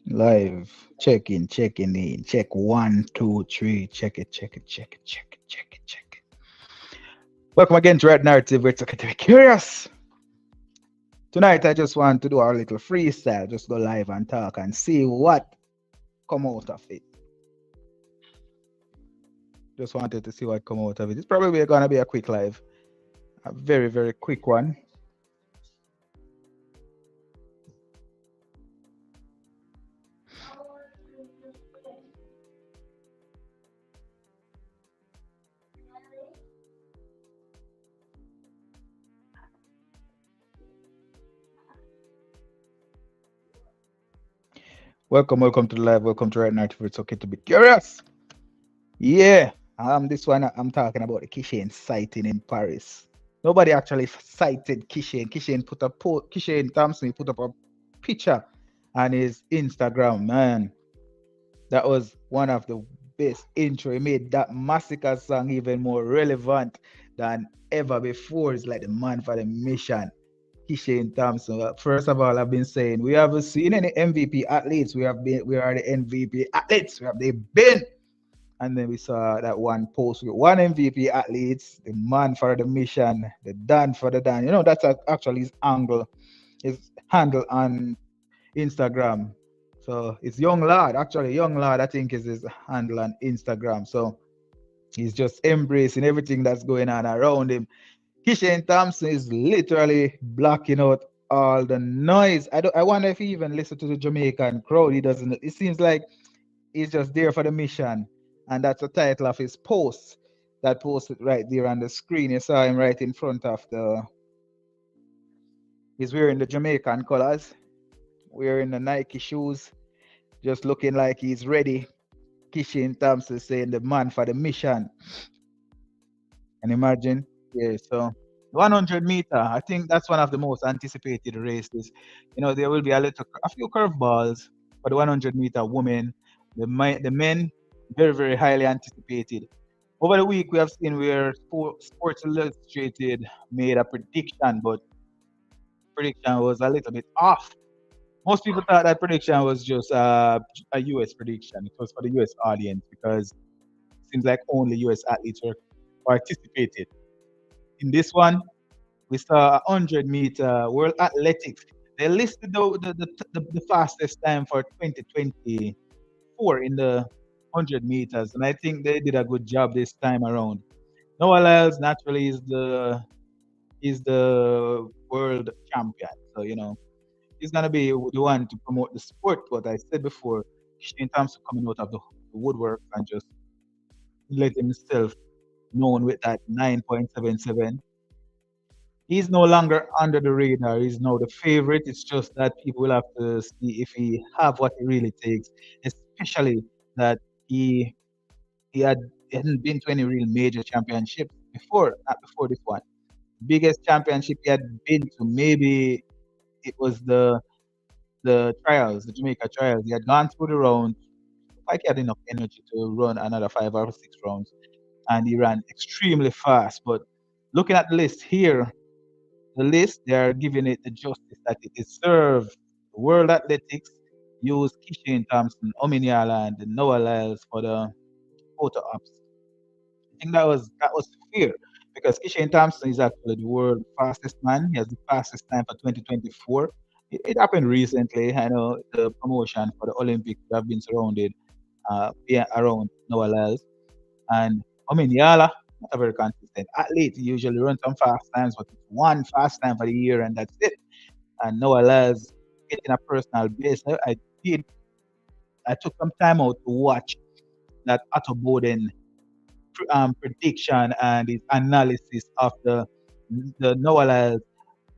Live. Checking in. Check one, two, three. Check it. Welcome again to Red Narrative. We're talking to be curious. Tonight I just want to do our little freestyle. Just go live and talk and see what come out of it. Just wanted to see what come out of it. It's probably gonna be a quick live. A very, very quick one. Welcome to the live. Welcome to Red Narrative. It's okay to be curious. Yeah. This one I'm talking about the Kishane sighting in Paris. Nobody actually cited Kishane. Kishane Thompson, he put up a picture on his Instagram, man. That was one of the best intro. He made that massacre song even more relevant than ever before. It's like the man for the mission. Kishane Thompson. First of all, I've been saying we haven't seen any MVP athletes. We are the MVP athletes. They've been. And then we saw that one post with one MVP athletes, the man for the mission, the Dan for the Dan. That's actually his handle on Instagram. So it's young lad, actually young lad, I think is his handle on Instagram. So he's just embracing everything that's going on around him. Kishane Thompson is literally blocking out all the noise. I wonder if he even listens to the Jamaican crowd. He doesn't. It seems like he's just there for the mission. And that's the title of his post. That posted right there on the screen. You saw him right in front of he's wearing the Jamaican colors, wearing the Nike shoes, just looking like he's ready. Kishane Thompson saying the man for the mission. And imagine, yeah, so 100 meter, I think that's one of the most anticipated races. There will be a few curveballs for the 100-meter women. The men, very, very highly anticipated. Over the week, we have seen where Sports Illustrated made a prediction, but prediction was a little bit off. Most people thought that prediction was just a US prediction. It was for the US audience because it seems like only US athletes were participated. In this one, we saw a 100-meter World Athletics. They listed the fastest time for 2024 in the 100 meters, and I think they did a good job this time around. Noah Lyles naturally is the world champion, so he's gonna be the one to promote the sport. What I said before, in terms of coming out of the woodwork and just let himself known with that 9.77. He's no longer under the radar. He's now the favorite. It's just that people will have to see if he have what it really takes, especially that he had he hadn't been to any real major championships before, not before this one. Biggest championship he had been to, maybe it was the trials, the Jamaica trials. He had gone through the rounds, like he had enough energy to run another 5 or 6 rounds, and he ran extremely fast. But looking at the list here, they are giving it the justice that it deserves. World Athletics used Kishane Thompson, Ominiala, and Noah Lyles for the photo ops. I think that was fair because Kishane Thompson is actually the world fastest man. He has the fastest time for 2024. It happened recently. I know the promotion for the Olympics have been surrounded around Noah Lyles. And Yala, not a very consistent athlete. He usually runs some fast times, but it's one fast time for the year and that's it. And Noah Lyles getting a personal best. Did I took some time out to watch that Otto Bowden prediction and his analysis of the Noah Lyles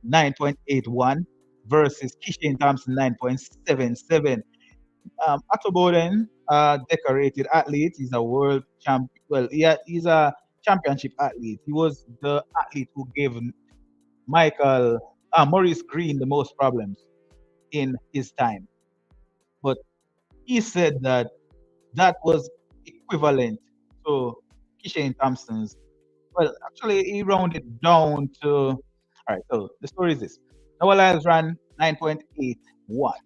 9.81 versus Kishane Thompson 9.77. Otto Bowden, decorated athlete. He's a world champ. Well, he's a championship athlete. He was the athlete who gave Maurice Green the most problems in his time. But he said that that was equivalent to Kishane Thompson's. Well, actually, he rounded down to. All right, so the story is this: Noah Lyles ran 9.81.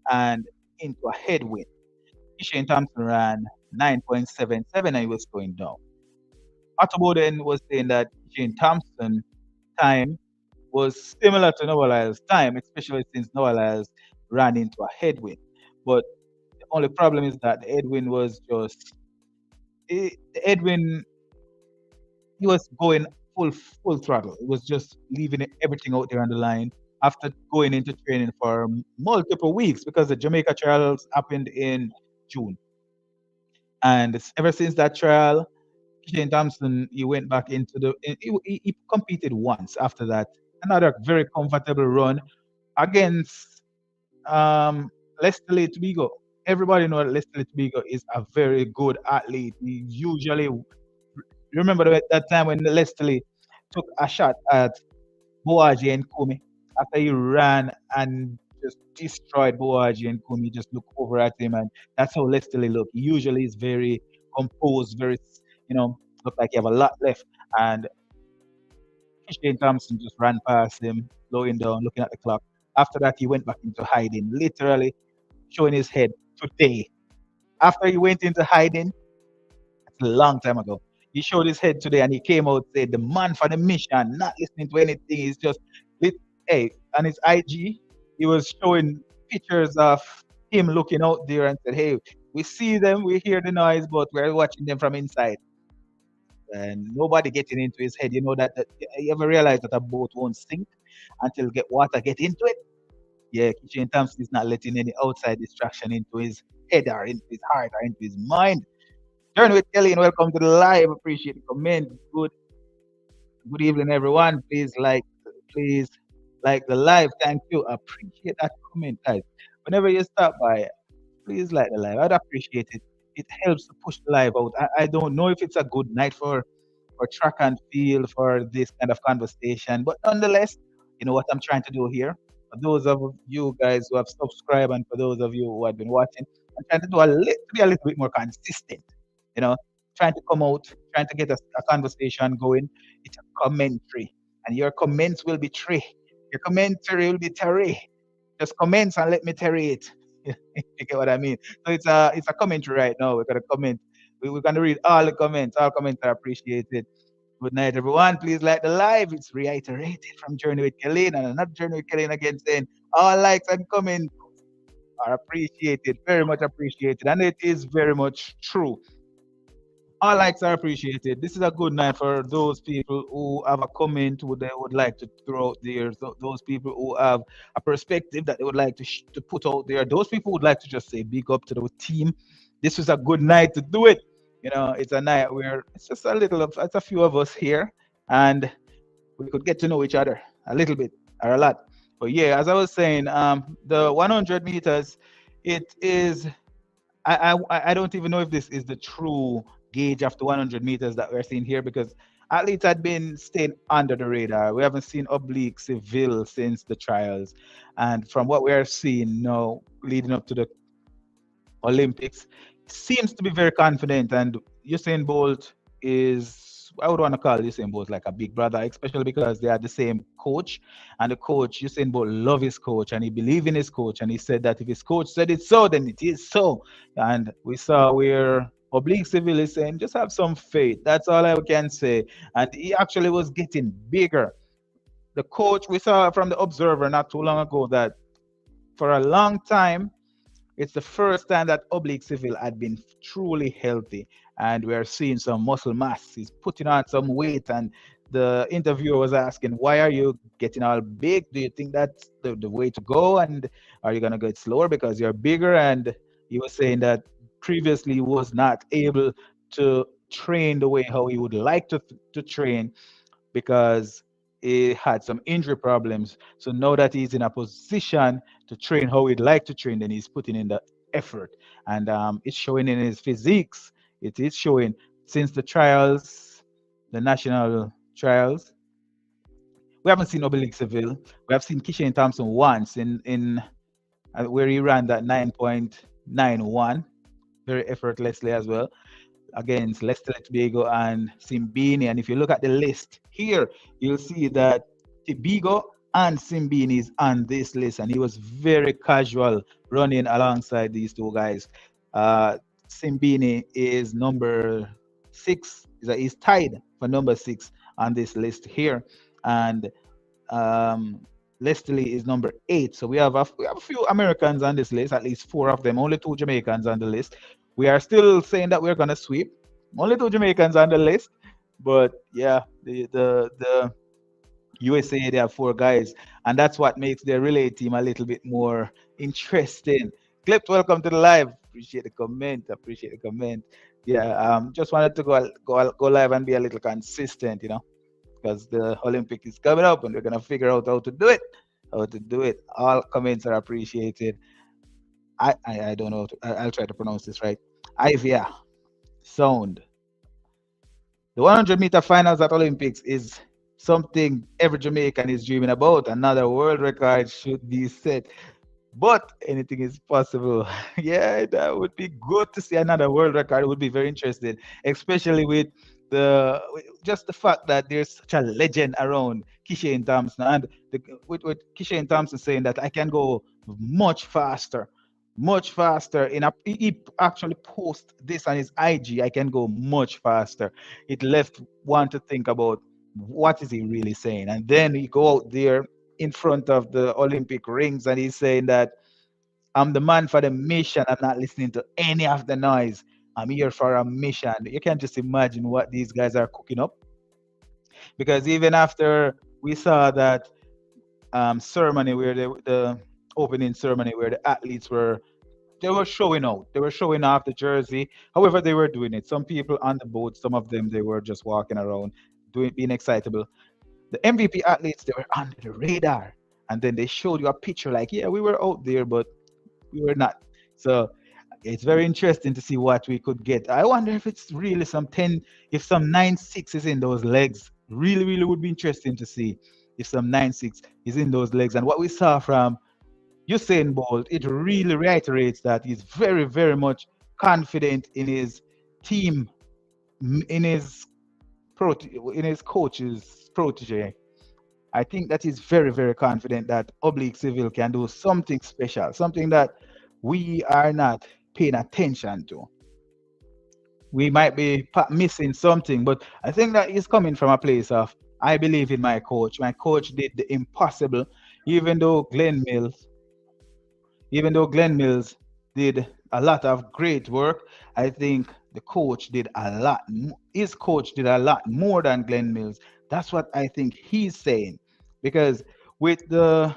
and into a headwind. Kishane Thompson ran 9.77 and he was going down. Otto was saying that Kishane Thompson time was similar to Noah Lyles' time, especially since Noah Lyles ran into a headwind. But the only problem is that the headwind was just the headwind. He was going full throttle. It was just leaving everything out there on the line after going into training for multiple weeks because the Jamaica trials happened in June. And ever since that trial, Shane Thompson, he went back into he competed once after that. Another very comfortable run against Leslie Tobigo. Everybody knows that Leslie Tobigo is a very good athlete. He usually, remember that time when Leslie took a shot at Boaji and Kumi after he ran and just destroyed Boaji and Kumi, just look over at him, and that's how Leslie look. He usually is very composed, very, look like he have a lot left. And Kishane Thompson just ran past him, slowing down, looking at the clock. After that, he went back into hiding, literally showing his head today. After he went into hiding, that's a long time ago. He showed his head today and he came out said the man for the mission, not listening to anything. He's just hey, on his IG, he was showing pictures of him looking out there and said, hey, we see them, we hear the noise, but we're watching them from inside. And nobody getting into his head. You know that you ever realize that a boat won't sink until get water get into it? Yeah, Kishane Thompson is not letting any outside distraction into his head or into his heart or into his mind. Journey with Kelly and welcome to the live. Appreciate the comment. Good evening, everyone. Please like the live. Thank you. Appreciate that comment, guys. Whenever you stop by, please like the live. I'd appreciate it. It helps to push the live out. I don't know if it's a good night for track and field for this kind of conversation, but nonetheless, you know what I'm trying to do here. For those of you guys who have subscribed and for those of you who have been watching, I'm trying to be a little bit more consistent. You know, trying to come out, trying to get a conversation going. It's a commentary, and your comments will be three. Your commentary will be terry. Just comments and let me terry it. You get what I mean? So it's a commentary right now. We're gonna comment. We're gonna read all the comments. All comments are appreciated. Good night, everyone. Please like the live. It's reiterated from Journey with Kelly and another Journey with Kelly again saying all likes and comments are appreciated, very much appreciated, and it is very much true. All likes are appreciated. This is a good night for those people who have a comment who they would like to throw out there. Those people who have a perspective that they would like to put out there. Those people would like to just say big up to the team. This was a good night to do it. You know, it's a night where it's just it's a few of us here, and we could get to know each other a little bit or a lot. But yeah, as I was saying, the 100 meters, it is I don't even know if this is the true gauge of the 100 meters that we're seeing here because athletes had been staying under the radar. We haven't seen Oblique Seville since the trials. And from what we're seeing now, leading up to the Olympics, seems to be very confident. And Usain Bolt is, I would want to call Usain Bolt like a big brother, especially because they are the same coach. And the coach, Usain Bolt, love his coach and he believe in his coach. And he said that if his coach said it so, then it is so. And we saw where Oblique Civil is saying, just have some faith. That's all I can say. And he actually was getting bigger. The coach, we saw from the Observer not too long ago that for a long time, it's the first time that Oblique Civil had been truly healthy, and we're seeing some muscle mass. He's putting on some weight, and the interviewer was asking, "Why are you getting all big? Do you think that's the way to go? And are you gonna get slower because you're bigger?" And he was saying that previously he was not able to train the way how he would like to train because he had some injury problems. So now that he's in a position to train how he'd like to train, then he's putting in the effort. And it's showing in his physiques. It is showing since the trials, the national trials. We haven't seen Oblique Seville. We have seen Kishane Thompson once in where he ran that 9.91 very effortlessly as well against Leicester Tobago and Simbini. And if you look at the list here, you'll see that Tobago and Simbini is on this list, and he was very casual running alongside these two guys. Uh, Simbini is number six. He's tied for number six on this list here, and um, Leslie is number eight. So we have a few Americans on this list, at least four of them. Only two Jamaicans on the list. We are still saying that we're gonna sweep. Only two Jamaicans on the list, but yeah, the USA, they have four guys, and that's what makes their relay team a little bit more interesting. Clip, welcome to the live. Appreciate the comment. Appreciate the comment. Yeah, just wanted to go live and be a little consistent, because the Olympic is coming up and we're gonna figure out how to do it. How to do it. All comments are appreciated. I don't know. I'll try to pronounce this right. Ivia sound. The 100-meter finals at Olympics is something every Jamaican is dreaming about. Another world record should be set, but anything is possible. Yeah, that would be good to see another world record. It would be very interesting, especially with just the fact that there's such a legend around Kishane Thompson, and with Kishane Thompson saying that I can go much faster, much faster. He actually post this on his IG. I can go much faster. It left one to think about what is he really saying, and then he go out there in front of the Olympic rings and he's saying that I'm the man for the mission. I'm not listening to any of the noise. I'm here for a mission. You can just imagine what these guys are cooking up. Because even after we saw that ceremony where the opening ceremony where the athletes were showing out. They were showing off the jersey. However, they were doing it. Some people on the boat, some of them they were just walking around, being excitable. The MVP athletes, they were under the radar. And then they showed you a picture like, yeah, we were out there, but we were not. So it's very interesting to see what we could get. I wonder if it's really if some 9-6 is in those legs. Really, really would be interesting to see if some 9-6 is in those legs. And what we saw from Usain Bolt, it really reiterates that he's very, very much confident in his team, in his in his coach's protege. I think that he's very, very confident that Oblique Civil can do something special, something that we are not paying attention to. We might be missing something, but I think that he's coming from a place of I believe in my coach. My coach did the impossible, even though Glenn Mills did a lot of great work. I think the coach did a lot. His coach did a lot more than Glenn Mills. That's what I think he's saying, because with the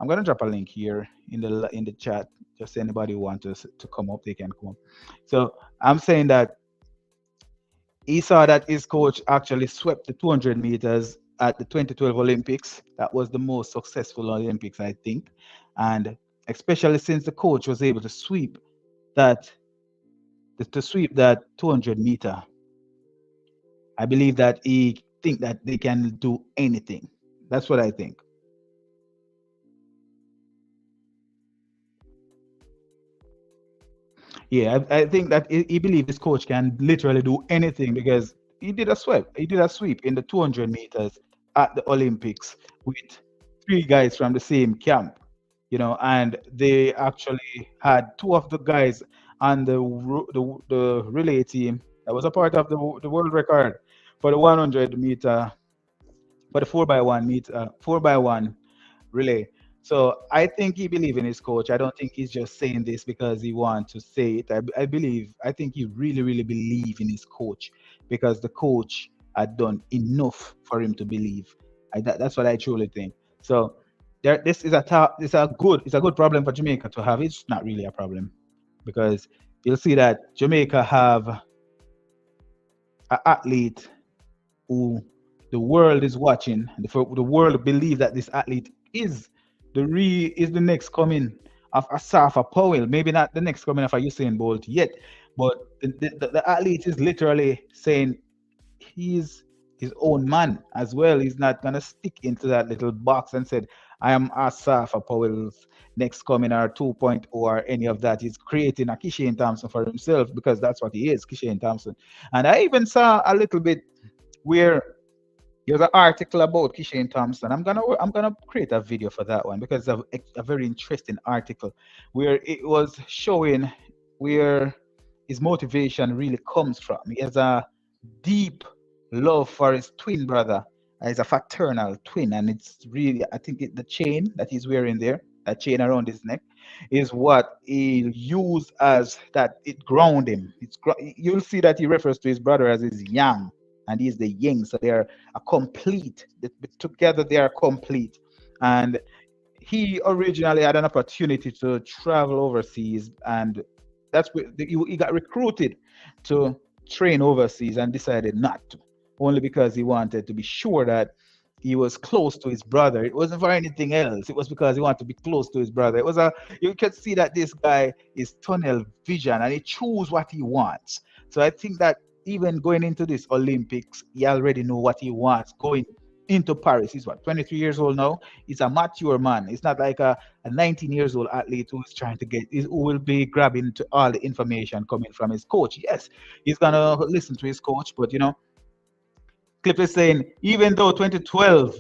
I'm gonna drop a link here in the chat. Just anybody who wants to come up, they can come. So I'm saying that he saw that his coach actually swept the 200 meters at the 2012 Olympics. That was the most successful Olympics, I think, and especially since the coach was able to sweep that 200-meter. I believe that he think that they can do anything. That's what I think. Yeah, I think that he believes this coach can literally do anything because he did a sweep. He did a sweep in the 200 meters at the Olympics with three guys from the same camp, and they actually had two of the guys on the relay team that was a part of the world record for the 100-meter, for the 4x1 relay. So I think he believes in his coach. I don't think he's just saying this because he wants to say it. I think he really, really believes in his coach because the coach had done enough for him to believe. That's what I truly think. So this is it's a good problem for Jamaica to have. It's not really a problem because you'll see that Jamaica have an athlete who the world is watching. The world believe that this athlete is the next coming of Asafa Powell. Maybe not the next coming of a Usain Bolt yet, but the athlete is literally saying he's his own man as well. He's not gonna stick into that little box and said, I am Asafa Powell's next coming or 2.0 or any of that. He's creating a Kishane Thompson for himself because that's what he is, Kishane Thompson. And I even saw a little bit where There's an article about Kishane Thompson. I'm gonna create a video for that one because of a very interesting article where it was showing where his motivation really comes from. He has a deep love for his twin brother. He's a fraternal twin, and it's really, I think the chain that he's wearing there, that chain around his neck, is what he used as that it ground him. You'll see that he refers to his brother as his yang, and he's the yin. So they're a complete. Together they are complete, and he originally had an opportunity to travel overseas, and that's where he got recruited to train overseas and decided not to, only because he wanted to be sure that he was close to his brother. It wasn't for anything else. It was because he wanted to be close to his brother. It was a You could see that this guy is tunnel vision and he choose what he wants. So I think that even going into this Olympics, he already know what he wants going into Paris. He's what, 23 years old now. He's a mature man. It's not like a 19 years old athlete who is trying to who will be grabbing to all the information coming from his coach. Yes, he's gonna listen to his coach, but Clip is saying, even though 2012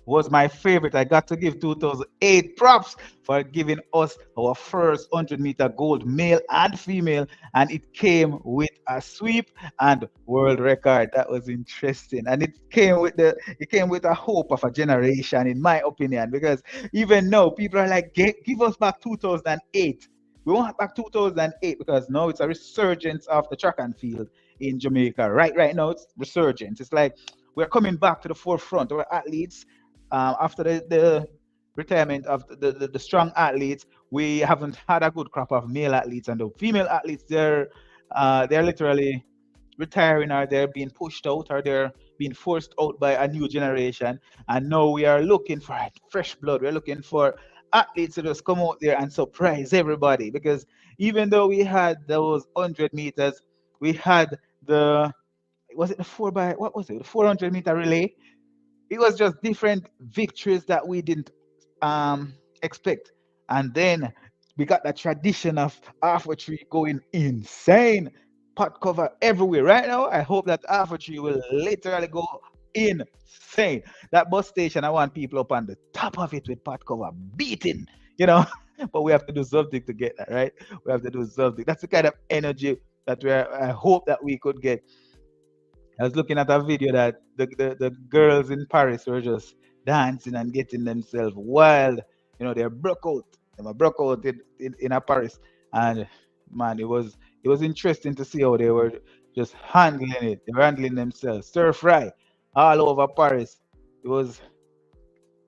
was my favorite, I got to give 2008 props for giving us our first 100-meter gold, male and female, and it came with a sweep and world record. That was interesting, and it came with a hope of a generation, in my opinion, because even now people are like, give us back 2008. We want back 2008 because now it's a resurgence of the track and field in Jamaica. Right now, it's resurgence. It's like we're coming back to the forefront. Our athletes, after the retirement of the strong athletes, we haven't had a good crop of male athletes, and the female athletes, they're literally retiring, or they're being pushed out, or they're being forced out by a new generation. And now we are looking for fresh blood. We're looking for athletes to just come out there and surprise everybody, because even though we had those 100 meters, we had the was it the 400-meter relay. It was just different victories that we didn't expect. And then we got the tradition of archery going insane, pot cover everywhere. Right now, I hope that archery will literally go insane. That bus station, I want people up on the top of it with pot cover beating, you know. But we have to do something to get that, right? We have to do something. That's the kind of energy that I hope that we could get. I was looking at a video that the girls in Paris were just dancing and getting themselves wild. They broke out. They were broke out in a Paris. And man, it was interesting to see how they were just handling it. They were handling themselves. Stir fry all over Paris. It was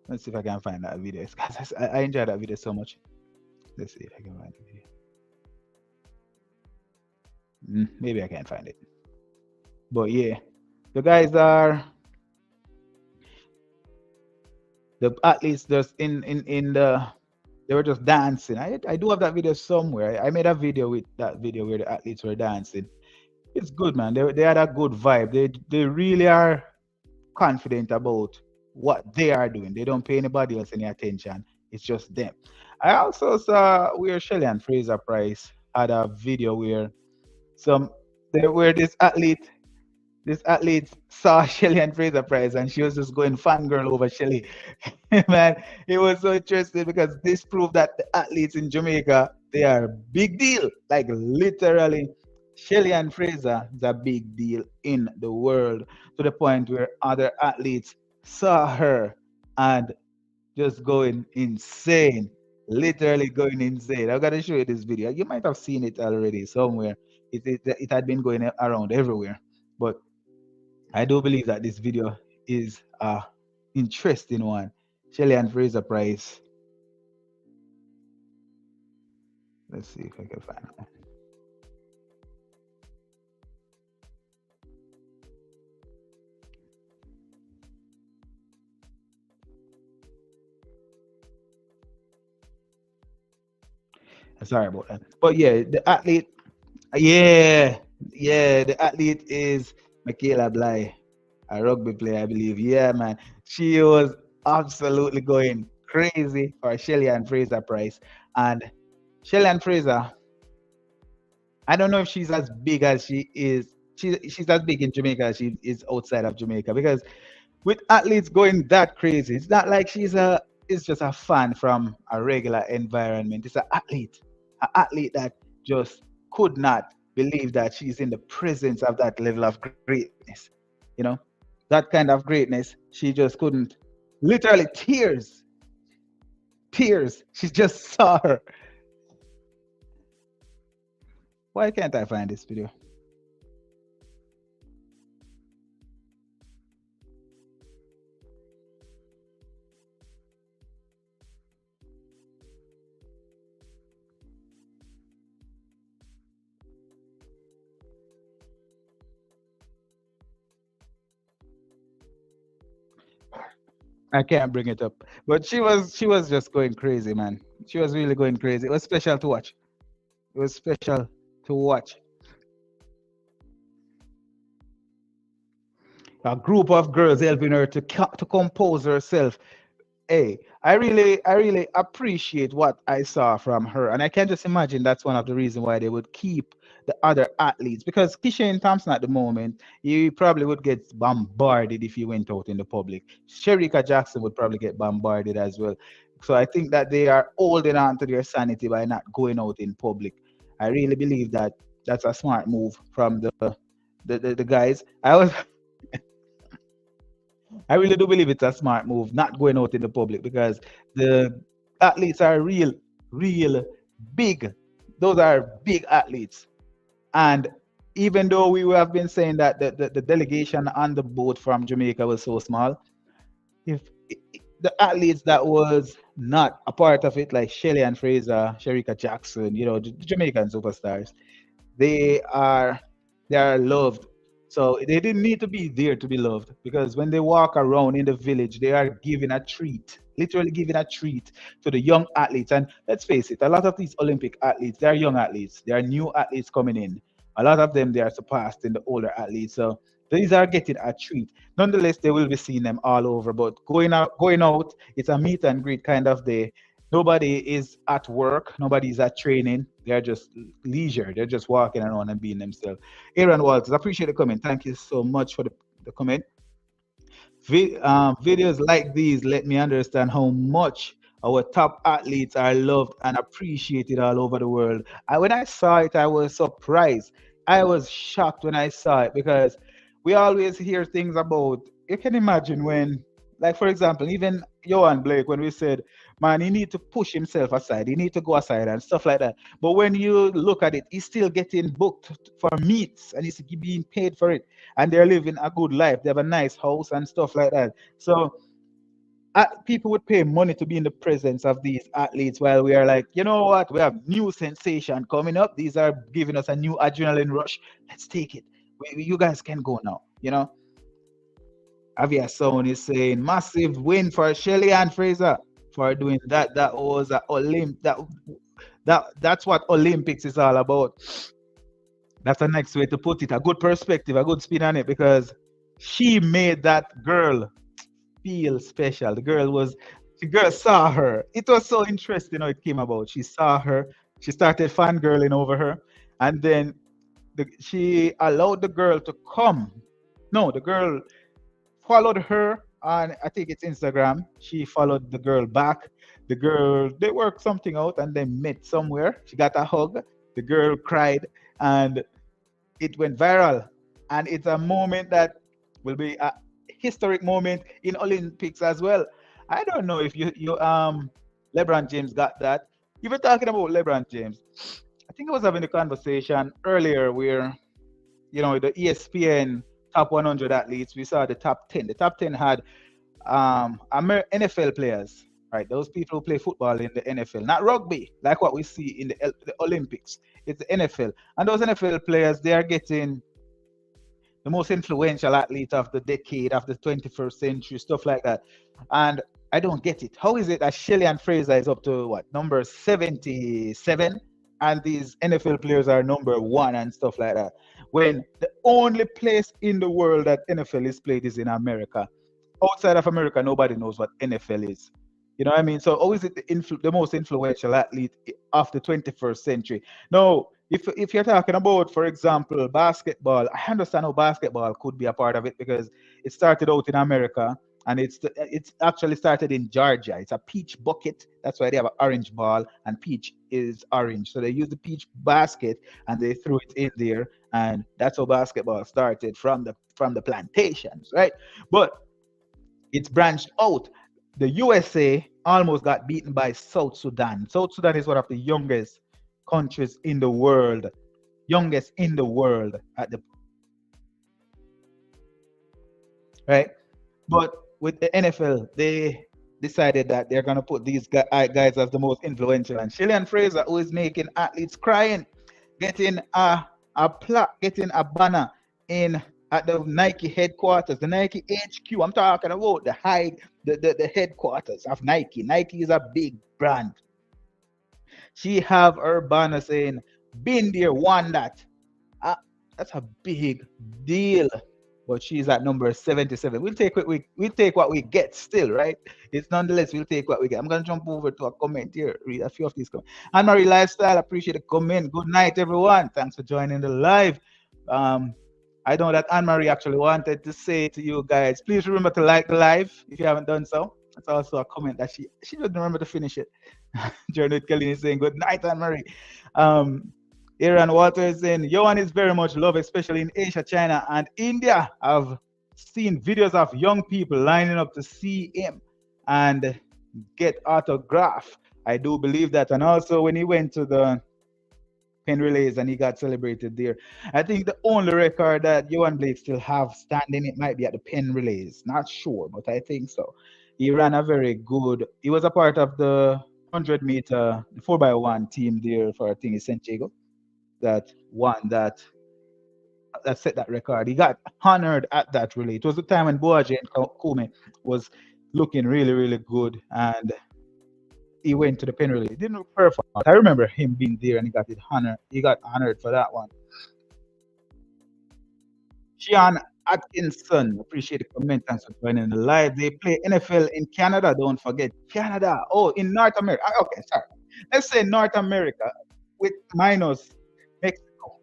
Let's see if I can find that video. Guys, I enjoyed that video so much. Let's see if I can find the video. Maybe I can't find it. But yeah, the guys are the athletes just in the they were just dancing. I do have that video somewhere. I made a video with that video where the athletes were dancing. It's good, man. They had a good vibe. They really are confident about what they are doing. They don't pay anybody else any attention. It's just them. I also saw where Shelly and Fraser Price had a video where where this athlete saw Shelly and Fraser Price, and she was just going fangirl over Shelly. Man, it was so interesting because this proved that the athletes in Jamaica, they are a big deal. Like literally, Shelly and Fraser is a big deal in the world, to the point where other athletes saw her and just going insane. Literally going insane. I'm gonna show you this video. You might have seen it already somewhere. It had been going around everywhere. But I do believe that this video is a interesting one. Shelly and Fraser Price. Let's see if I can find it. Sorry about that. But yeah, the athlete, the athlete is Michaela Bly, a rugby player, I believe. Yeah, man. She was absolutely going crazy for Shelly and Fraser Price. And Shelly and Fraser, I don't know if she's as big as she is. She's as big in Jamaica as she is outside of Jamaica, because with athletes going that crazy. It's not like it's just a fan from a regular environment. It's an athlete that just could not believe that she's in the presence of that level of greatness. You know, that kind of greatness, she just couldn't. Literally tears, tears. She just saw her. Why can't I find this video? I can't bring it up. But she was just going crazy, man. She was really going crazy. It was special to watch. It was special to watch. A group of girls helping her to compose herself. Hey, I really appreciate what I saw from her, and I can just imagine that's one of the reasons why they would keep the other athletes, because Kishane Thompson at the moment, he probably would get bombarded if he went out in the public. Sherika Jackson would probably get bombarded as well. So I think that they are holding on to their sanity by not going out in public. I really believe that that's a smart move from the guys. I really do believe it's a smart move, not going out in the public, because the athletes are real big. Those are big athletes. And even though we have been saying that the delegation on the boat from Jamaica was so small, if the athletes that was not a part of it, like Shelly and Fraser, Sherika Jackson, the Jamaican superstars, they are they are loved. So they didn't need to be there to be loved, because when they walk around in the village, they are giving a treat, literally giving a treat to the young athletes. And let's face it, a lot of these Olympic athletes, they are young athletes, they are new athletes coming in. A lot of them, they are surpassed in the older athletes. So these are getting a treat. Nonetheless, they will be seeing them all over. But going out, it's a meet and greet kind of day. Nobody is at work. Nobody is at training. They're just leisure. They're just walking around and being themselves. Aaron Walters, appreciate the comment. Thank you so much for the comment. Videos like these let me understand how much our top athletes are loved and appreciated all over the world. When I saw it, I was surprised. I was shocked when I saw it, because we always hear things about. You can imagine when, like for example, even Johan Blake, when we said, "Man, he need to push himself aside. He need to go aside and stuff like that." But when you look at it, he's still getting booked for meets and he's being paid for it, and they're living a good life. They have a nice house and stuff like that. So people would pay money to be in the presence of these athletes, while we are like, you know what? We have new sensation coming up. These are giving us a new adrenaline rush. Let's take it. You guys can go now. Avia Sound is saying massive win for Shelly and Fraser for doing that. That was a that's what Olympics is all about. That's the next way to put it. A good perspective, a good spin on it, because she made that girl feel special. The girl saw her. It was so interesting how it came about. She saw her. She started fangirling over her, and then she allowed the girl to come. No, the girl followed her on, I think it's Instagram. She followed the girl back. The girl, they worked something out and they met somewhere. She got a hug. The girl cried, and it went viral. And it's a moment that will be a historic moment in Olympics as well. I don't know if you LeBron James got that. Even talking about LeBron James, I think I was having a conversation earlier where the ESPN top 100 athletes. We saw the top 10. The top 10 had NFL players, right? Those people who play football in the NFL, not rugby, like what we see in the Olympics. It's the NFL, and those NFL players, they are getting the most influential athlete of the decade, of the 21st century, stuff like that. And I don't get it. How is it that Shelley and Fraser is up to what, number 77, and these NFL players are number one and stuff like that? When the only place in the world that NFL is played is in America. Outside of America, nobody knows what NFL is. You know what I mean? So, how is it the most influential athlete of the 21st century? No, if you're talking about, for example, basketball, I understand how basketball could be a part of it because it started out in America and it's actually started in Georgia. It's a peach bucket. That's why they have an orange ball and peach is orange. So they use the peach basket and they threw it in there, and that's how basketball started from the plantations, right? But it's branched out. The USA almost got beaten by South Sudan. South Sudan is one of the youngest countries in the world, youngest in the world at the right. But with the NFL, they decided that they're gonna put these guys as the most influential. And Shillian Fraser, who is making athletes crying, getting a plaque, getting a banner in at the Nike headquarters, the Nike HQ. I'm talking about the headquarters of Nike. Nike is a big brand. She have her banner saying, "Been there, won that." Uh, that's a big deal. But she's at number 77. We'll take what we get still, right? It's nonetheless we'll take what we get. I'm gonna jump over to a comment here, read a few of these comments. Anne Marie Lifestyle, appreciate the comment. Good night, everyone. Thanks for joining the live. Um, I know that Anne Marie actually wanted to say to you guys, please remember to like the live if you haven't done so. That's also a comment that she doesn't remember to finish it. Janet Kelly is saying good night, Anne Marie. Um, Aaron Waters saying, Johan is very much loved, especially in Asia, China, and India. I've seen videos of young people lining up to see him and get autograph. I do believe that. And also when he went to the pen relays and he got celebrated there. I think the only record that Johan Blake still have standing, it might be at the pen relays. Not sure, but I think so. He ran a very good, he was a part of the 100-meter, the 4x1 team there for I think it's St. Diego that won that set that record. He got honored at that relay. It was the time when Boaji and Kume was looking really, really good, and he went to the pen relay. He didn't look perfect. I remember him being there and he got it honored. He got honored for that one. Sean Atkinson, appreciate the comment. Thanks for joining the live. They play NFL in Canada. Don't forget Canada. Oh, in North America. Okay, sorry. Let's say North America with minus Mexico. All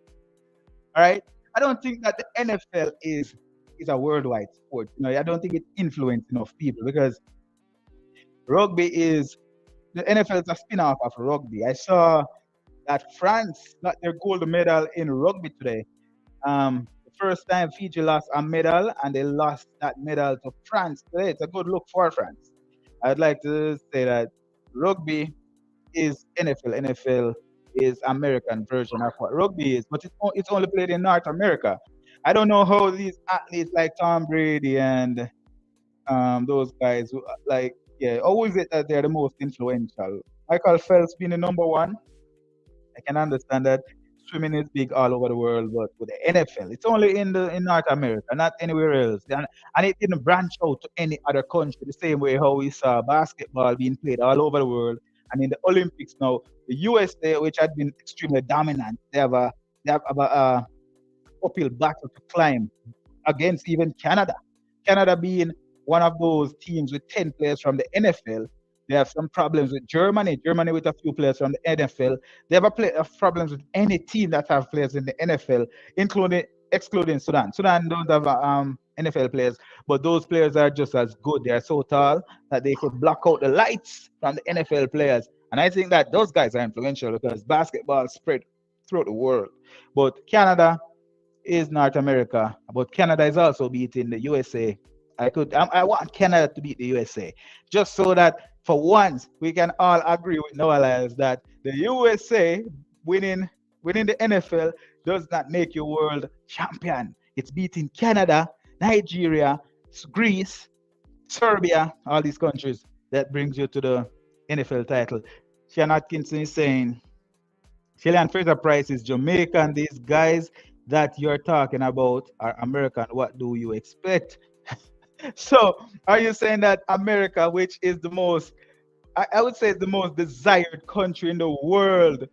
right. I don't think that the NFL is a worldwide sport. You know, I don't think it influences enough people because rugby is the NFL is a spin-off of rugby. I saw that France got their gold medal in rugby today. The first time Fiji lost a medal and they lost that medal to France today. It's a good look for France. I'd like to say that rugby is NFL. NFL is American version of what rugby is, but it's only played in North America. I don't know how these athletes like Tom Brady and those guys like yeah, always it that they're the most influential. Michael Phelps being the number one, I can understand that swimming is big all over the world, but with the NFL, it's only in North America, not anywhere else. And it didn't branch out to any other country the same way how we saw basketball being played all over the world. And in the Olympics now, the USA, which had been extremely dominant, they have a uphill battle to climb against even Canada. Canada being one of those teams with 10 players from the NFL. They have some problems with Germany. Germany with a few players from the NFL. They have problems with any team that have players in the NFL, including excluding Sudan. Sudan don't have NFL players, but those players are just as good. They are so tall that they could block out the lights from the NFL players. And I think that those guys are influential because basketball spread throughout the world. But Canada is North America, but Canada is also beating the USA. I want Canada to beat the USA, just so that for once we can all agree with Noah Lyles that the USA winning the NFL does not make you world champion. It's beating Canada, Nigeria, Greece, Serbia, all these countries that brings you to the NFL title. Sean Atkinson is saying Shillian Fraser Price is Jamaican. These guys that you're talking about are American. What do you expect? So, are you saying that America, which is the most, I would say, the most desired country in the world,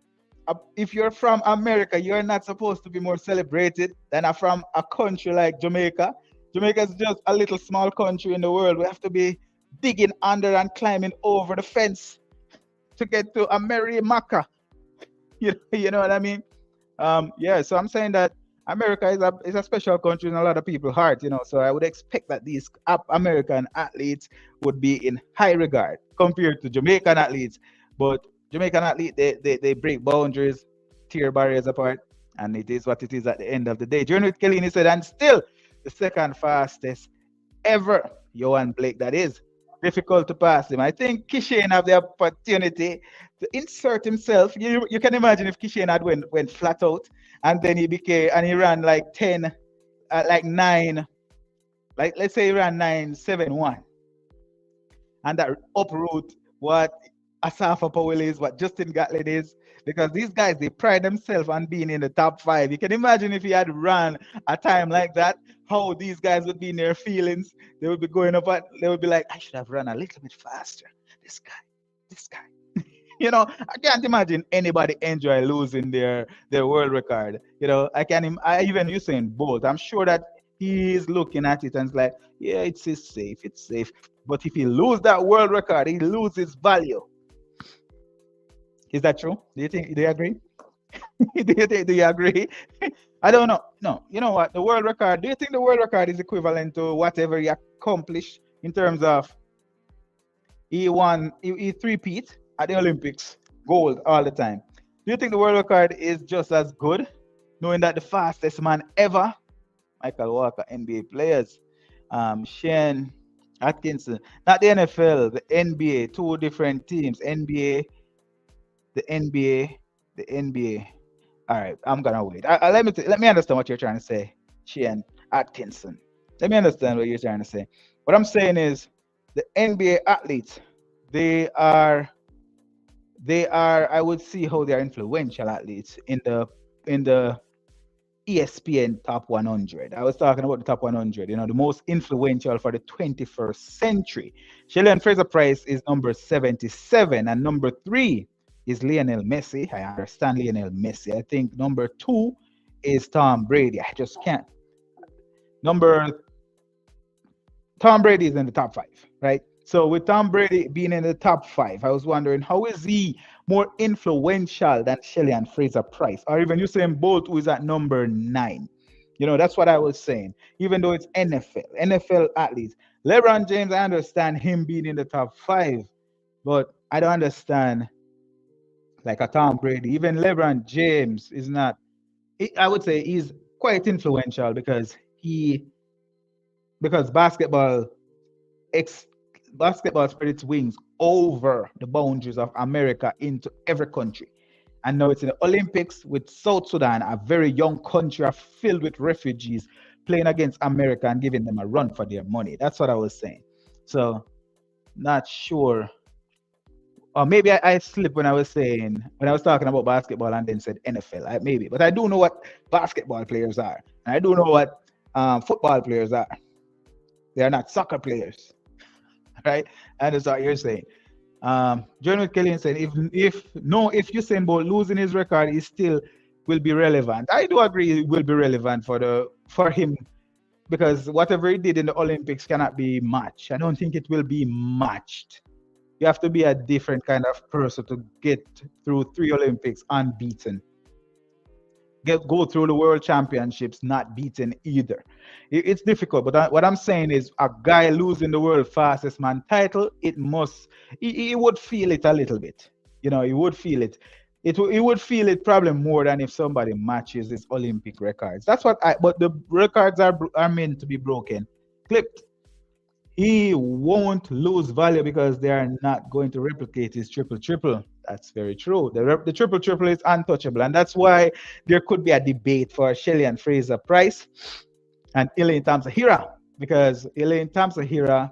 if you're from America, you're not supposed to be more celebrated than from a country like Jamaica? Jamaica is just a little small country in the world. We have to be digging under and climbing over the fence to get to America. You know what I mean? Yeah, so I'm saying that America is a special country in a lot of people's heart, you know. So I would expect that these American athletes would be in high regard compared to Jamaican athletes. But Jamaican athlete, they break boundaries, tear barriers apart, and it is what it is at the end of the day. Journey with Kellini said, and still the second fastest ever. Johan Blake, that is. Difficult to pass him. I think Kishane have the opportunity to insert himself. You can imagine if Kishane had went flat out and then he ran like 10, like 9, like let's say he ran 9.71, and that uproot what Asafa Powell is, what Justin Gatlin is, because these guys they pride themselves on being in the top 5. You can imagine if he had run a time like that, how these guys would be in their feelings. They would be going up and they would be like, I should have run a little bit faster. This guy, this guy. I can't imagine anybody enjoy losing their world record. I can. I even Usain Bolt. I'm sure that he's looking at it and it's like, yeah, it's safe, it's safe. But if he lose that world record, he loses value. Is that true? Do you agree? Do you agree? I don't know. No, you know what? The world record. Do you think the world record is equivalent to whatever he accomplished in terms of he three-peat at the Olympics, gold all the time? Do you think the world record is just as good, knowing that the fastest man ever, Michael Walker, NBA players, Shane Atkinson, not the NFL, the NBA, two different teams, NBA, the NBA, the NBA. All right, I'm gonna wait. Let me understand what you're trying to say, Shane Atkinson. Let me understand what you're trying to say. What I'm saying is the NBA athletes, they are I would see how they are influential athletes in the ESPN top 100. I was talking about the top 100, the most influential for the 21st century. Shelley Fraser Price is number 77, and number 3 is Lionel Messi. I understand Lionel Messi. I think number 2 is Tom Brady. I just can't. Tom Brady is in the top 5, right? So with Tom Brady being in the top 5, I was wondering, how is he more influential than Shelley and Fraser Price, or even Usain Bolt, who is at number 9? That's what I was saying. Even though it's NFL athletes, LeBron James, I understand him being in the top 5, but I don't understand like a Tom Brady. Even LeBron James is not. I would say he's quite influential because basketball spread its wings over the boundaries of America into every country. And now it's in the Olympics with South Sudan, a very young country filled with refugees, playing against America and giving them a run for their money. That's what I was saying. So, not sure. Or maybe I slipped when I was talking about basketball and then said NFL. Maybe. But I do know what basketball players are. And I do know what football players are. They are not soccer players. Right? And that's what you're saying. John Kelly said, if Usain Bolt losing his record, he still will be relevant. I do agree it will be relevant for him, because whatever he did in the Olympics cannot be matched. I don't think it will be matched. You have to be a different kind of person to get through 3 Olympics unbeaten. Go through the World Championships not beaten either. It's difficult, but what I'm saying is, a guy losing the world fastest man title, he would feel it a little bit. He would feel it. He would feel it probably more than if somebody matches his Olympic records. That's but the records are meant to be broken, clipped. He won't lose value because they are not going to replicate his triple. That's very true. The triple is untouchable, and that's why there could be a debate for Shelley and Fraser Price and Elaine Thompson-Herah, because Elaine Thompson-Herah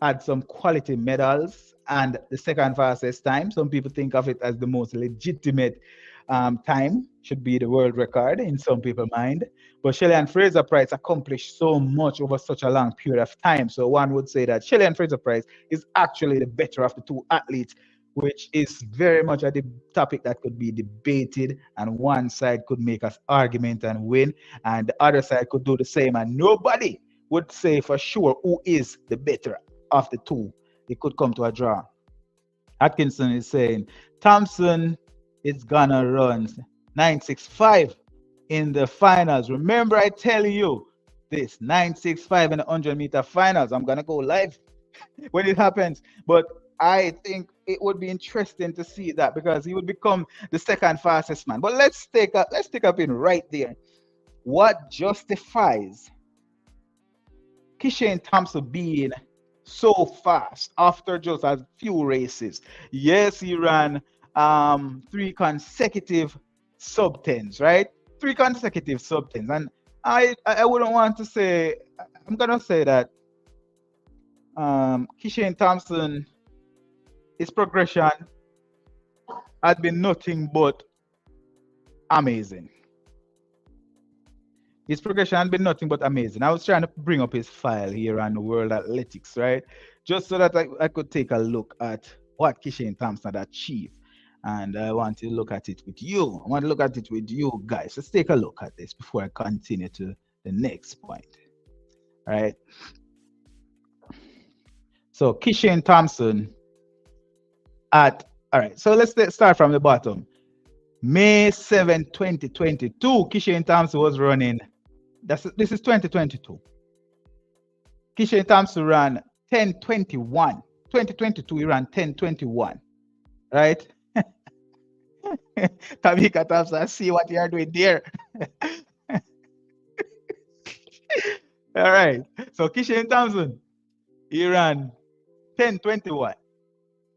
had some quality medals and the second fastest time. Some people think of it as the most legitimate time, should be the world record in some people's mind. But Shelley and Fraser Price accomplished so much over such a long period of time. So one would say that Shelley and Fraser Price is actually the better of the 2 athletes, which is very much a topic that could be debated, and one side could make an argument and win, and the other side could do the same, and nobody would say for sure who is the better of the 2. It could come to a draw. Atkinson is saying Thompson is gonna run 9.65. in the finals. Remember, I tell you this 965 in the 100-meter finals. I'm gonna go live when it happens. But I think it would be interesting to see that because he would become the second fastest man. But let's take up in right there. What justifies Kishane Thompson being so fast after just a few races? Yes, he ran three consecutive sub tens, right? Three consecutive sub tens, and I wouldn't want to say. I'm gonna say that Kishane Thompson, his progression had been nothing but amazing. His progression had been nothing but amazing. I was trying to bring up his file here on World Athletics, right? Just so that I could take a look at what Kishane Thompson had achieved. And I want to look at it with you. I want to look at it with you guys. Let's take a look at this before I continue to the next point. All right. So Kishane Thompson all right. So let's start from the bottom. May 7, 2022, Kishane Thompson was running. This is 2022. Kishane Thompson ran 1021. 2022, he ran 1021. Right? Tamika Thompson, I see what you are doing there. All right. So Kishane Thompson, he ran 1021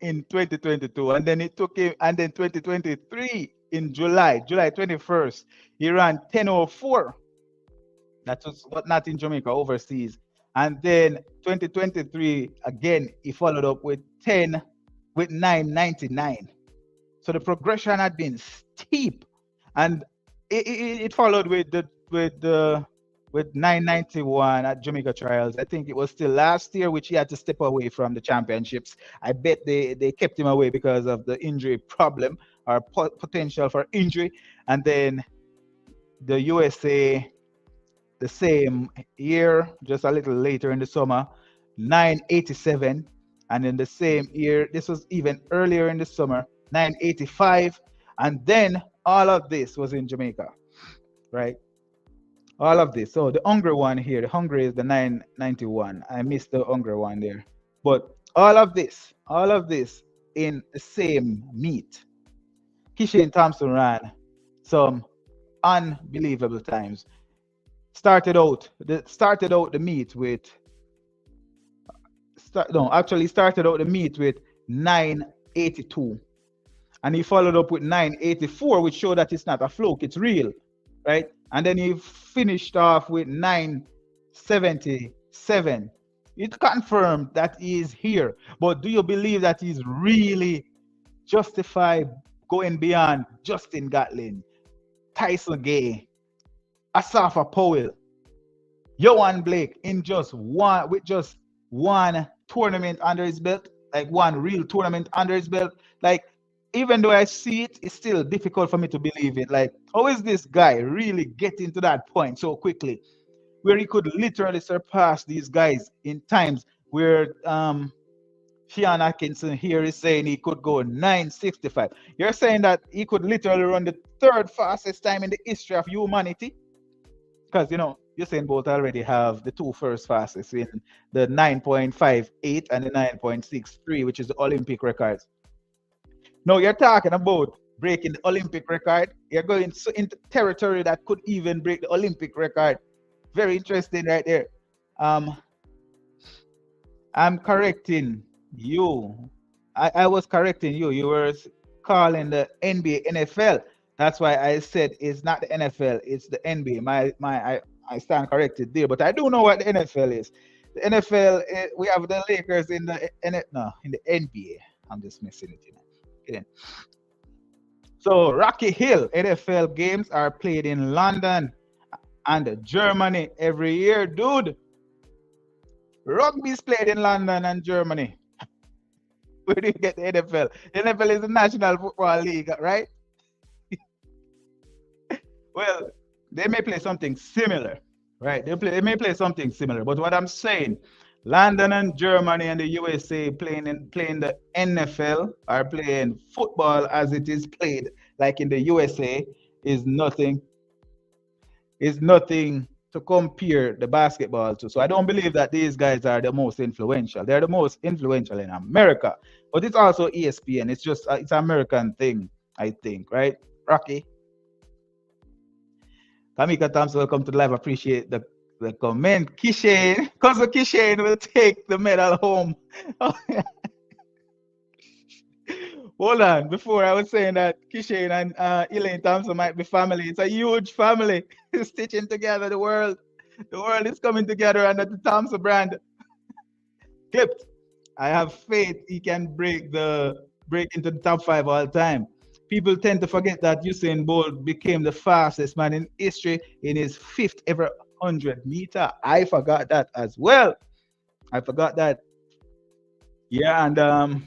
in 2022. And then it took him, and then 2023 in July 21st, he ran 1004. That was not in Jamaica, overseas. And then 2023, again, he followed up with 999. So the progression had been steep. And it followed with 991 at Jamaica Trials. I think it was still last year, which he had to step away from the championships. I bet they kept him away because of the injury problem or potential for injury. And then the USA, the same year, just a little later in the summer, 987. And in the same year, this was even earlier in the summer, 985. And then all of this was in Jamaica, right? All of this. So the Hungary one here, the Hungary is the 991. I missed the Hungary one there. But all of this in the same meet. Kishane Thompson ran some unbelievable times. Started out the meet with 982. And he followed up with 984, which showed that it's not a fluke, it's real, right? And then he finished off with 977. It confirmed that he is here. But do you believe that he's really justified going beyond Justin Gatlin, Tyson Gay, Asafa Powell, Johan Blake with just one tournament under his belt, like one real tournament under his belt? Like, even though I see it, it's still difficult for me to believe it. Like, how is this guy really getting to that point so quickly where he could literally surpass these guys in times where Sean Atkinson here is saying he could go 965. You're saying that he could literally run the third fastest time in the history of humanity? Because, Usain Bolt already have the two first fastest in the 9.58 and the 9.63, which is the Olympic records. No, you're talking about breaking the Olympic record. You're going into territory that could even break the Olympic record. Very interesting right there. I'm correcting you. I was correcting you. You were calling the NBA NFL. That's why I said it's not the NFL, it's the NBA. I stand corrected there, but I do know what the NFL is. The NFL, we have the Lakers in the NBA. I'm just messing it, Kidding. So Rocky Hill NFL games are played in London and Germany every year, dude. Rugby is played in London and Germany. Where do you get the NFL? The NFL is the National Football League, right? Well, they may play something similar, right? They may play something similar, but what I'm saying, London and Germany and the USA playing the NFL or playing football as it is played, like in the USA, is nothing is nothing to compare the basketball to. So I don't believe that these guys are the most influential. They're the most influential in America, but it's also ESPN. It's just it's an American thing, I think, right? Rocky, Kamika Thompson, welcome to the live. Appreciate the comment. Kishane, cousin Kishane will take the medal home. Hold on. Before I was saying that Kishane and Elaine Thompson might be family. It's a huge family stitching together the world. The world is coming together under the Thompson brand. Clipped. I have faith he can break into the top five all time. People tend to forget that Usain Bolt became the fastest man in history in his fifth ever 100-meter. I forgot that as well. I forgot that. Yeah, and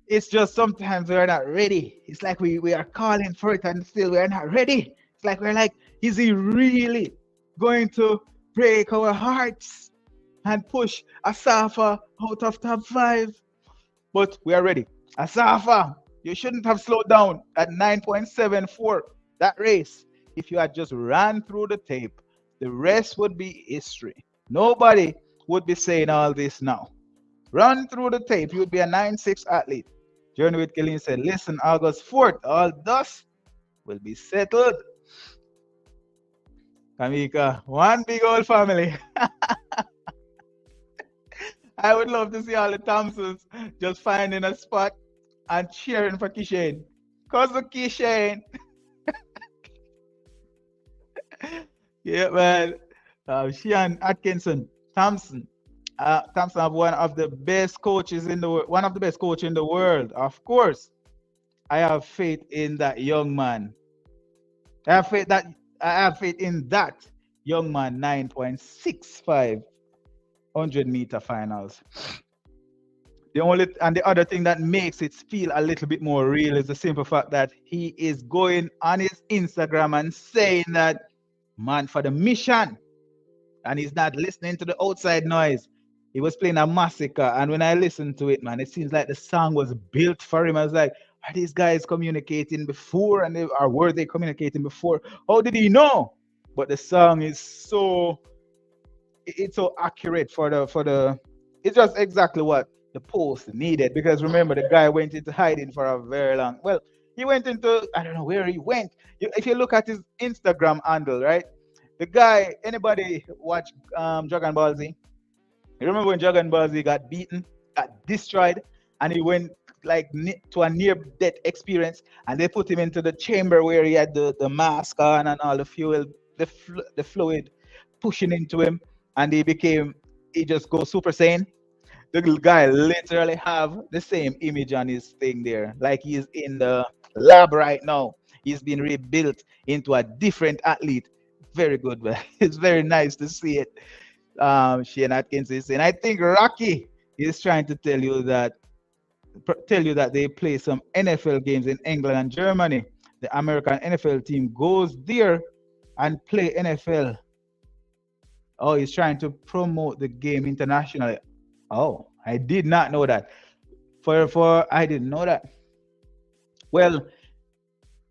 it's just sometimes we're not ready. It's like we are calling for it and still we're not ready. It's like we're like, is he really going to break our hearts and push Asafa out of top five? But we are ready. Asafa, you shouldn't have slowed down at 9.74. That race, if you had just ran through the tape, the rest would be history. Nobody would be saying all this now. Run through the tape, you would be a 9.6 athlete. Journey with Killeen said, listen, August 4th, all dust will be settled. Kamika, one big old family. I would love to see all the Thompsons just finding a spot and cheering for Kishane. Cousin Kishane. Yeah, man. Sheehan Atkinson, Thompson. Thompson have one of the best coaches in the world, one of the best coaches in the world. Of course, I have faith in that young man. I have faith in that young man. 9.65 100-meter finals. The other thing that makes it feel a little bit more real is the simple fact that he is going on his Instagram and saying that man for the mission, and he's not listening to the outside noise. He was playing a massacre, and when I listened to it, man, it seems like the song was built for him. I was like, are these guys communicating before, or were they communicating before? How did he know? But the song is it's so accurate for the it's just exactly what the post needed, because remember the guy went into hiding for a very long, well, he went into, I don't know where he went. If you look at his Instagram handle, right, the guy, anybody watch Dragon Ball Z? You remember when Dragon Ball Z got beaten, got destroyed, and he went like to a near death experience, and they put him into the chamber where he had the mask on and all the fuel, the fluid pushing into him, and he just goes Super Saiyan. The guy literally have the same image on his thing there, like he's in the lab right now. He's been rebuilt into a different athlete. Very good, man. It's very nice to see it. Shane Atkins is saying, I think Rocky is trying to tell you that they play some NFL games in England and Germany. The American NFL team goes there and play NFL. Oh, he's trying to promote the game internationally. Oh, I did not know that. For I didn't know that. Well,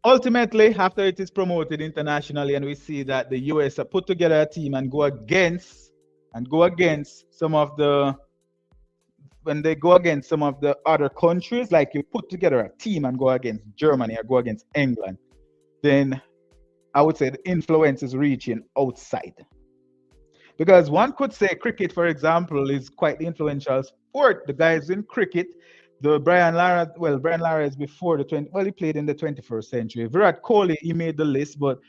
ultimately, after it is promoted internationally, and we see that the US have put together a team and go against some of the when they go against some of the other countries, like you put together a team and go against Germany or go against England, then I would say the influence is reaching outside. Because one could say cricket, for example, is quite the influential sport. The guys in cricket, Brian Lara is before the 20, well, he played in the 21st century. Virat Kohli, he made the list, but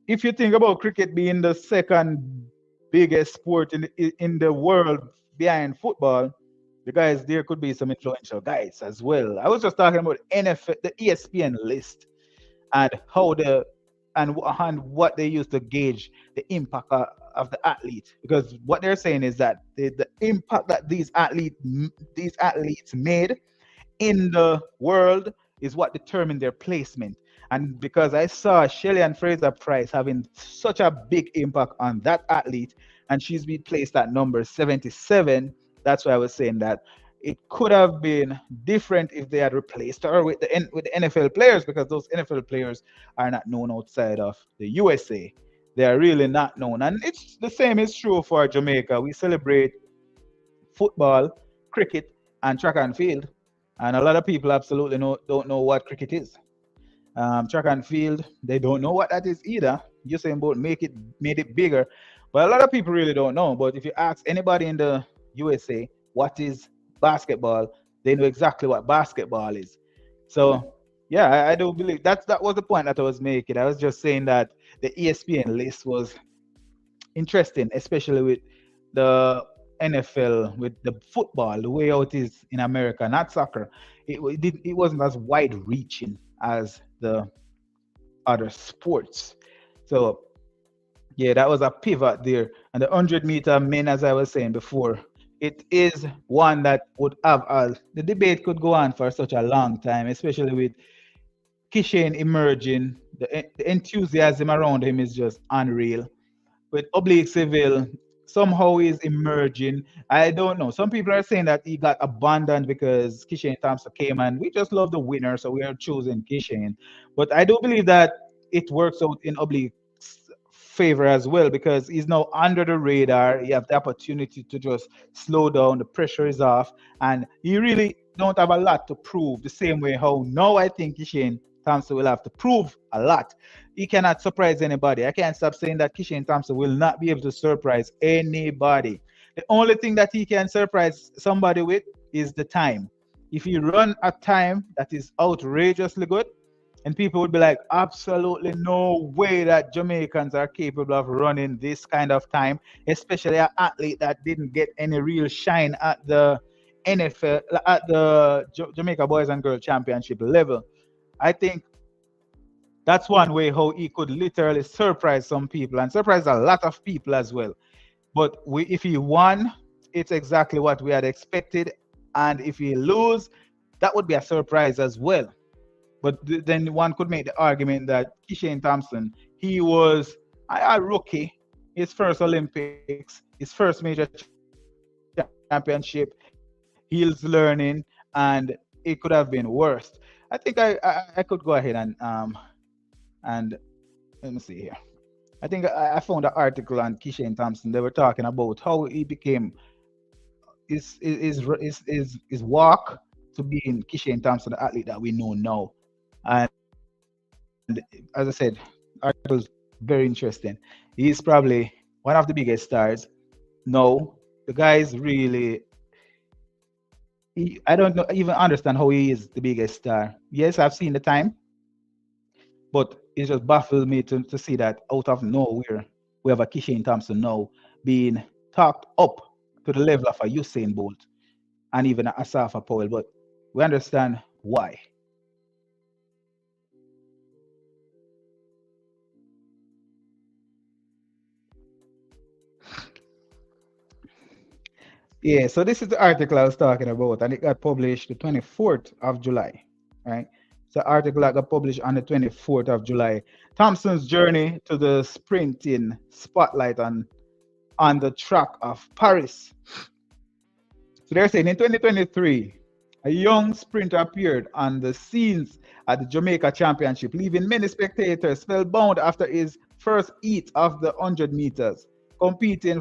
if you think about cricket being the second biggest sport in the world behind football, the guys there could be some influential guys as well. I was just talking about NFL, the ESPN list, and how and what they use to gauge the impact of the athlete, because what they're saying is that the impact that these athletes made in the world is what determined their placement. And because I saw Shelly and Fraser Price having such a big impact on that athlete, and she's been placed at number 77, that's why I was saying that it could have been different if they had replaced her with the NFL players, because those NFL players are not known outside of the USA. they are really not known. And it's the same is true for Jamaica. We celebrate football, cricket, and track and field. And a lot of people absolutely don't know what cricket is. Track and field, they don't know what that is either. You're saying about made it bigger, but a lot of people really don't know. But if you ask anybody in the USA what is basketball, they know exactly what basketball is. So yeah, I do believe that was the point that I was making. I was just saying that the ESPN list was interesting, especially with the NFL, with the football, the way how it is in America, not soccer. It wasn't as wide reaching as the other sports. So yeah, that was a pivot there. And the 100-meter men, as I was saying before, it is one that would have the debate could go on for such a long time, especially with Kishane emerging. The enthusiasm around him is just unreal. With Oblique Seville, somehow he's emerging. I don't know. Some people are saying that he got abandoned because Kishane Thompson came and we just love the winner, so we are choosing Kishane. But I do believe that it works out in Oblique's favor as well because he's now under the radar. He have the opportunity to just slow down. The pressure is off, and he really don't have a lot to prove. The same way how now I think Kishane Thompson will have to prove a lot. He cannot surprise anybody. I can't stop saying that Kishane Thompson will not be able to surprise anybody. The only thing that he can surprise somebody with is the time. If he run a time that is outrageously good, and people would be like, absolutely no way that Jamaicans are capable of running this kind of time, especially an athlete that didn't get any real shine at the NFL, at the Jamaica Boys and Girls Championship level. I think that's one way how he could literally surprise some people and surprise a lot of people as well. But if he won, it's exactly what we had expected. And if he lose, that would be a surprise as well. But then one could make the argument that Kishane Thompson, he was a rookie, his first Olympics, his first major championship. He's learning, and it could have been worse. I think I could go ahead and let me see here. I think I found an article on Kishane Thompson. They were talking about how he became his walk to being Kishane Thompson, the athlete that we know now. And as I said, article's very interesting. He's probably one of the biggest stars. No, the guy is really I don't know, even understand how he is the biggest star. Yes, I've seen the time, but it just baffles me to see that out of nowhere, we have a Kishane Thompson now being talked up to the level of a Usain Bolt and even a Asafa Powell. But we understand why. Yeah, so this is the article I was talking about, and it got published the 24th of July, right? So article that got published on the 24th of July. Thompson's journey to the sprinting spotlight on the track of Paris. So they're saying in 2023, a young sprinter appeared on the scenes at the Jamaica Championship, leaving many spectators spellbound after his first heat of the 100 meters, competing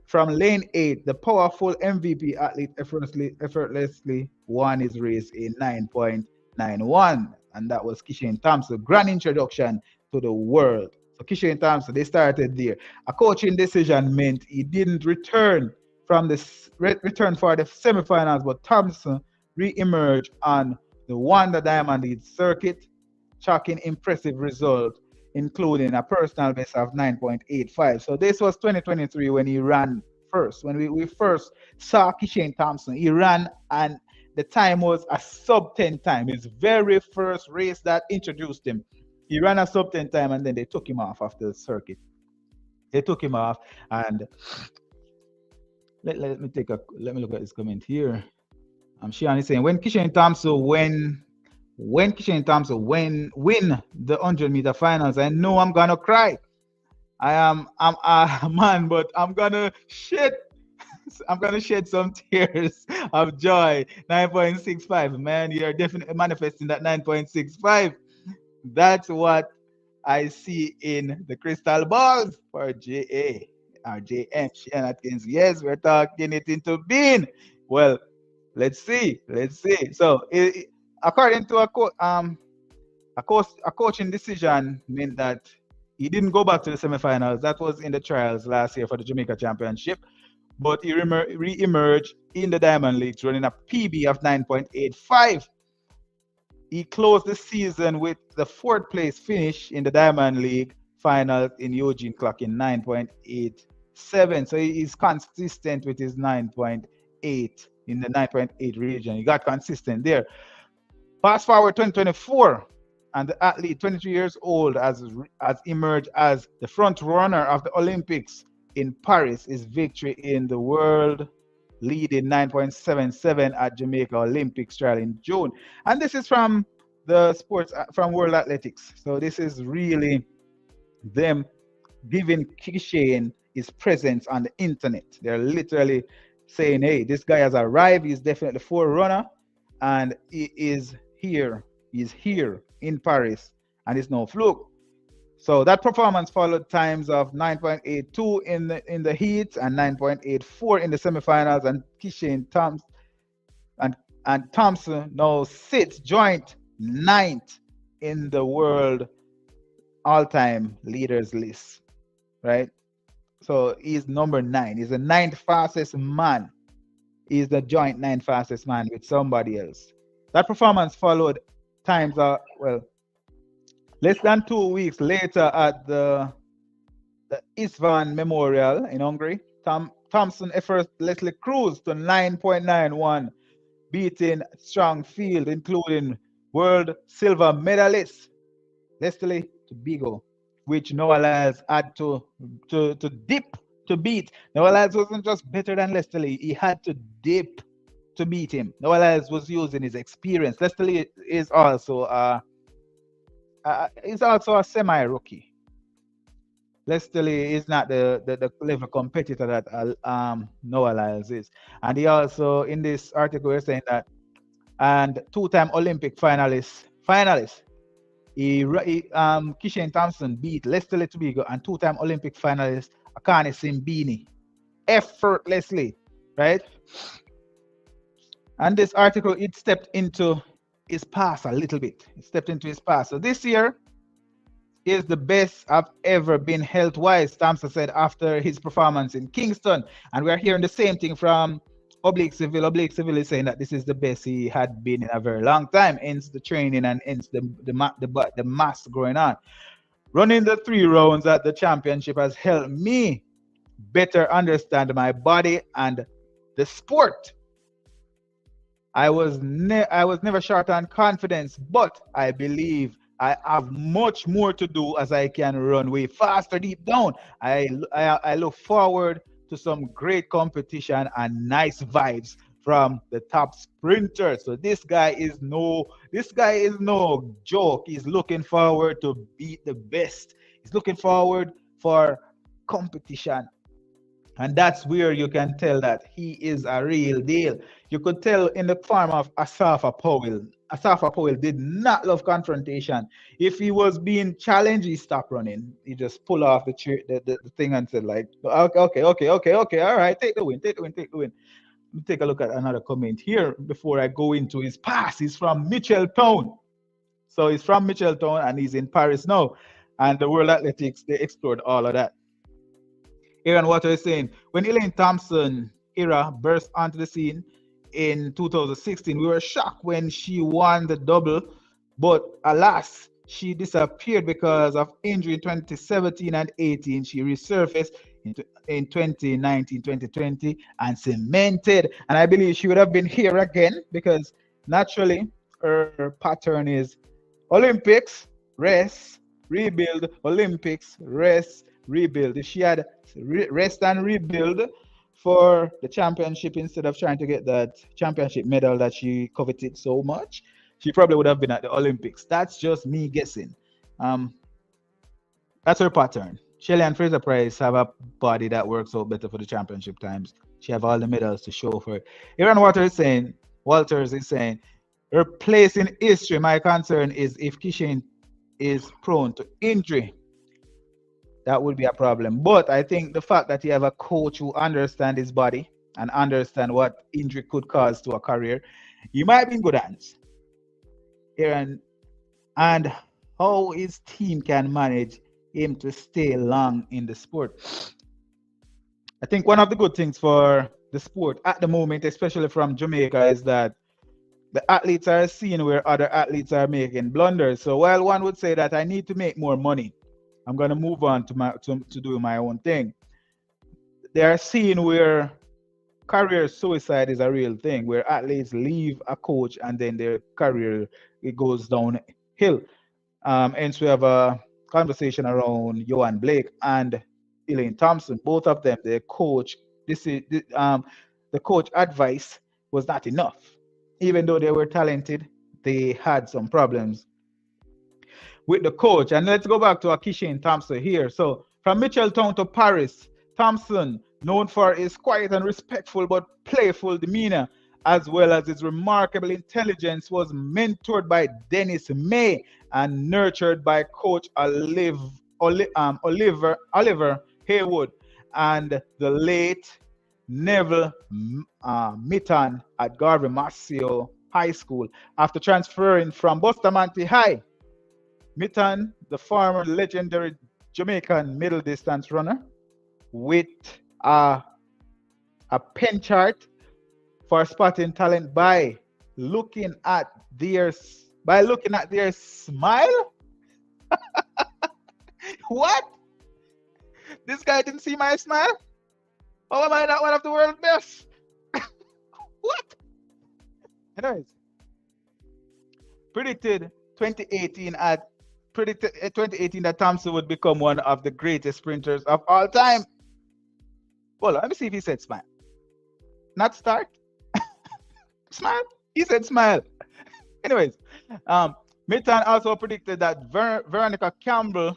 from lane 8, the powerful MVP athlete effortlessly won his race in 9.91. And that was Kishane Thompson. Grand introduction to the world. So Kishane Thompson, they started there. A coaching decision meant he didn't return return for the semifinals, but Thompson re-emerged on the Wanda Diamond League circuit, chalking impressive result, including a personal best of 9.85. So this was 2023 when he ran first. When we first saw Kishane Thompson, he ran and the time was a sub 10 time. His very first race that introduced him. He ran a sub 10 time and then they took him off after the circuit. They took him off and let me look at this comment here. Shian is saying when Kishane Thompson win the 100-meter finals, I know I'm gonna cry. I'm a man, but I'm gonna shed some tears of joy. 9.65, man, you're definitely manifesting that 9.65. That's what I see in the crystal balls for JA or JM, Shane Atkins. Yes, we're talking it into being. Well, let's see. Let's see. So, according to a coaching decision meant that he didn't go back to the semifinals. That was in the trials last year for the Jamaica Championship. But he re-emerged in the Diamond Leagues running a PB of 9.85. He closed the season with the fourth place finish in the Diamond League finals in Eugene, clocking 9.87. So he is consistent with his 9.8 in the 9.8 region. He got consistent there. Fast forward 2024, and the athlete, 23 years old, has emerged as the front runner of the Olympics in Paris. His victory in the world leading 9.77 at Jamaica Olympics trial in June. And this is from the sports from World Athletics. So this is really them giving Kishane his presence on the internet. They're literally saying, hey, this guy has arrived. He's definitely the forerunner, and he is here. He's here in Paris, and it's no fluke. So that performance followed times of 9.82 in the heat and 9.84 in the semifinals, and Kishane Thompson now sits joint ninth in the world all-time leaders list, right? So he's number 9. He's the ninth fastest man. He's the joint ninth fastest man with somebody else. That performance followed times less than 2 weeks later at the Isvan Memorial in Hungary. Thompson effortlessly cruised to 9.91, beating strong field, including world silver medalist Leslie Tobigo, which Noah Lyles had to dip to beat. Noah Lyles wasn't just better than Leslie, he had to dip to beat him. Noah Lyles was using his experience. Leslie is also a semi-rookie. Leslie is not the level competitor that Noah Lyles is. And he also, in this article, is saying that, and two-time Olympic finalist, Kishane Thompson beat Leslie Tobigo and two-time Olympic finalist Akane Simbini effortlessly, right? And this article, it stepped into his past a little bit. It stepped into his past. So this year is the best I've ever been health-wise, Thompson said after his performance in Kingston. And we're hearing the same thing from Oblique Civil. Oblique Civil is saying that this is the best he had been in a very long time, hence the training and hence the mass going on. Running the 3 rounds at the championship has helped me better understand my body and the sport. I was never short on confidence, but I believe I have much more to do as I can run way faster deep down. I look forward to some great competition and nice vibes from the top sprinters. So this guy is no joke. He's looking forward to beat the best. He's looking forward for competition. And that's where you can tell that he is a real deal. You could tell in the form of Asafa Powell. Asafa Powell did not love confrontation. If he was being challenged, he stopped running. He just pulled off the thing and said, like, okay, all right, take the win. Let me take a look at another comment here before I go into his past. He's from Mitchelltown. So he's from Mitchelltown and he's in Paris now. And the World Athletics, they explored all of that. Aaron Water is saying, when Elaine Thompson era burst onto the scene in 2016, we were shocked when she won the double, but alas, she disappeared because of injury in 2017 and 18. She resurfaced in 2019, 2020 and cemented. And I believe she would have been here again because naturally her pattern is Olympics, rest, rebuild, Olympics, rest, rebuild. If she had rest and rebuild for the championship instead of trying to get that championship medal that she coveted so much, she probably would have been at the Olympics. That's just me guessing. That's her pattern. Shelly and Fraser Price have a body that works out better for the championship times. She have all the medals to show for it. Aaron Walters is saying, her place in history, my concern is if Kishane is prone to injury, that would be a problem. But I think the fact that you have a coach who understands his body and understand what injury could cause to a career, you might be in good hands. Aaron, and how his team can manage him to stay long in the sport. I think one of the good things for the sport at the moment, especially from Jamaica, is that the athletes are seeing where other athletes are making blunders. So while one would say that I need to make more money, I'm going to move on to do my own thing. They are seeing where career suicide is a real thing, where athletes leave a coach and then their career it goes downhill. Hence, we have a conversation around Johan Blake and Elaine Thompson. Both of them, their coach, the coach advice was not enough. Even though they were talented, they had some problems with the coach. And let's go back to Kishane Thompson here. So from Mitchelltown to Paris, Thompson, known for his quiet and respectful but playful demeanor, as well as his remarkable intelligence, was mentored by Dennis May and nurtured by Coach Oliver Haywood and the late Neville Mitton at Garvey Maceo High School. After transferring from Bustamante High, Mitton, the former legendary Jamaican middle distance runner, with a penchant for spotting talent by looking at their smile. What? This guy didn't see my smile? Oh, am I not one of the world's best? What? Anyways, predicted 2018 that Thompson would become one of the greatest sprinters of all time. Well, let me see if he said smile. Not start. Smile. He said smile. Anyways, Mitton also predicted that Veronica Campbell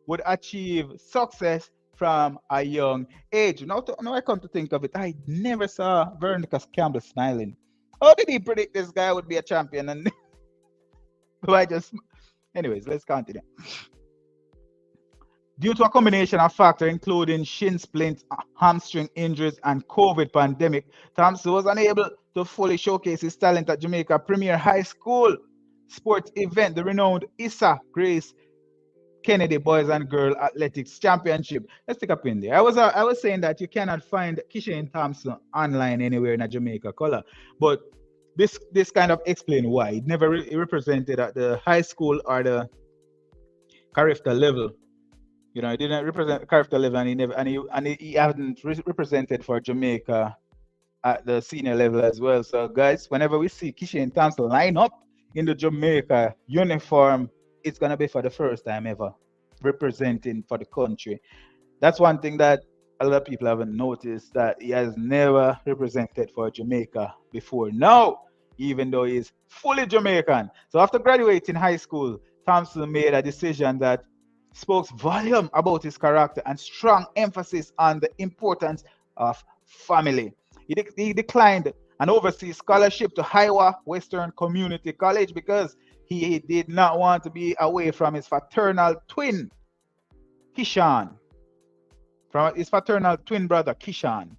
would achieve success from a young age. Now I come to think of it, I never saw Veronica Campbell smiling. How did he predict this guy would be a champion? And anyways, let's continue. Due to a combination of factors, including shin splints, hamstring injuries, and COVID pandemic, Thompson was unable to fully showcase his talent at Jamaica Premier High School sports event, the renowned Issa Grace Kennedy Boys and Girl Athletics Championship. Let's take a pin there. I was saying that you cannot find Kishane Thompson online anywhere in a Jamaica color, but this kind of explain why it never represented at the high school or the Carifta level. You know, he didn't represent Carifta level, and he hadn't represented for Jamaica at the senior level as well. So, guys, whenever we see Kishane Thompson line up in the Jamaica uniform, it's gonna be for the first time ever representing for the country. That's one thing that a lot of people haven't noticed, that he has never represented for Jamaica before. Now, even though he's fully Jamaican. So after graduating high school, Thompson made a decision that spoke volume about his character and strong emphasis on the importance of family. He declined an overseas scholarship to Iowa Western Community College because he did not want to be away from his fraternal twin, Kishane, from his fraternal twin brother, Kishane.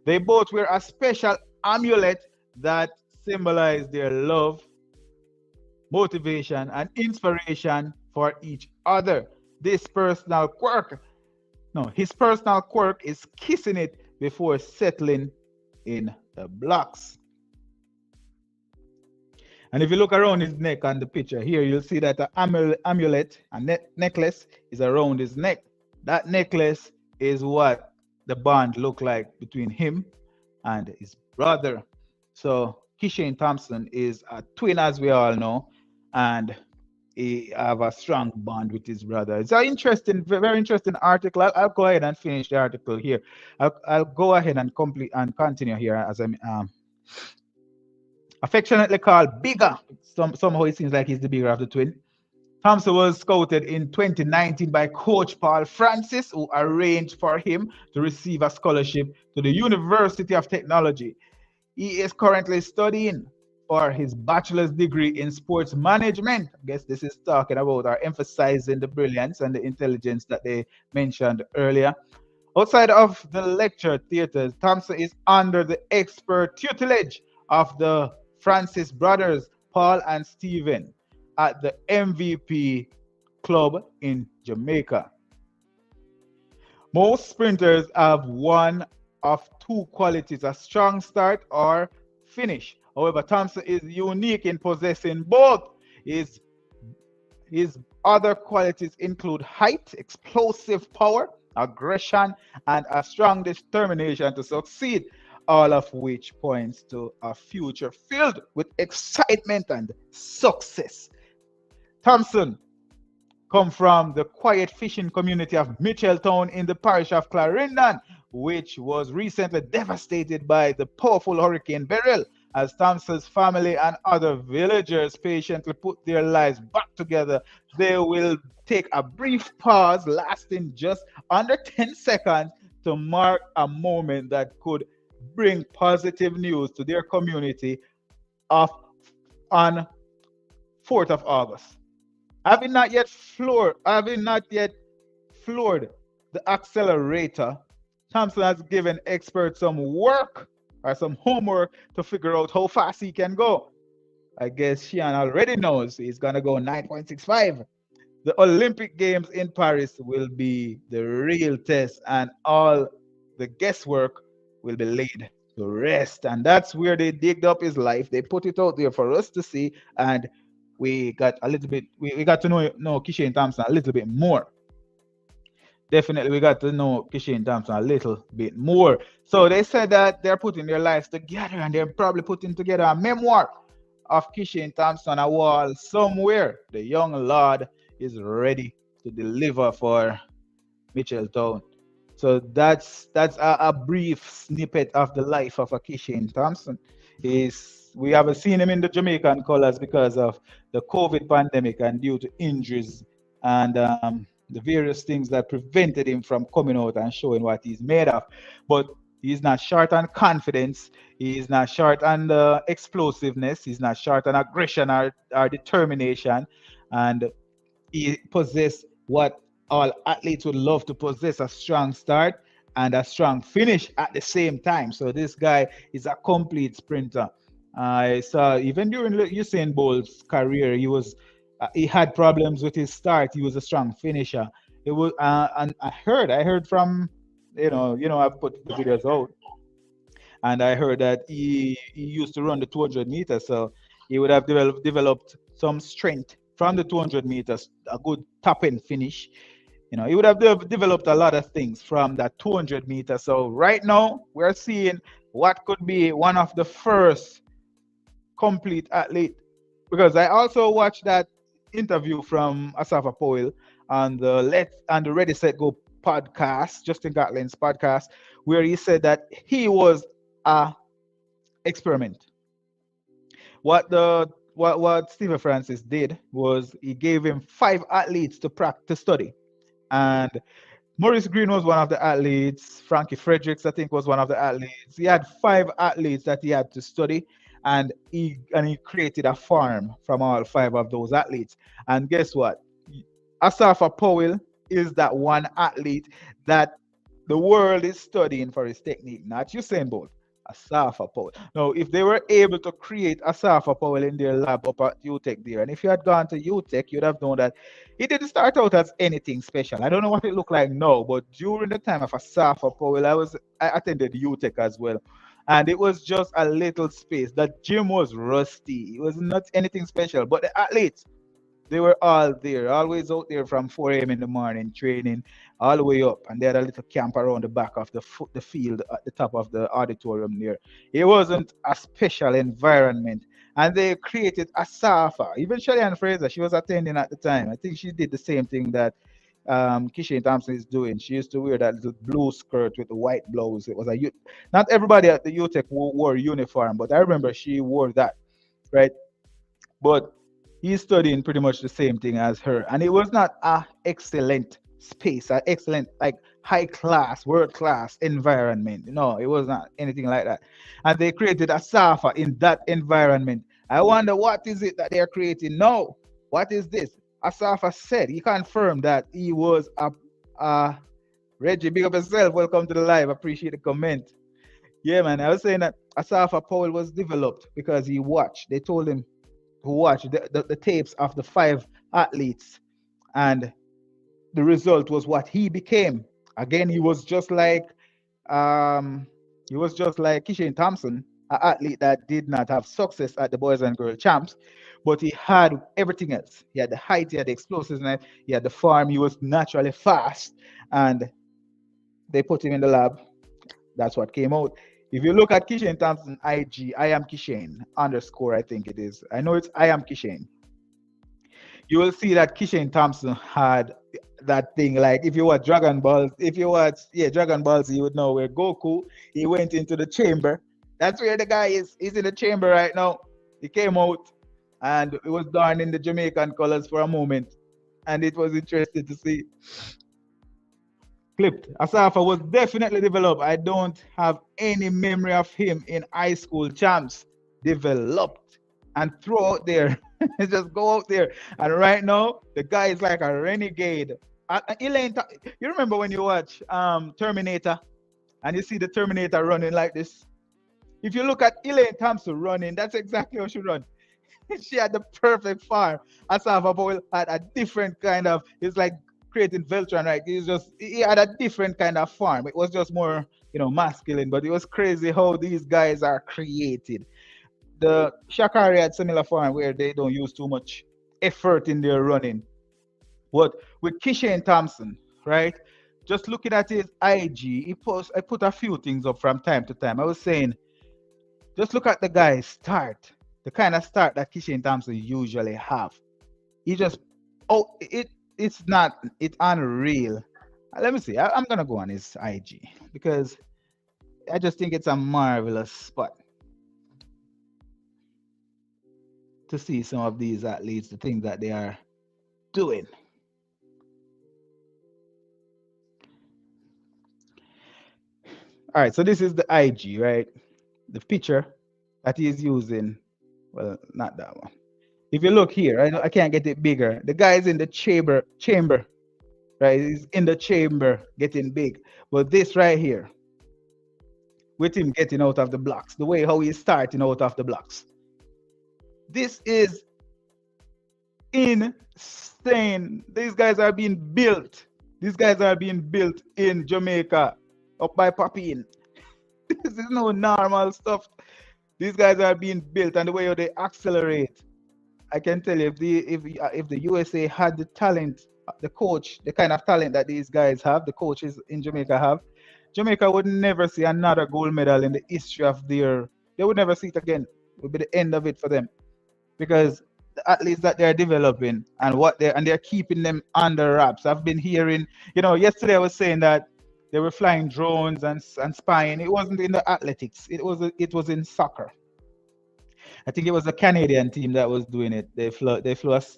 They both wear a special amulet that symbolized their love, motivation, and inspiration for each other. His personal quirk is kissing it before settling in the blocks. And if you look around his neck on the picture here, you'll see that the amulet, a necklace, is around his neck. That necklace is what the bond looked like between him and his brother. So Kishane Thompson is a twin, as we all know, and he have a strong bond with his brother. It's an interesting, very interesting article. I'll go ahead and finish the article here. I'll go ahead and complete and continue here as I'm affectionately called Bigger. Somehow it seems like he's the bigger of the twin. Thompson was scouted in 2019 by Coach Paul Francis, who arranged for him to receive a scholarship to the University of Technology. He is currently studying for his bachelor's degree in sports management. I guess this is talking about or emphasizing the brilliance and the intelligence that they mentioned earlier. Outside of the lecture theaters, Thompson is under the expert tutelage of the Francis brothers, Paul and Stephen, at the MVP club in Jamaica. Most sprinters have one of two qualities, a strong start or finish. However, Thompson is unique in possessing both. His, his other qualities include height, explosive power, aggression, and a strong determination to succeed, all of which points to a future filled with excitement and success. Thompson come from the quiet fishing community of Mitchelltown in the parish of Clarendon, which was recently devastated by the powerful Hurricane Beryl. As Thompson's family and other villagers patiently put their lives back together, they will take a brief pause lasting just under 10 seconds to mark a moment that could bring positive news to their community of on 4th of August. Having not yet floored the accelerator, Thompson has given experts some work or some homework to figure out how fast he can go. I guess Shian already knows he's gonna go 9.65. The Olympic Games in Paris will be the real test, and all the guesswork will be laid to rest. And that's where they digged up his life. They put it out there for us to see, and we got a little bit. We got to know Kishane Thompson a little bit more. Definitely, we got to know Kishane Thompson a little bit more. So they said that they're putting their lives together, and they're probably putting together a memoir of Kishane Thompson a wall somewhere. The young lord is ready to deliver for Mitchelltown. So that's a brief snippet of the life of a Kishane Thompson. We haven't seen him in the Jamaican colors because of the COVID pandemic and due to injuries and the various things that prevented him from coming out and showing what he's made of. But he's not short on confidence. He's not short on the explosiveness. He's not short on aggression or determination. And he possesses what all athletes would love to possess, a strong start and a strong finish at the same time. So this guy is a complete sprinter. I saw even during Usain Bolt's career, he had problems with his start. He was a strong finisher. It was and I heard from I've put the videos out, and I heard that he used to run the 200 meters, so he would have developed some strength from the 200 meters, a good top end finish. He would have developed a lot of things from that 200 meters. So right now we're seeing what could be one of the first complete athlete, because I also watched that interview from Asafa Powell on the Ready Set Go podcast, Justin Gatlin's podcast, where he said that he was a experiment. What Stephen Francis did was he gave him 5 athletes to practice study, and Maurice Green was one of the athletes. Frankie Fredericks, I think, was one of the athletes. He had 5 athletes that he had to study, and he created a farm from all 5 of those athletes. And guess what? Asafa Powell is that one athlete that the world is studying for his technique, not Usain Bolt. Asafa Powell. Now, if they were able to create Asafa Powell in their lab up at UTech there, and if you had gone to UTech, you'd have known that it didn't start out as anything special. I don't know what it looked like now, but during the time of Asafa Powell, I attended UTech as well. And it was just a little space. The gym was rusty. It was not anything special. But the athletes, they were all there, always out there from 4 a.m. in the morning, training all the way up. And they had a little camp around the back of the field at the top of the auditorium there. It wasn't a special environment. And they created a SAFA. Even Shelley Fraser, she was attending at the time. I think she did the same thing that Kishane Thompson is doing. She used to wear that little blue skirt with the white blouse. It was a youth. Not everybody at the UTech wore uniform, but I remember she wore that, right? But he's studying pretty much the same thing as her, and it was not a excellent space, an excellent like high class, world class environment. No, it was not anything like that. And they created a SAFA in that environment, I wonder what is it that they're creating now? What is this? Asafa said he confirmed that he was a Reggie. Big up yourself. Welcome to the live. Appreciate the comment. Yeah, man. I was saying that Asafa Powell was developed because he watched. They told him to watch the tapes of the five athletes, and the result was what he became. Again, um he was just like Kishane Thompson, an athlete that did not have success at the boys and girl champs, but he had everything else. He had the height, he had the explosiveness, he had the farm, he was naturally fast, and they put him in the lab. That's what came out. If you look at Kishane Thompson IG, I am Kishane underscore, I think it is. I know it's I am Kishane. You will see that Kishane Thompson had that thing. Like if you watch Dragon Balls, if you watch Dragon Balls, you would know where Goku he went into the chamber. That's where the guy is. He's in the chamber right now. He came out and it was done in the Jamaican colors for a moment, and it was interesting to see. Clipped. Asafa was definitely developed. I don't have any memory of him in high school champs. Developed and throw out there. Just go out there. And right now, the guy is like a renegade. Elaine, you remember when you watch Terminator and you see the Terminator running like this? If you look at Elaine Thompson running, that's exactly how she run. She had the perfect farm. Asafa Boyle had a different kind of, it's like creating Veltron, right? He had a different kind of farm. It was just more, masculine, but it was crazy how these guys are created. The Shakari had similar farm where they don't use too much effort in their running. But with Kishane Thompson, right? Just looking at his IG, I put a few things up from time to time. I was saying, just look at the guy's start, the kind of start that Kishane Thompson usually have. He just, it's unreal. Let me see. I'm gonna go on his IG because I just think it's a marvelous spot to see some of these athletes, the things that they are doing. All right, so this is the IG, right? The picture that he is using. Well, not that one. If you look here, I can't get it bigger. The guy is in the chamber, right? He's in the chamber getting big. But this right here, with him getting out of the blocks, the way how he's starting out of the blocks. This is insane. These guys are being built. These guys are being built in Jamaica, up by Papine. This is no normal stuff. These guys are being built, and the way how they accelerate. I can tell you, if the USA had the talent, the coach, the kind of talent that these guys have, the coaches in Jamaica have, Jamaica would never see another gold medal in the history of their. They would never see it again. It would be the end of it for them, because the athletes that they're developing and they're keeping them under wraps. I've been hearing, yesterday I was saying that they were flying drones and spying. It wasn't in the athletics. It was in soccer. I think it was a Canadian team that was doing it. They flew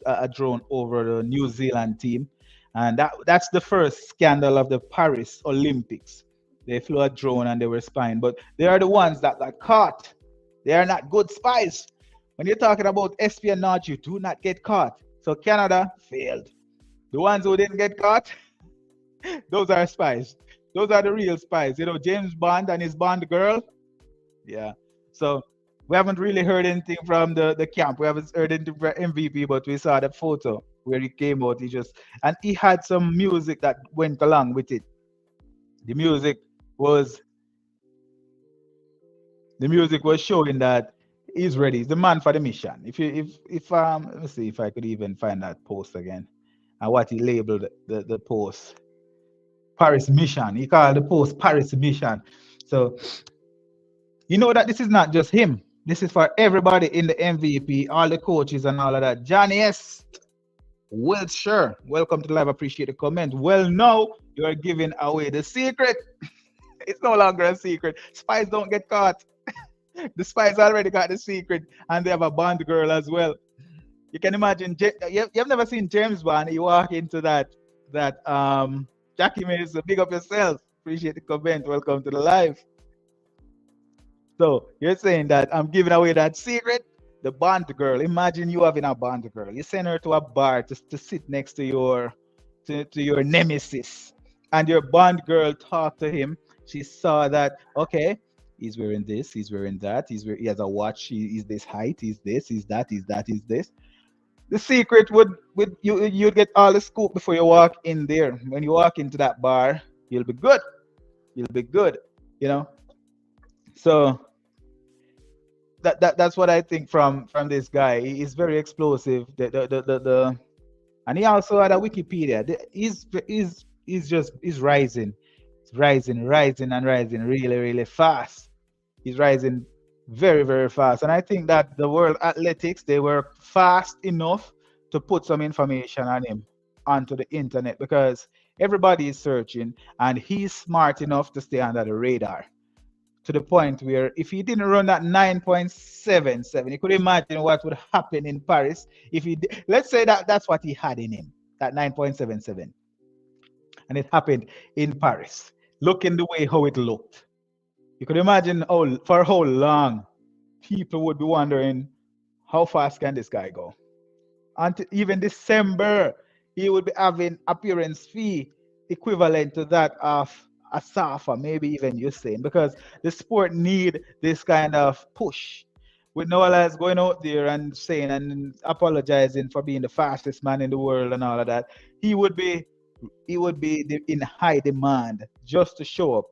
a drone over the New Zealand team, and that's the first scandal of the Paris Olympics. They flew a drone and they were spying, but they are the ones that got caught. They are not good spies. When you're talking about espionage, you do not get caught. So Canada failed. The ones who didn't get caught, those are spies. Those are the real spies. James Bond and his Bond girl. Yeah. So we haven't really heard anything from the camp. We haven't heard anything from MVP, but we saw the photo where he came out. And he had some music that went along with it. The music was showing that he's ready. He's the man for the mission. Let me see if I could even find that post again, and what he labeled the post. Paris mission. He called the post Paris mission. So that this is not just him. This is for everybody in the MVP, all the coaches and all of that. Johnny S. Well, sure. Welcome to the live. Appreciate the comment. Well, no, you are giving away the secret. It's no longer a secret. Spies don't get caught. The spies already got the secret, and they have a Bond girl as well. You can imagine. You've never seen James Bond. You walk into that Jackie Mays. Big up yourself. Appreciate the comment. Welcome to the live. So you're saying that I'm giving away that secret? The bond girl. Imagine you having a bond girl. You send her to a bar to sit next to your nemesis, and your bond girl talked to him. She saw that okay, he's wearing this, he's wearing that, he has a watch. He's this height, he's this, he's that, he's that, he's this. The secret would you'd get all the scoop before you walk in there. When you walk into that bar, you'll be good. You'll be good. You know. So that's what I think from this guy. He's very explosive. And he also had a Wikipedia. He's rising. He's rising and rising really, really fast. He's rising very, very fast. And I think that the World Athletics, they were fast enough to put some information on him onto the internet because everybody is searching and he's smart enough to stay under the radar to the point where if he didn't run that 9.77, you could imagine what would happen in Paris if he let's say that that's what he had in him, that 9.77, and it happened in Paris. Looking the way how it looked, you could imagine for how long people would be wondering how fast can this guy go. Until even December, he would be having appearance fee equivalent to that of a Safa, maybe even Usain, because the sport need this kind of push. With Noah going out there and saying and apologizing for being the fastest man in the world and all of that, he would be in high demand just to show up.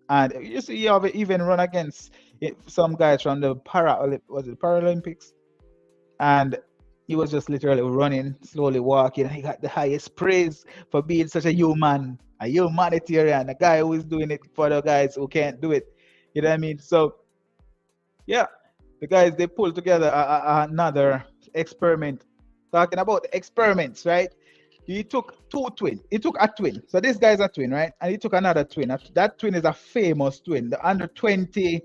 And you see, you have even run against some guys from the Paralympics, and he was just literally running, slowly walking. He got the highest praise for being such a humanitarian, a guy who is doing it for the guys who can't do it. You know what I mean? So, yeah, the guys they pulled together another experiment. Talking about experiments, right? He took two twins. He took a twin. So this guy's a twin, right? And he took another twin. That twin is a famous twin. The under 20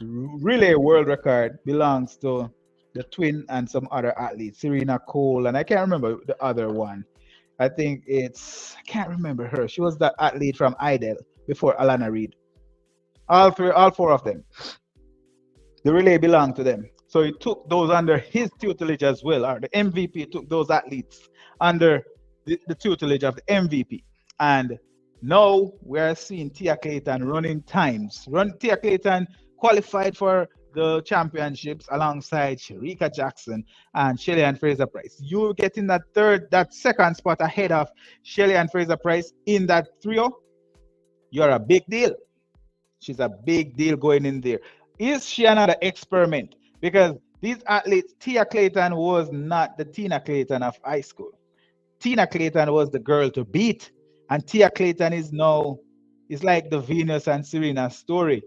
relay world record belongs to the twin and some other athletes, Serena Cole, and I can't remember the other one. I can't remember her. She was that athlete from Idol before Alana Reed. All four of them. The relay belonged to them. So he took those under his tutelage as well, or the MVP took those athletes under the tutelage of the MVP. And now we're seeing Tia Clayton running times. Tia Clayton qualified for the championships alongside Sherika Jackson and Shelly and Fraser Price. You're getting that second spot ahead of Shelly and Fraser Price in that trio. You're a big deal. She's a big deal going in there. Is she another experiment? Because these athletes, Tia Clayton was not the Tina Clayton of high school. Tina Clayton was the girl to beat. And Tia Clayton is like the Venus and Serena story.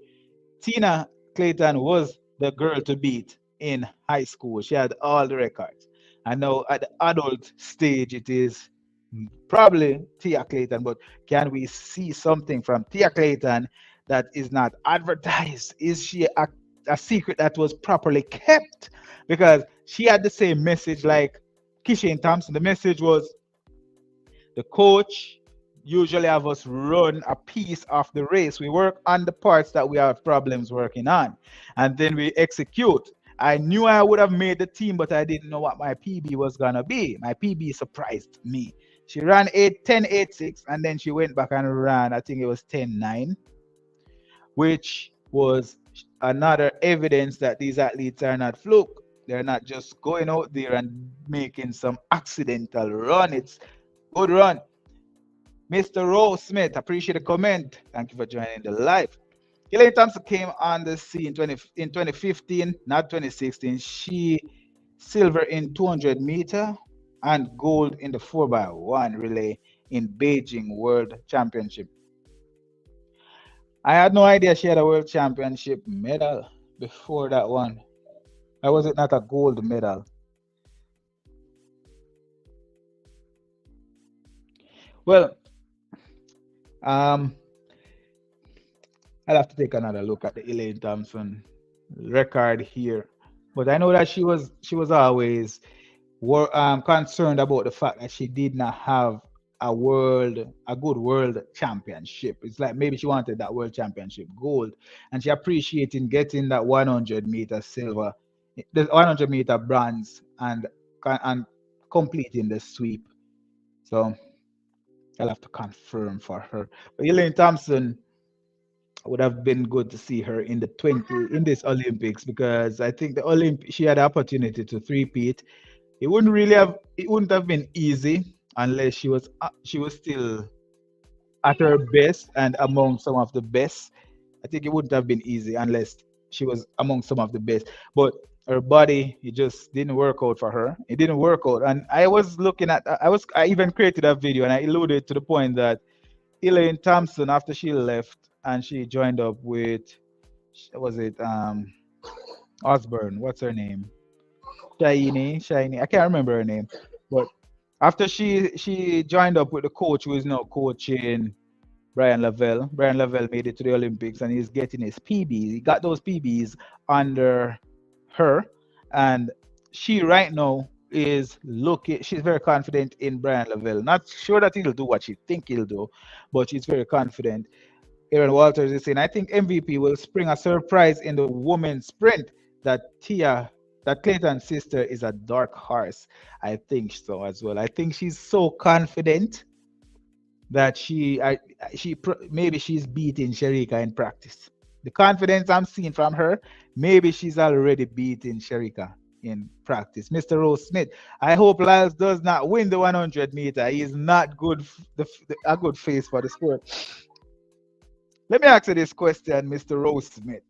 Tina Clayton was the girl to beat in high school. She had all the records. And now at the adult stage, it is probably Tia Clayton. But can we see something from Tia Clayton that is not advertised? Is she a secret that was properly kept? Because she had the same message like Kishane Thompson. The message was the coach usually have us run a piece of the race. We work on the parts that we have problems working on, and then we execute. I knew I would have made the team, but I didn't know what my PB was gonna be. My PB surprised me. She ran 10.86, and then she went back and ran, I think it was 10.9, which was another evidence that these athletes are not fluke. They're not just going out there and making some accidental run. It's good run. Mr. Rose Smith, appreciate the comment. Thank you for joining the live. Elaine Thompson came on the scene in 2015, not 2016. She silver in 200 meter and gold in the 4x1 relay in Beijing World Championship. I had no idea she had a World Championship medal before that one. Why was it not a gold medal? Well, I'll have to take another look at the Elaine Thompson record here. But I know that she was always concerned about the fact that she did not have a good world championship. It's like maybe she wanted that world championship gold, and she appreciating getting that 100 meter silver the 100-meter bronze and completing the sweep. So I'll have to confirm for her. But Elaine Thompson would have been good to see her in the 20 in this Olympics because I think the she had the opportunity to three-peat. It wouldn't have been easy unless she was still at her best and among some of the best. I think it wouldn't have been easy unless she was among some of the best. But her body, it just didn't work out for her. It didn't work out. And I was looking at, I even created a video and I alluded to the point that Elaine Thompson, after she left and she joined up with, was it Osborne? What's her name? Shiny. I can't remember her name. But after she joined up with the coach who is now coaching Brian Lavelle. Brian Lavelle made it to the Olympics and he's getting his PBs. He got those PBs under her. And she right now is looking, she's very confident in Brian Lavelle. Not sure that he'll do what she think he'll do, but she's very confident. Aaron Walters is saying, I think MVP will spring a surprise in the women's sprint that that Clayton's sister is a dark horse. I think so as well. I think she's so confident that maybe she's beating Sherika in practice. The confidence I'm seeing from her, maybe she's already beating Sherika in practice. Mr. Rose Smith, I hope Lyles does not win the 100-meter. He is not good, a good face for the sport. Let me ask you this question, Mr. Rose Smith.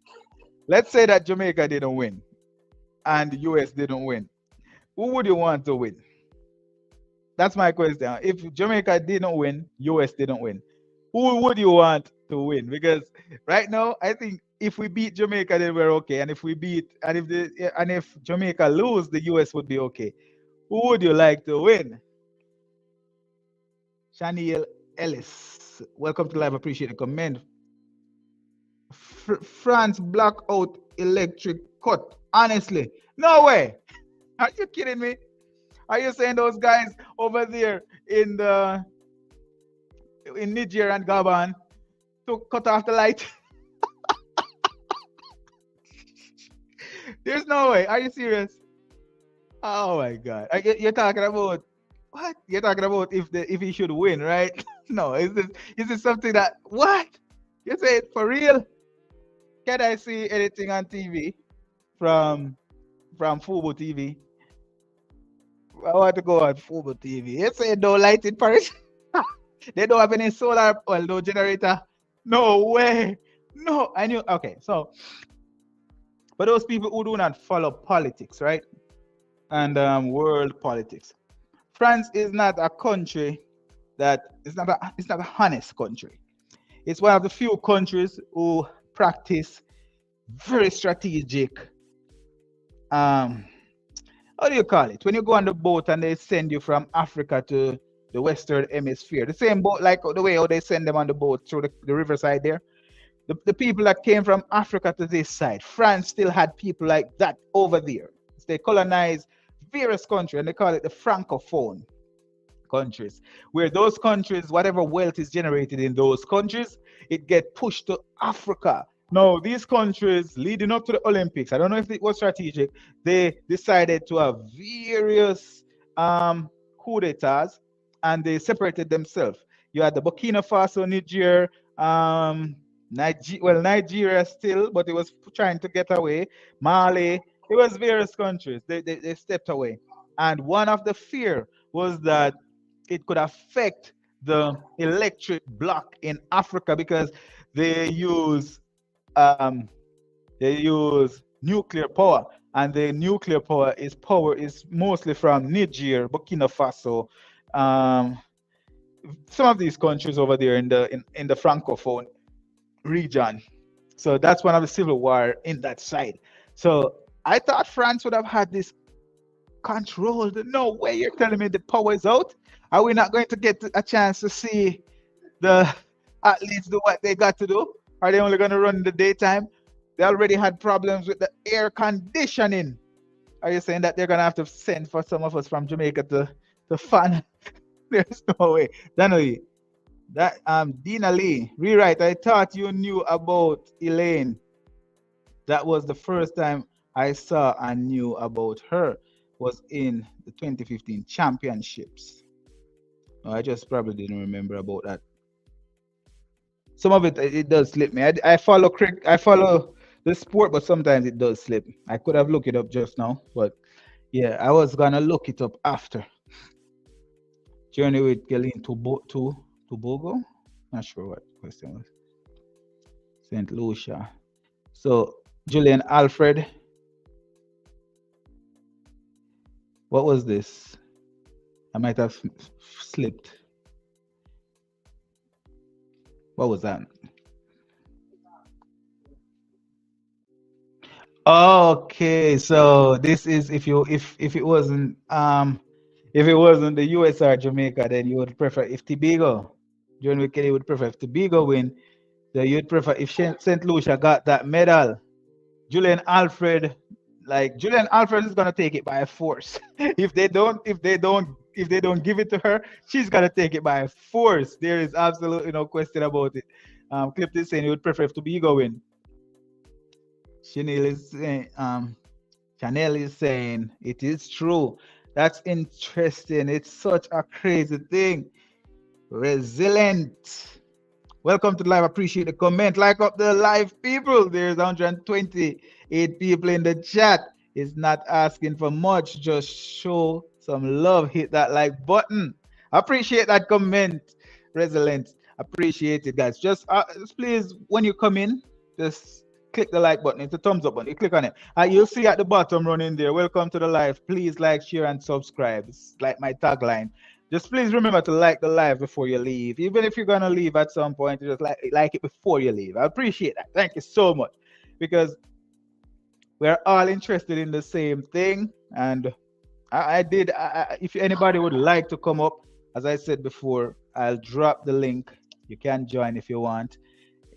Let's say that Jamaica didn't win and the US didn't win. Who would you want to win? That's my question. If Jamaica didn't win, US didn't win, who would you want to win? Because right now, I think if we beat Jamaica, then we're okay. And if we beat, and if Jamaica lose, the US would be okay. Who would you like to win? Shaniel Ellis, welcome to live. Appreciate the comment. France blackout electric cut. Honestly, no way. Are you kidding me? Are you saying those guys over there in Niger and Gabon to cut off the light? There's no way. Are you serious? Oh my God! You're talking about what? You're talking about if he should win, right? No, is this something that what? You say it for real? Can I see anything on TV from Fubo TV? I want to go on Fubo TV. You say no light in Paris? They don't have any solar, well, no generator. No way. No, I knew. Okay, so for those people who do not follow politics, right, and world politics, France is not a country it's not a honest country. It's one of the few countries who practice very strategic. How do you call it? When you go on the boat and they send you from Africa to the Western Hemisphere, the same boat, like the way how they send them on the boat through the riverside there. The people that came from Africa to this side, France still had people like that over there. So they colonized various countries and they call it the Francophone countries, where those countries, whatever wealth is generated in those countries, it get pushed to Africa. Now, these countries leading up to the Olympics, I don't know if it was strategic, they decided to have various coup d'etats and they separated themselves. You had the Burkina Faso, Niger, Nigeria still, but it was trying to get away. Mali, it was various countries. They stepped away. And one of the fear was that it could affect the electric block in Africa because they use nuclear power, and the nuclear power is mostly from Niger, Burkina Faso, some of these countries over there in the Francophone region. So that's one of the civil war in that side. So I thought France would have had this controlled. No way, you're telling me the power is out? Are we not going to get a chance to see the athletes do what they got to do? Are they only going to run in the daytime? They already had problems with the air conditioning. Are you saying that they're going to have to send for some of us from Jamaica to fan? There's no way. Danny, Dina Lee, rewrite. I thought you knew about Elaine. That was the first time I saw and knew about her was in the 2015 championships. I just probably didn't remember about that. Some of it does slip me. I follow I follow the sport, but sometimes it does slip. I could have looked it up just now, but yeah, I was gonna look it up after. Journey with Galen to Tobago. Not sure what question was. Saint Lucia. So Julian Alfred. What was this? I might have slipped. What was that? Okay, so this is if it wasn't if it wasn't the US or Jamaica, then you would prefer if Tobago. John Kelly would prefer if Tobago win. Then you'd prefer if Saint Lucia got that medal. Julian Alfred, like Julian Alfred is gonna take it by force. If they don't give it to her, she's gonna take it by force. There is absolutely no question about it. Clifton is saying he would prefer if Tobago win. Chanel is saying, Chanel is saying it is true. That's interesting. It's such a crazy thing. Resilient. Welcome to the live. Appreciate the comment. Like up the live, people. There's 128 people in the chat. It's not asking for much. Just show some love. Hit that like button. Appreciate that comment. Resilient. Appreciate it, guys. Just please, when you come in, just click the like button. It's a thumbs up button. You click on it. You'll see at the bottom running there. Welcome to the live. Please like, share, and subscribe. It's like my tagline. Just please remember to like the live before you leave. Even if you're gonna leave at some point, just like it before you leave. I appreciate that. Thank you so much. Because we're all interested in the same thing. And if anybody would like to come up, as I said before, I'll drop the link. You can join if you want.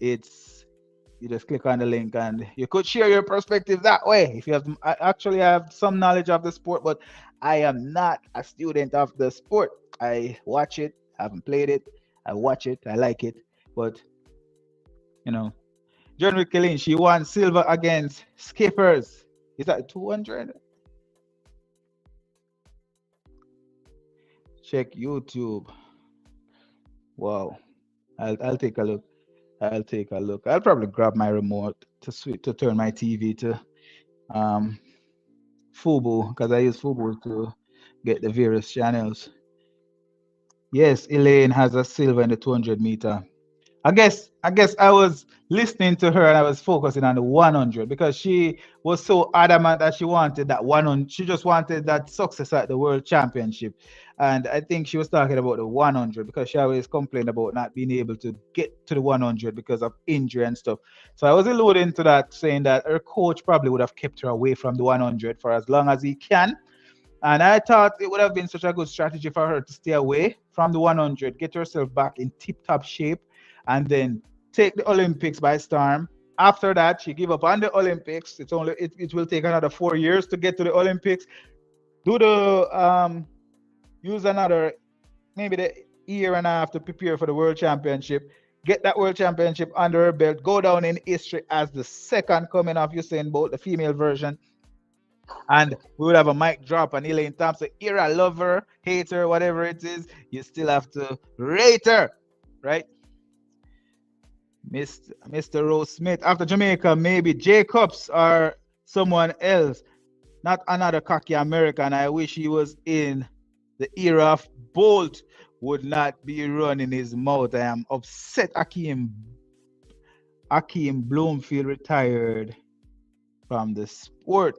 You just click on the link and you could share your perspective that way. If you have, I have some knowledge of the sport, but I am not a student of the sport. I watch it, I haven't played it, I watch it, I like it, but John Wickelin, she won silver against skippers. Is that 200? Check YouTube. Wow. I'll take a look. I'll take a look. I'll probably grab my remote to turn my TV to Fubo, because I use Fubo to get the various channels. Yes, Elaine has a silver in the 200 meter. I guess I was listening to her and I was focusing on the 100 because she was so adamant that she wanted that 100. She just wanted that success at the World Championship. And I think she was talking about the 100 because she always complained about not being able to get to the 100 because of injury and stuff. So I was alluding to that, saying that her coach probably would have kept her away from the 100 for as long as he can. And I thought it would have been such a good strategy for her to stay away from the 100, get herself back in tip-top shape, and then take the Olympics by storm. After that, she give up on the Olympics. It will take another 4 years to get to the Olympics. Do the use another maybe the year and a half to prepare for the World Championship. Get that World Championship under her belt. Go down in history as the second coming of Usain Bolt, the female version. And we would have a mic drop and Elaine Thompson, era lover, hater, whatever it is, you still have to rate her, right? Mr. Rose Smith. After Jamaica, maybe Jacobs or someone else, not another cocky American. I wish he was in the era of Bolt, would not be running his mouth. I am upset Akeem Bloomfield retired from the sport.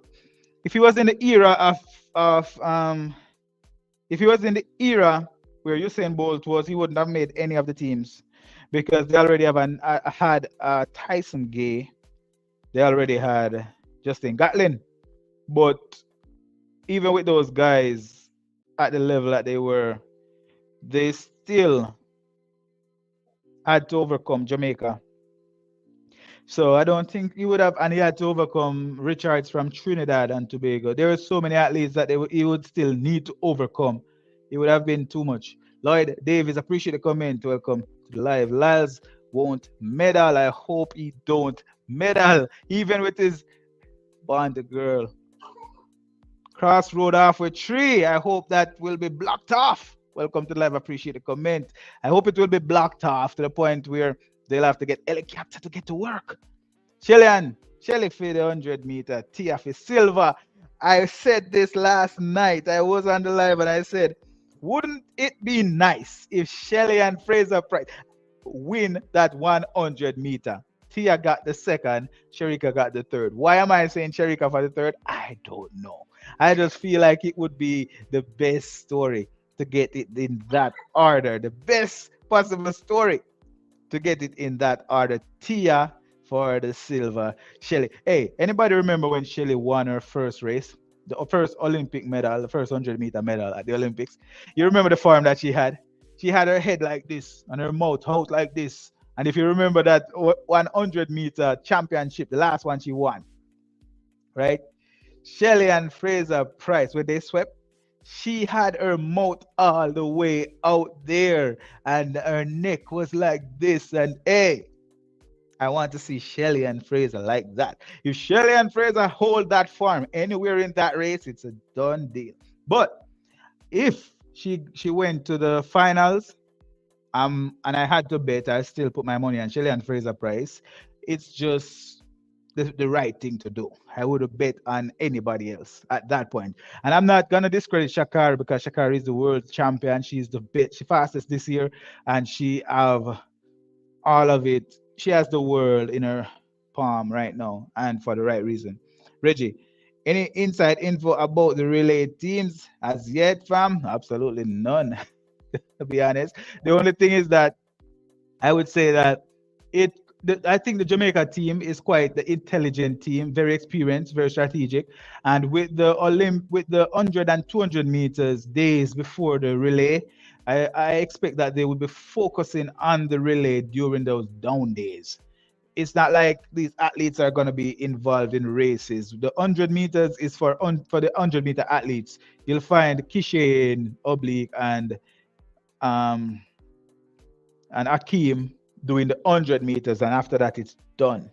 If he was in the era if he was in the era where Usain Bolt was, he wouldn't have made any of the teams because they already had Tyson Gay. They already had Justin Gatlin. But even with those guys at the level that they were, they still had to overcome Jamaica. So I don't think he would have, and he had to overcome Richards from Trinidad and Tobago. There are so many athletes that he would still need to overcome. It would have been too much. Lloyd Davis, appreciate the comment. Welcome to the live. Lyles won't medal. I hope he don't medal, even with his Bond the girl. Crossroad halfway tree. I hope that will be blocked off. Welcome to live. Appreciate the comment. I hope it will be blocked off to the point where they'll have to get helicopter to get to work. Shelly for the 100 meter. Tia for silver. I said this last night. I was on the live and I said, wouldn't it be nice if Shelly and Fraser Price win that 100 meter? Tia got the second, Sharika got the third. Why am I saying Sharika for the third? I don't know. I just feel like it would be the best story to get it in that order. The best possible story to get it in that order. Tia for the silver. Shelly. Hey, anybody remember when Shelly won her first race? The first Olympic medal, the first 100 meter medal at the Olympics. You remember the form that she had? She had her head like this and her mouth out like this. And if you remember that 100 meter championship, the last one she won, right? Shelly and Fraser Price, when they swept, she had her mouth all the way out there and her neck was like this. And hey, I want to see Shelly and Fraser like that. If Shelly and Fraser hold that form anywhere in that race, it's a done deal. But if she went to the finals, and I had to bet, I still put my money on Shelly and Fraser Price. It's just the right thing to do. I would have bet on anybody else at that point. And I'm not gonna discredit Shakar because Shakar is the world champion. She's the best, she fastest this year, and she have all of it. She has the world in her palm right now, and for the right reason. Reggie, any inside info about the relay teams as yet, fam? Absolutely none. To be honest, the only thing is that I would say that it. I think the Jamaica team is quite the intelligent team, very experienced, very strategic, and with the 100 and 200 meters days before the relay, I expect that they will be focusing on the relay during those down days. It's not like these athletes are going to be involved in races. The 100 meters is for the 100-meter athletes. You'll find Kishane, Oblique, um, and Akeem doing the 100 meters, and after that, it's done.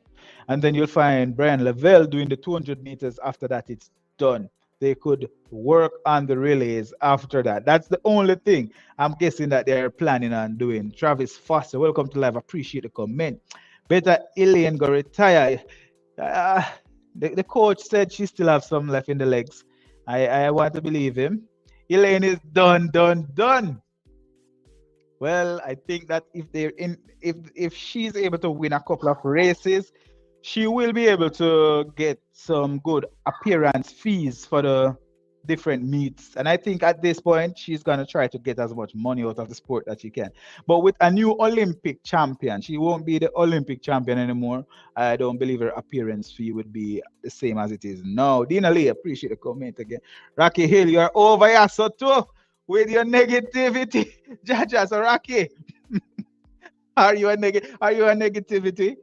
And then you'll find Brian Lavelle doing the 200 meters. After that, it's done. They could work on the relays after that. That's the only thing I'm guessing that they're planning on doing. Travis Foster, welcome to live. Appreciate the comment. Better Elaine go retire. Uh, the coach said she still have some left in the legs. I want to believe him. Elaine is done, done, done. Well, I think that if she's able to win a couple of races, she will be able to get some good appearance fees for the different meets. And I think at this point, she's gonna try to get as much money out of the sport that she can. But with a new Olympic champion, she won't be the Olympic champion anymore. I don't believe her appearance fee would be the same as it is now. Dina Lee, appreciate the comment again. Rocky Hill, you're over here, so too with your negativity. Jaja, so Rocky, are you a negativity?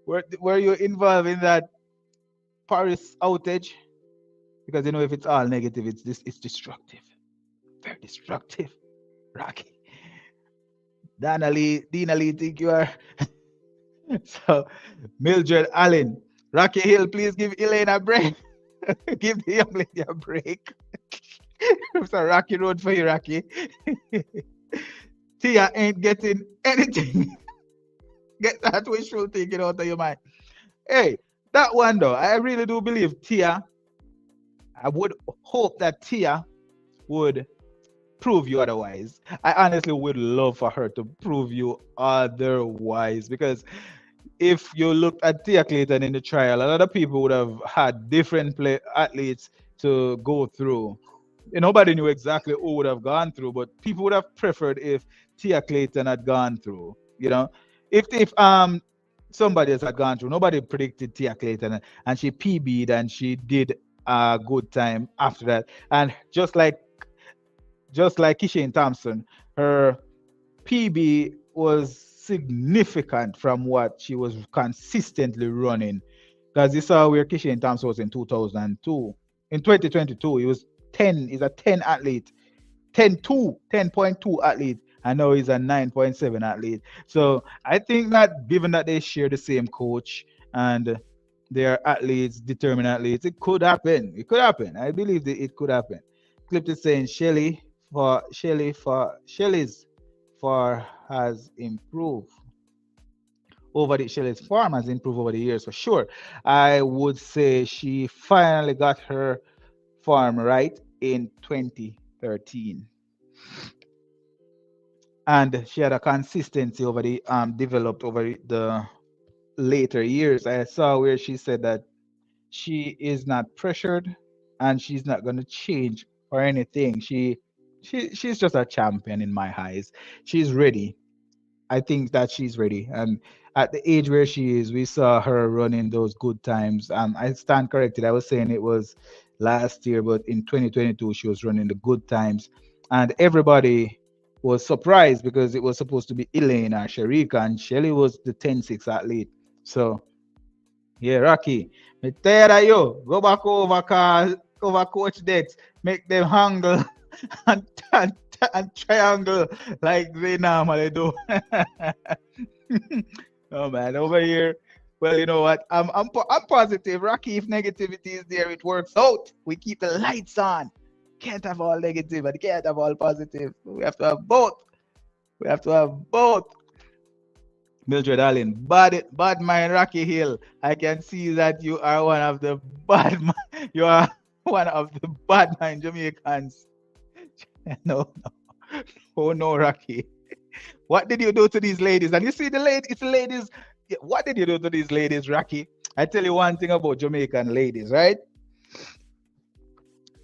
Were you involved in that Paris outage? Because you know if it's all negative, it's destructive. Very destructive. Rocky. Dina Lee think you are so Mildred Allen. Rocky Hill, please give Elaine a break. Give the young lady a break. It's a rocky road for you, Rocky. Tia ain't getting anything. Get that wishful thinking out of your mind. Hey, that one though, I really do believe Tia. I would hope that Tia would prove you otherwise. I honestly would love for her to prove you otherwise because if you looked at Tia Clayton in the trial, a lot of people would have had different athletes to go through. Nobody knew exactly who would have gone through, but people would have preferred if Tia Clayton had gone through. You know, if somebody else had gone through, nobody predicted Tia Clayton, and she PB'd and she did a good time after that. And just like Kishane Thompson, her PB was significant from what she was consistently running. Because you saw where Kishane Thompson was in 2002. In 2022, he was 10. He's a 10 athlete, 10.2 athlete, and now he's a 9.7 athlete. So I think that given that they share the same coach and They are athletes, determined athletes. It could happen. It could happen. I believe that it could happen. Clip is saying Shelly's for has improved Shelley's form has improved over the years for sure. I would say she finally got her form right in 2013. And she had a consistency over the developed over the later years. I saw where she said that she is not pressured and she's not going to change or anything. She's just a champion in my eyes. She's ready. I think that she's ready. And at the age where she is, we saw her running those good times. I stand corrected. I was saying it was last year, but in 2022, she was running the good times. And everybody was surprised because it was supposed to be Elaine or Sharika, and Shelly was the 10-6 athlete. So, yeah, Rocky, me tired of you. Go back over, over coach Dex. Make them handle and, and, and triangle like they normally do. Oh man, over here. Well, you know what? I'm positive. Rocky, if negativity is there, it works out. We keep the lights on. Can't have all negative and can't have all positive. We have to have both. We have to have both. Mildred Allen, bad mind Rocky Hill. I can see that you are one of the you are one of the bad mind Jamaicans. No, no, oh no, Rocky. What did you do to these ladies? And you see the ladies, it's the ladies. What did you do to these ladies, Rocky? I tell you one thing about Jamaican ladies, right?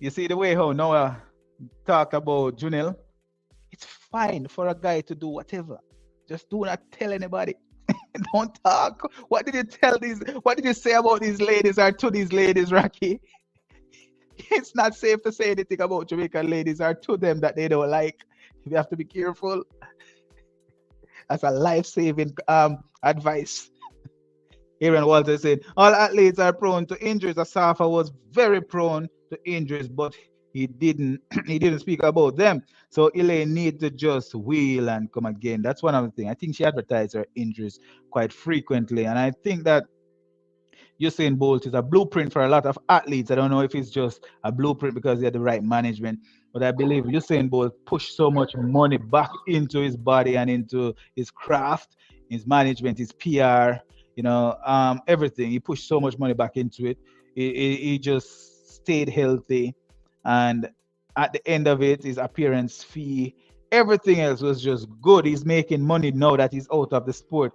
You see the way how Noah talked about Junel. It's fine for a guy to do whatever. Just do not tell anybody. Don't talk. What did you tell these? What did you say about these ladies or to these ladies, Rocky? It's not safe to say anything about Jamaican ladies or to them that they don't like. You have to be careful. That's a life-saving advice. Aaron Walter said, all athletes are prone to injuries. Asafa was very prone to injuries, but he didn't he didn't speak about them. So Elaine need to just wheel and come again. That's one of the things. I think she advertised her injuries quite frequently. And I think that Usain Bolt is a blueprint for a lot of athletes. I don't know if it's just a blueprint because he had the right management, but I believe Usain Bolt pushed so much money back into his body and into his craft, his management, his PR, everything. He pushed so much money back into it. He just stayed healthy, and at the end of it, his appearance fee, everything else was just good. He's making money now that he's out of the sport.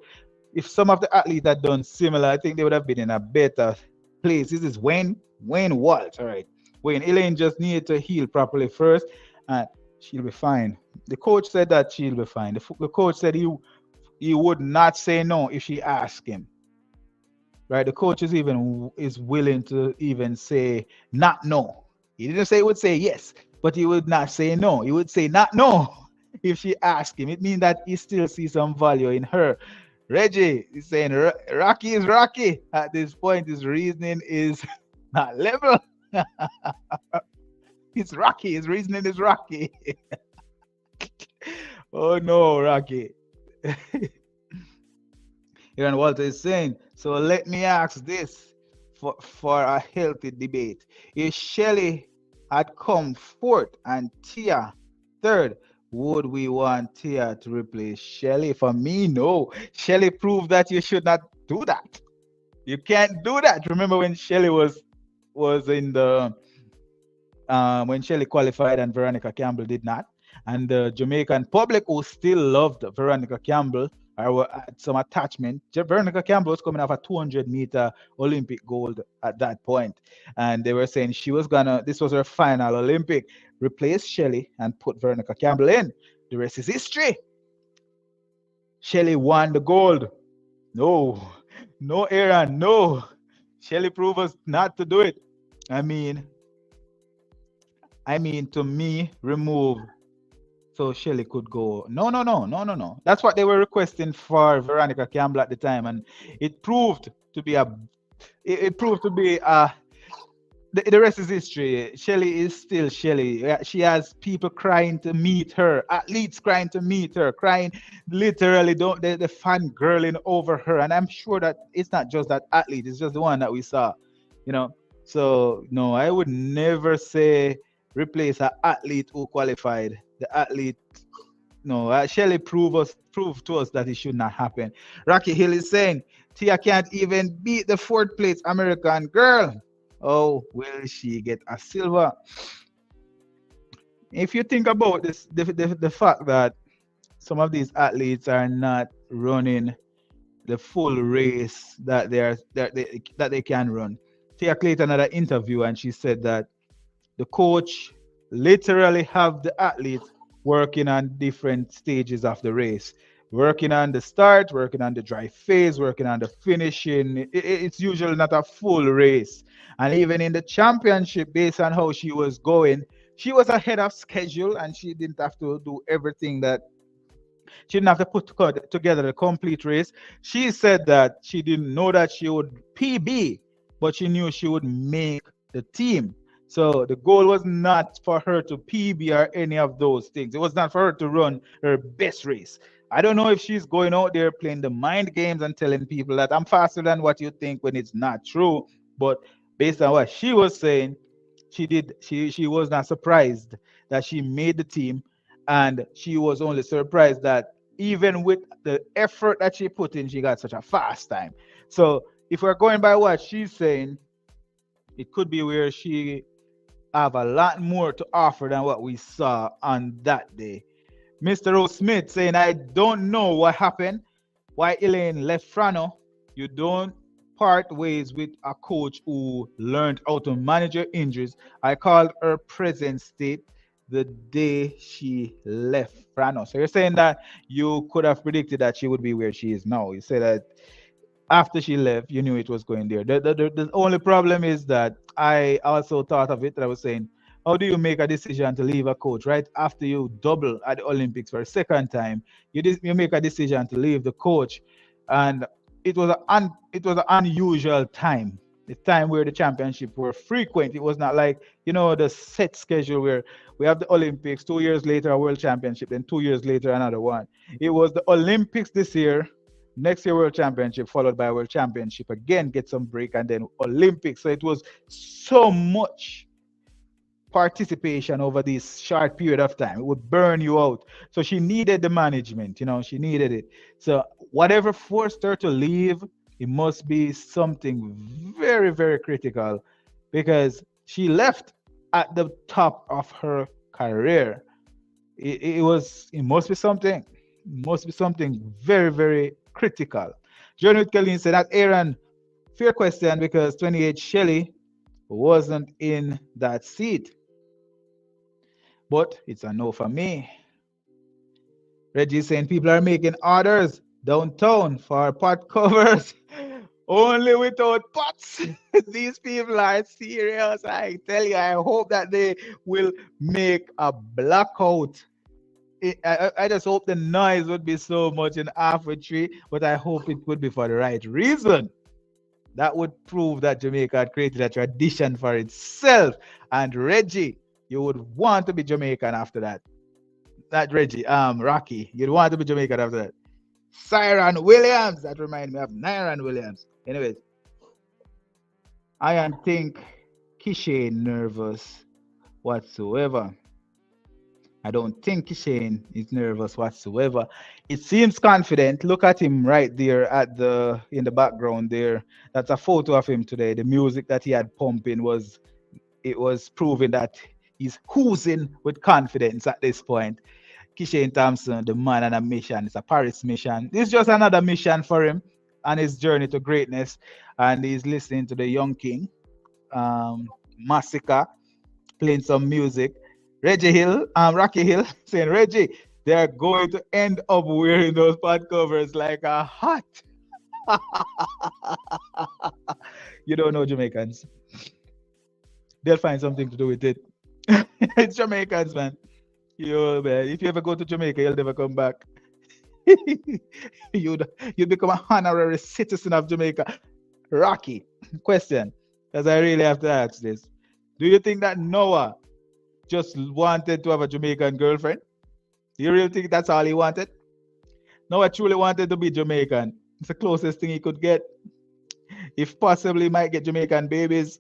If some of the athletes had done similar, I think they would have been in a better place. This is Wayne Walt. All right. Wayne Elaine just needed to heal properly first, and she'll be fine. The coach said that she'll be fine. The coach said he would not say no if she asked him. Right? The coach is willing to even say not no. He didn't say he would say yes, but he would not say no. He would say not no if she asked him. It means that he still sees some value in her. Reggie is saying Rocky is Rocky. At this point, his reasoning is not level. It's Rocky. His reasoning is Rocky. Oh no, Rocky. Aaron Walter is saying, so let me ask this for a healthy debate. If Shelley had come fourth and Tia third, would we want Tia to replace Shelley? For me, no. Shelley proved that you should not do that. You can't do that. Remember when Shelley was in the when Shelley qualified and Veronica Campbell did not, and the Jamaican public who still loved Veronica Campbell had some attachment. Veronica Campbell was coming off a 200-meter Olympic gold at that point, and they were saying this was her final Olympic, replace Shelley and put Veronica Campbell in. The rest is history. Shelley won the gold. No, Aaron, no. Shelley proved us not to do it. I mean, to me, remove so Shelley could go. No. That's what they were requesting for Veronica Campbell at the time, and it proved to be the rest is history. Shelly is still Shelly. She has people crying to meet her, athletes crying to meet her, crying literally, don't the fan girling over her. And I'm sure that it's not just that athlete, it's just the one that we saw, you know. So no, I would never say replace an athlete who qualified. The athlete, no, Shelley proved to us that it should not happen. Rocky Hill is saying Tia can't even beat the fourth place American girl. Oh, will she get a silver? If you think about this, the fact that some of these athletes are not running the full race that they can run. Tia Clayton had an interview and she said that the coach literally have the athletes working on different stages of the race, working on the start, working on the dry phase, working on the finishing. It's usually not a full race. And even in the championship, based on how she was going, she was ahead of schedule and she didn't have to do everything that she didn't have to together the complete race. She said that she didn't know that she would PB, but she knew she would make the team. So the goal was not for her to PB or any of those things. It was not for her to run her best race. I don't know if she's going out there playing the mind games and telling people that I'm faster than what you think when it's not true. But based on what she was saying, she was not surprised that she made the team, and she was only surprised that even with the effort that she put in, she got such a fast time. So if we're going by what she's saying, it could be where she have a lot more to offer than what we saw on that day. Mr. O. Smith saying, I don't know what happened, why Elaine left Frano. You don't part ways with a coach who learned how to manage your injuries. I called her present state the day she left Frano. So you're saying that you could have predicted that she would be where she is now. You say that after she left, you knew it was going there. The only problem is that I also thought of it. That I was saying, how do you make a decision to leave a coach right after you double at the Olympics for a second time? You make a decision to leave the coach, and it was an unusual time. The time where the championship were frequent. It was not like the set schedule where we have the Olympics 2 years later a World Championship, then 2 years later another one. It was the Olympics this year, next year World Championship, followed by World Championship again, get some break, and then Olympics. So it was so much participation over this short period of time. It would burn you out. So she needed the management, she needed it. So whatever forced her to leave, it must be something very, very critical, because she left at the top of her career. It must be something. It must be something very, very critical. Journey with Colleen said that Aaron, fair question, because 28 Shelley wasn't in that seat. But it's a no for me. Reggie saying people are making orders downtown for pot covers. Only without pots. These people are serious. I tell you, I hope that they will make a blackout. I just hope the noise would be so much in halfway tree, but I hope it would be for the right reason. That would prove that Jamaica had created a tradition for itself. And Reggie, you would want to be Jamaican after that. Not Reggie, Rocky. You'd want to be Jamaican after that. Siren Williams. That reminds me of Nyron Williams. Anyways, I don't think Kishane nervous whatsoever. I don't think Kishane is nervous whatsoever. It seems confident. Look at him right there in the background there. That's a photo of him today. The music that he had pumping was proving that he's oozing with confidence at this point. Kishane Thompson, the man on a mission. It's a Paris mission. It's just another mission for him on his journey to greatness. And he's listening to the Young King, Massacre, playing some music. Reggie Hill, Rocky Hill, saying, Reggie, they're going to end up wearing those pod covers like a hat. You don't know Jamaicans. They'll find something to do with it. It's Jamaicans, man. Man. If you ever go to Jamaica, you'll never come back. you'd become an honorary citizen of Jamaica. Rocky, question, because I really have to ask this. Do you think that Noah just wanted to have a Jamaican girlfriend? Do you really think that's all he wanted? Noah truly wanted to be Jamaican. It's the closest thing he could get. If possibly, he might get Jamaican babies.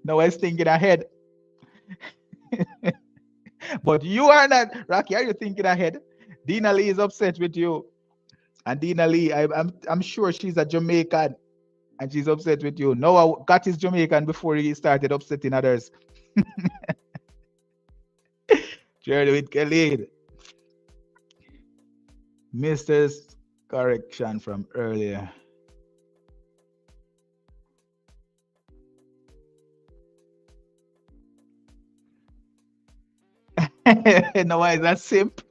Noah is thinking ahead. But you are not. Rocky, are you thinking ahead? Dina Lee is upset with you. And Dina Lee, I'm sure she's a Jamaican and she's upset with you. Noah got his Jamaican before he started upsetting others. Shared with Khalid. Mr. Correction from earlier. Noah is a simp.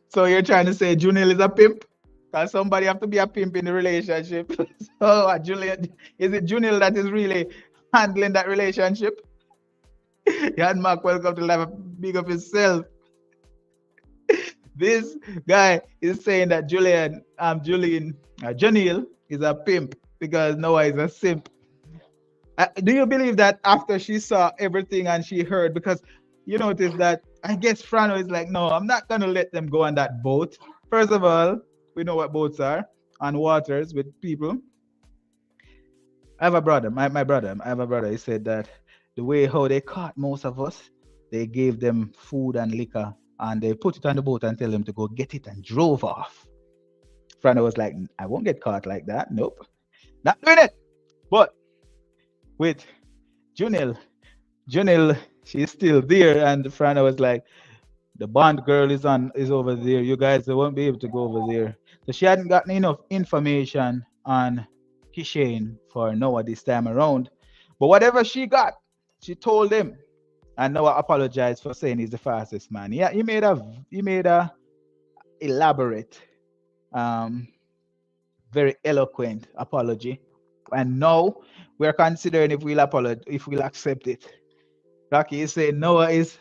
So you're trying to say Junil is a pimp? Because somebody have to be a pimp in the relationship. So Julian, is it Junil that is really handling that relationship? Yan Mark, welcome to live. Big of himself. This guy is saying that Junil is a pimp because Noah is a simp. Do you believe that after she saw everything and she heard, because you notice that I guess Frano is like, no, I'm not gonna let them go on that boat. First of all, we know what boats are on waters with people. I have a brother, my brother. I have a brother. He said that the way how they caught most of us, they gave them food and liquor and they put it on the boat and tell them to go get it and drove off. Frano was like, I won't get caught like that. Nope. Not doing it. But with Junil, she's still there, and Frano was like, the Bond girl is over there. You guys won't be able to go over there. So she hadn't gotten enough information on Kishane for Noah this time around. But whatever she got, she told him. And Noah apologized for saying he's the fastest man. Yeah, he made a elaborate, very eloquent apology. And now we're considering if we'll apologize, if we'll accept it. Rocky is saying Noah is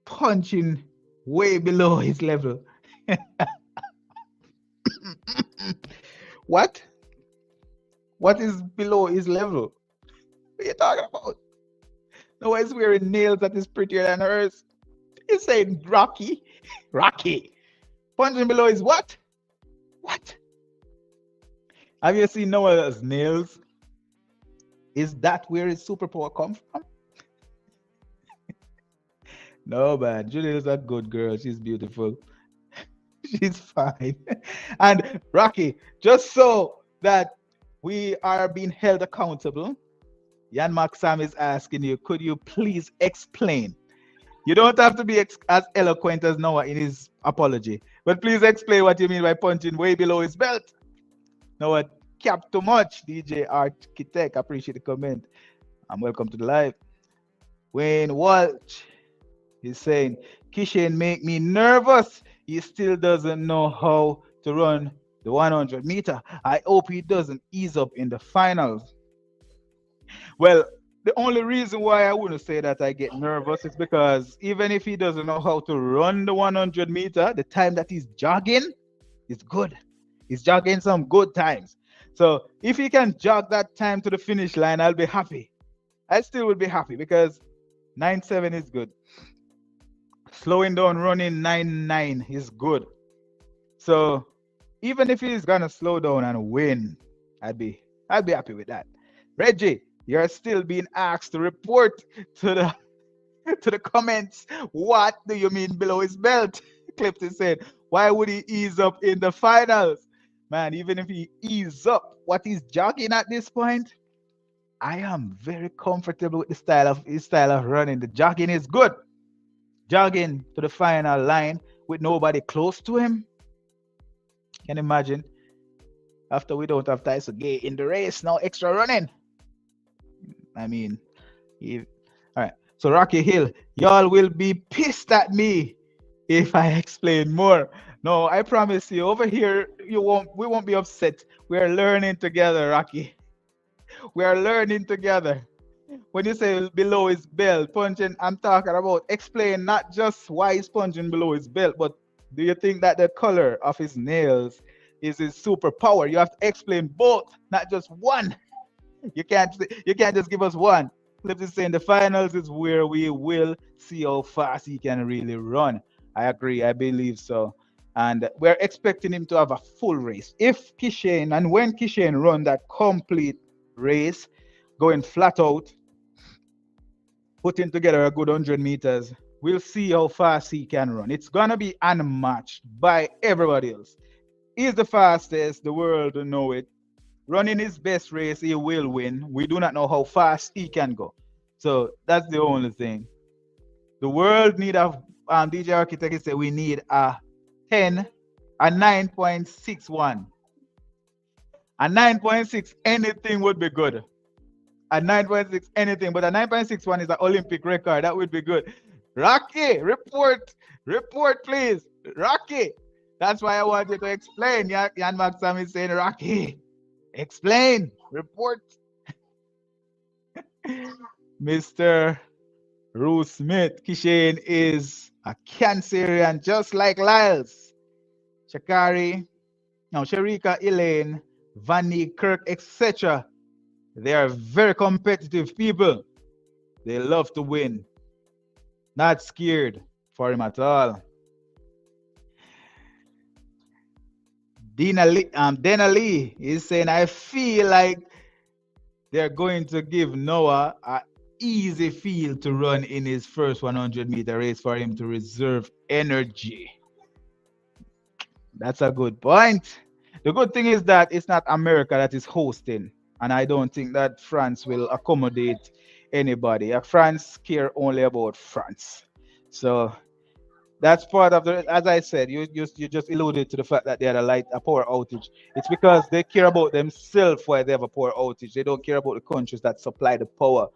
punching way below his level. What? What is below his level? What are you talking about? Noah is wearing nails that is prettier than hers. He's saying Rocky. Rocky. Punching below is what? What? Have you seen Noah's nails? Is that where his superpower comes from? No, man. Julia's a good girl. She's beautiful. She's fine. And Rocky, just so that we are being held accountable, Jan Maxam is asking you, could you please explain? You don't have to be as eloquent as Noah in his apology, but please explain what you mean by punching way below his belt. Noah, cap too much. DJ Architect, appreciate the comment. Welcome to the live. Wayne Walsh is saying, Kishane make me nervous. He still doesn't know how to run the 100 meter. I hope he doesn't ease up in the finals. Well, the only reason why I wouldn't say that I get nervous is because even if he doesn't know how to run the 100 meter, the time that he's jogging is good. He's jogging some good times. So if he can jog that time to the finish line, I'll be happy. I still would be happy because 9.7 is good. Slowing down, running 9.9 is good. So even if he's gonna slow down and win, I'd be happy with that. Reggie, you're still being asked to report to the comments. What do you mean below his belt? Clifton said, why would he ease up in the finals? Man, even if he ease up what he's jogging at this point, I am very comfortable with his style of running. The jogging is good. Jogging to the final line with nobody close to him. Can you imagine? After we don't have Tyson Gay in the race, now extra running. I mean, all right. So Rocky Hill, y'all will be pissed at me if I explain more. No, I promise you, over here, we won't be upset. We are learning together, Rocky. We are learning together. When you say below his belt, punching, I'm talking about explain not just why he's punching below his belt, but do you think that the color of his nails is his superpower? You have to explain both, not just one. You can't just give us one. Cliff is saying the finals is where we will see how fast he can really run. I agree. I believe so. And we're expecting him to have a full race. If Kishane and when Kishane run that complete race, going flat out, putting together a good 100 meters, we'll see how fast he can run. It's gonna be unmatched by everybody else. He's the fastest. The world will know it. Running his best race, he will win. We do not know how fast he can go. So that's the only thing. The world need a DJ Architect said we need a 10, a 9.61. A 9.6, anything would be good. A 9.6, anything, but a 9.61 is an Olympic record. That would be good. Rocky, report, please. Rocky. That's why I want you to explain. Jan Maxam is saying, Rocky, explain, report. Mr. Ruth Smith, Kishane is a Cancerian just like Lyles, Shakari, no, Sharika, Elaine, Vanny, Kirk, etc. They are very competitive people. They love to win. Not scared for him at all. Dana Lee is saying, I feel like they're going to give Noah a easy field to run in his first 100-meter race for him to reserve energy. That's a good point. The good thing is that it's not America that is hosting, and I don't think that France will accommodate anybody. France care only about France. So that's part of the. As I said, you just alluded to the fact that they had a power outage. It's because they care about themselves why they have a power outage. They don't care about the countries that supply the power.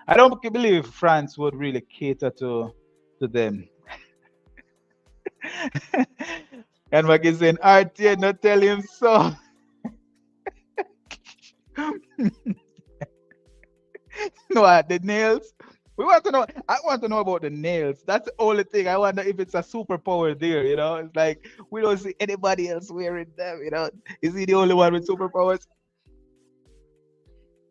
I don't believe France would really cater to them. And Maggie saying, RTA, not tell him so. No, the nails. We want to know. I want to know about the nails. That's the only thing. I wonder if it's a superpower there. It's like we don't see anybody else wearing them. Is he the only one with superpowers?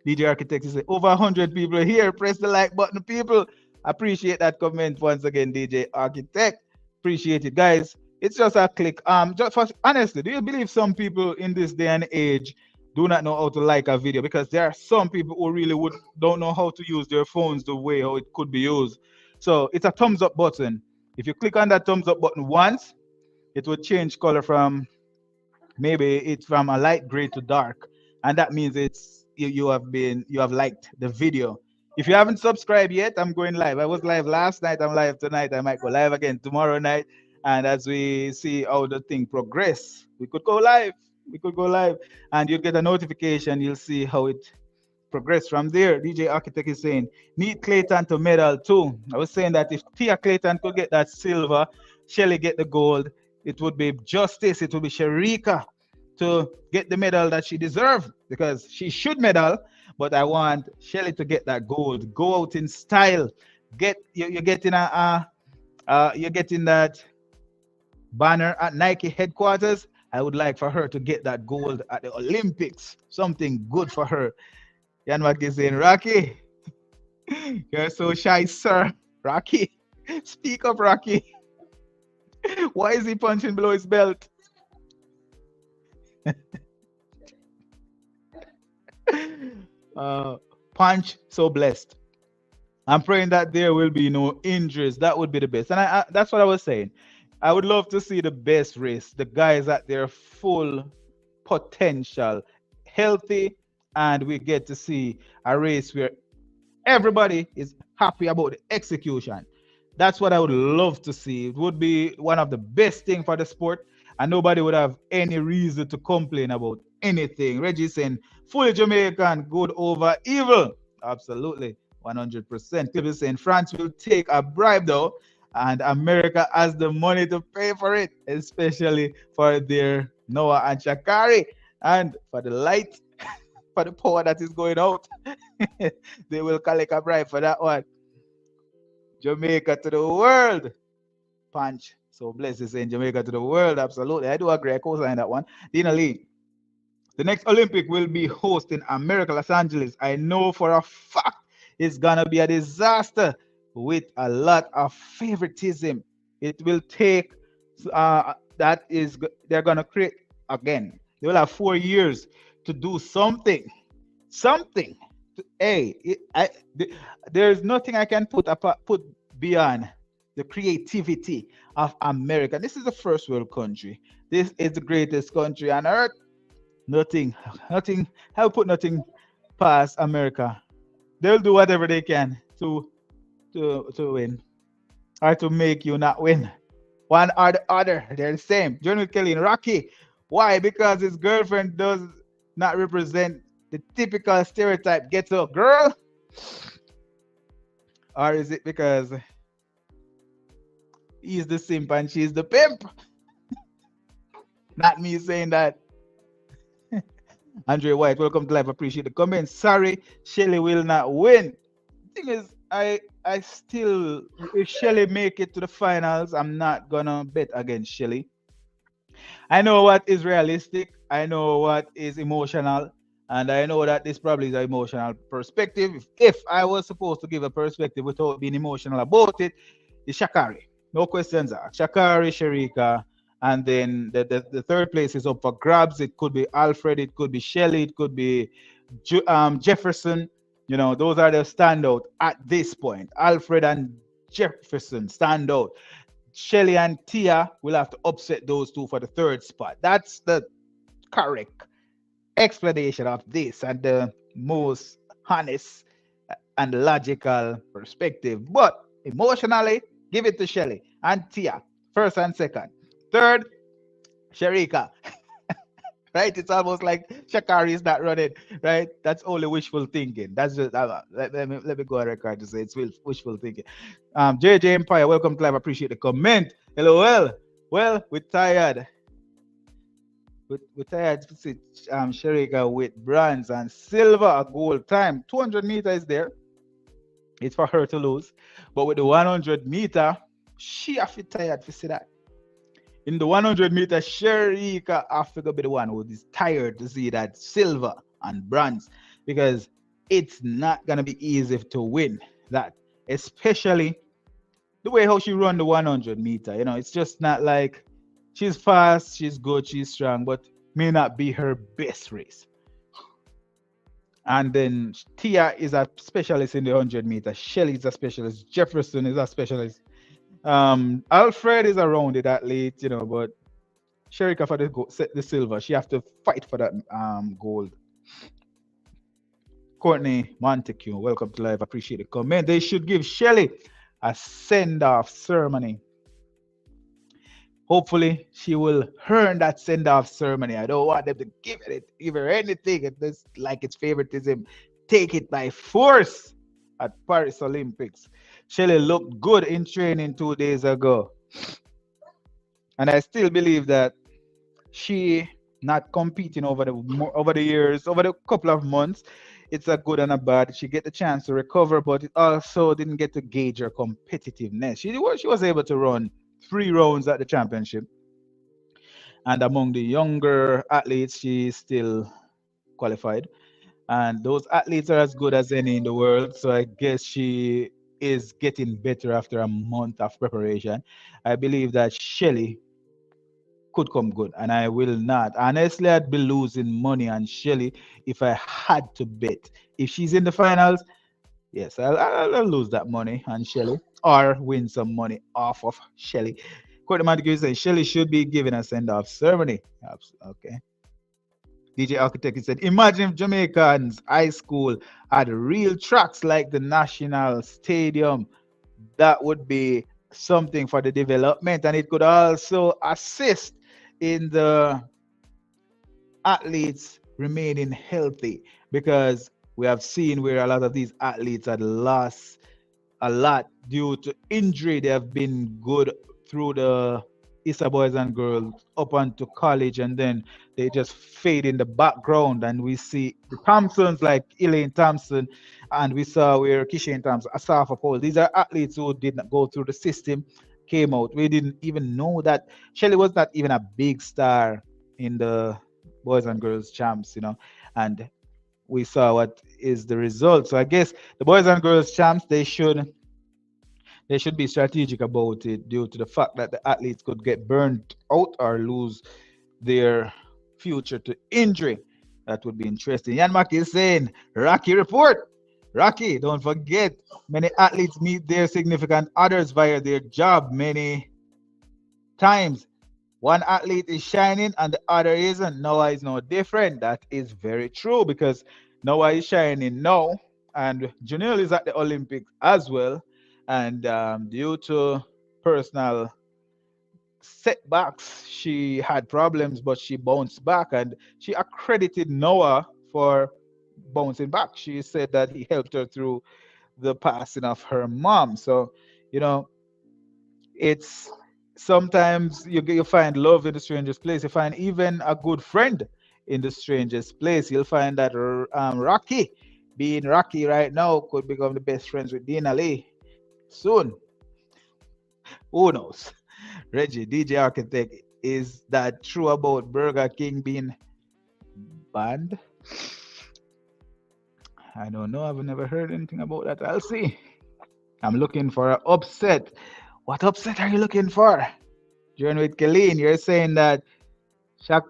DJ Architect is over 100 people here. Press the like button, people. Appreciate that comment once again, DJ Architect. Appreciate it, guys. It's just a click. Just for, honestly, do you believe some people in this day and age do not know how to like a video? Because there are some people who really don't know how to use their phones the way how it could be used. So it's a thumbs up button. If you click on that thumbs up button once, it will change color from maybe it's from a light gray to dark, and that means you have liked the video. If you haven't subscribed yet, I'm going live. I was live last night. I'm live tonight. I might go live again tomorrow night. And as we see how the thing progress, we could go live. And you'll get a notification. You'll see how it progress from there. DJ Architect is saying, need Clayton to medal too. I was saying that if Tia Clayton could get that silver, Shelly get the gold, it would be justice. It would be Sharika to get the medal that she deserves because she should medal. But I want Shelly to get that gold. Go out in style. You're getting you're getting that banner at Nike headquarters. I would like for her to get that gold at the Olympics. Something good for her. Yan is saying, Rocky, you're so shy, sir. Rocky, speak up, Rocky. Why is he punching below his belt? Punch, so blessed. I'm praying that there will be no injuries. That would be the best. And that's what I was saying. I would love to see the best race, the guys at their full potential, healthy, and we get to see a race where everybody is happy about the execution. That's what I would love to see. It would be one of the best things for the sport, and nobody would have any reason to complain about anything. Reggie saying, fully Jamaican, good over evil. Absolutely, 100%. Cliff is saying, France will take a bribe though, and America has the money to pay for it, especially for their Noah and Shakari, and for the light, for the power that is going out. They will collect a bribe for that one. Jamaica to the world. Punch. So blessed is saying Jamaica to the world. Absolutely. I do agree. I co-sign that one. Dina Lee The next Olympic will be hosted in America, Los Angeles. I know for a fact it's gonna be a disaster with a lot of favoritism. It will take they're gonna create again. They will have 4 years to do something, something. Hey, there's nothing I can put beyond the creativity of America. This is the first world country. This is the greatest country on earth. Nothing, nothing. I will put nothing past America. They'll do whatever they can to win or to make you not win. One or the other, they're the same. John Kelly and Rocky. Why? Because his girlfriend does not represent the typical stereotype ghetto girl, or is it because he's the simp and she's the pimp? Not me saying that. Andre White, welcome to live. Appreciate the comment. Sorry, Shelly will not win. Thing is, I still, if Shelly make it to the finals, I'm not gonna bet against Shelly. I know what is realistic. I know what is emotional, and I know that this probably is an emotional perspective. If I was supposed to give a perspective without being emotional about it, it's Shakari. No questions asked. Shakari, Sharika, and then the third place is up for grabs. It could be Alfred, it could be Shelley, it could be Jefferson. You know, those are the standout at this point. Alfred and Jefferson stand out. Shelly and Tia will have to upset those two for the third spot. That's the correct explanation of this and the most honest and logical perspective. But emotionally, give it to Shelly and Tia, first and second. Third, Sharika, right? It's almost like Shakari is not running, right? That's only wishful thinking. That's just let me go on record to say it's wishful thinking. JJ Empire, welcome to live. Appreciate the comment. Hello, well, we're tired. We're tired to see Sharika with bronze and silver at gold time. 200 meters is there. It's for her to lose. But with the 100 meter, she have to tired to see that. In the 100 meter, Sharika have to be the one who is tired to see that silver and bronze because it's not gonna be easy to win that, especially the way how she run the 100 meter. You know, it's just not like she's fast, she's good, she's strong, but may not be her best race. And then Tia is a specialist in the 100 meter. Shelly is a specialist. Jefferson is a specialist. Alfred is a rounded athlete, you know, but Sherika for the silver. She have to fight for that gold. Courtney Montague, welcome to live. Appreciate the comment. They should give Shelly a send-off ceremony. Hopefully, she will earn that send-off ceremony. I don't want them to give her anything. It's like it's favoritism. Take it by force at Paris Olympics. Shelly looked good in training 2 days ago. And I still believe that she not competing over the years, over the couple of months, it's a good and a bad. She get the chance to recover, but it also didn't get to gauge her competitiveness. She was able to run 3 rounds at the championship. And among the younger athletes, she still qualified. And those athletes are as good as any in the world. So I guess she is getting better after a month of preparation. I believe that Shelly could come good, and I will not. Honestly, I'd be losing money on Shelly if I had to bet. If she's in the finals, yes, I'll lose that money on Shelly or win some money off of Shelly. Courtney Montague says Shelly should be given a send off ceremony. Okay. DJ Architect said, imagine if Jamaicans high school had real tracks like the National Stadium. That would be something for the development, and it could also assist in the athletes remaining healthy because we have seen where a lot of these athletes had lost a lot due to injury. They have been good through the Issa boys and girls up onto college, and then they just fade in the background. And we see the Thompsons like Elaine Thompson, and we saw where Kishane Thompson, Asafa Paul. These are athletes who did not go through the system, came out. We didn't even know that Shelly was not even a big star in the boys and girls champs, and we saw what is the result. So I guess the boys and girls champs, they should be strategic about it due to the fact that the athletes could get burned out or lose their future to injury. That would be interesting. Yan Maki is saying, Rocky report. Rocky, don't forget, many athletes meet their significant others via their job many times. One athlete is shining and the other isn't. Noah is no different. That is very true because Noah is shining now, and Janelle is at the Olympics as well. And due to personal setbacks, she had problems, but she bounced back, and she accredited Noah for bouncing back. She said that he helped her through the passing of her mom. So, you know, it's sometimes you find love in the strangest place. You find even a good friend in the strangest place. You'll find that Rocky, being Rocky right now, could become the best friends with Dina Lee soon. Who knows? Reggie, DJ Architect, is that true about Burger King being banned? I don't know. I've never heard anything about that. I'll see. I'm looking for an upset. What upset are you looking for? Join with Colleen, you're saying that Shak,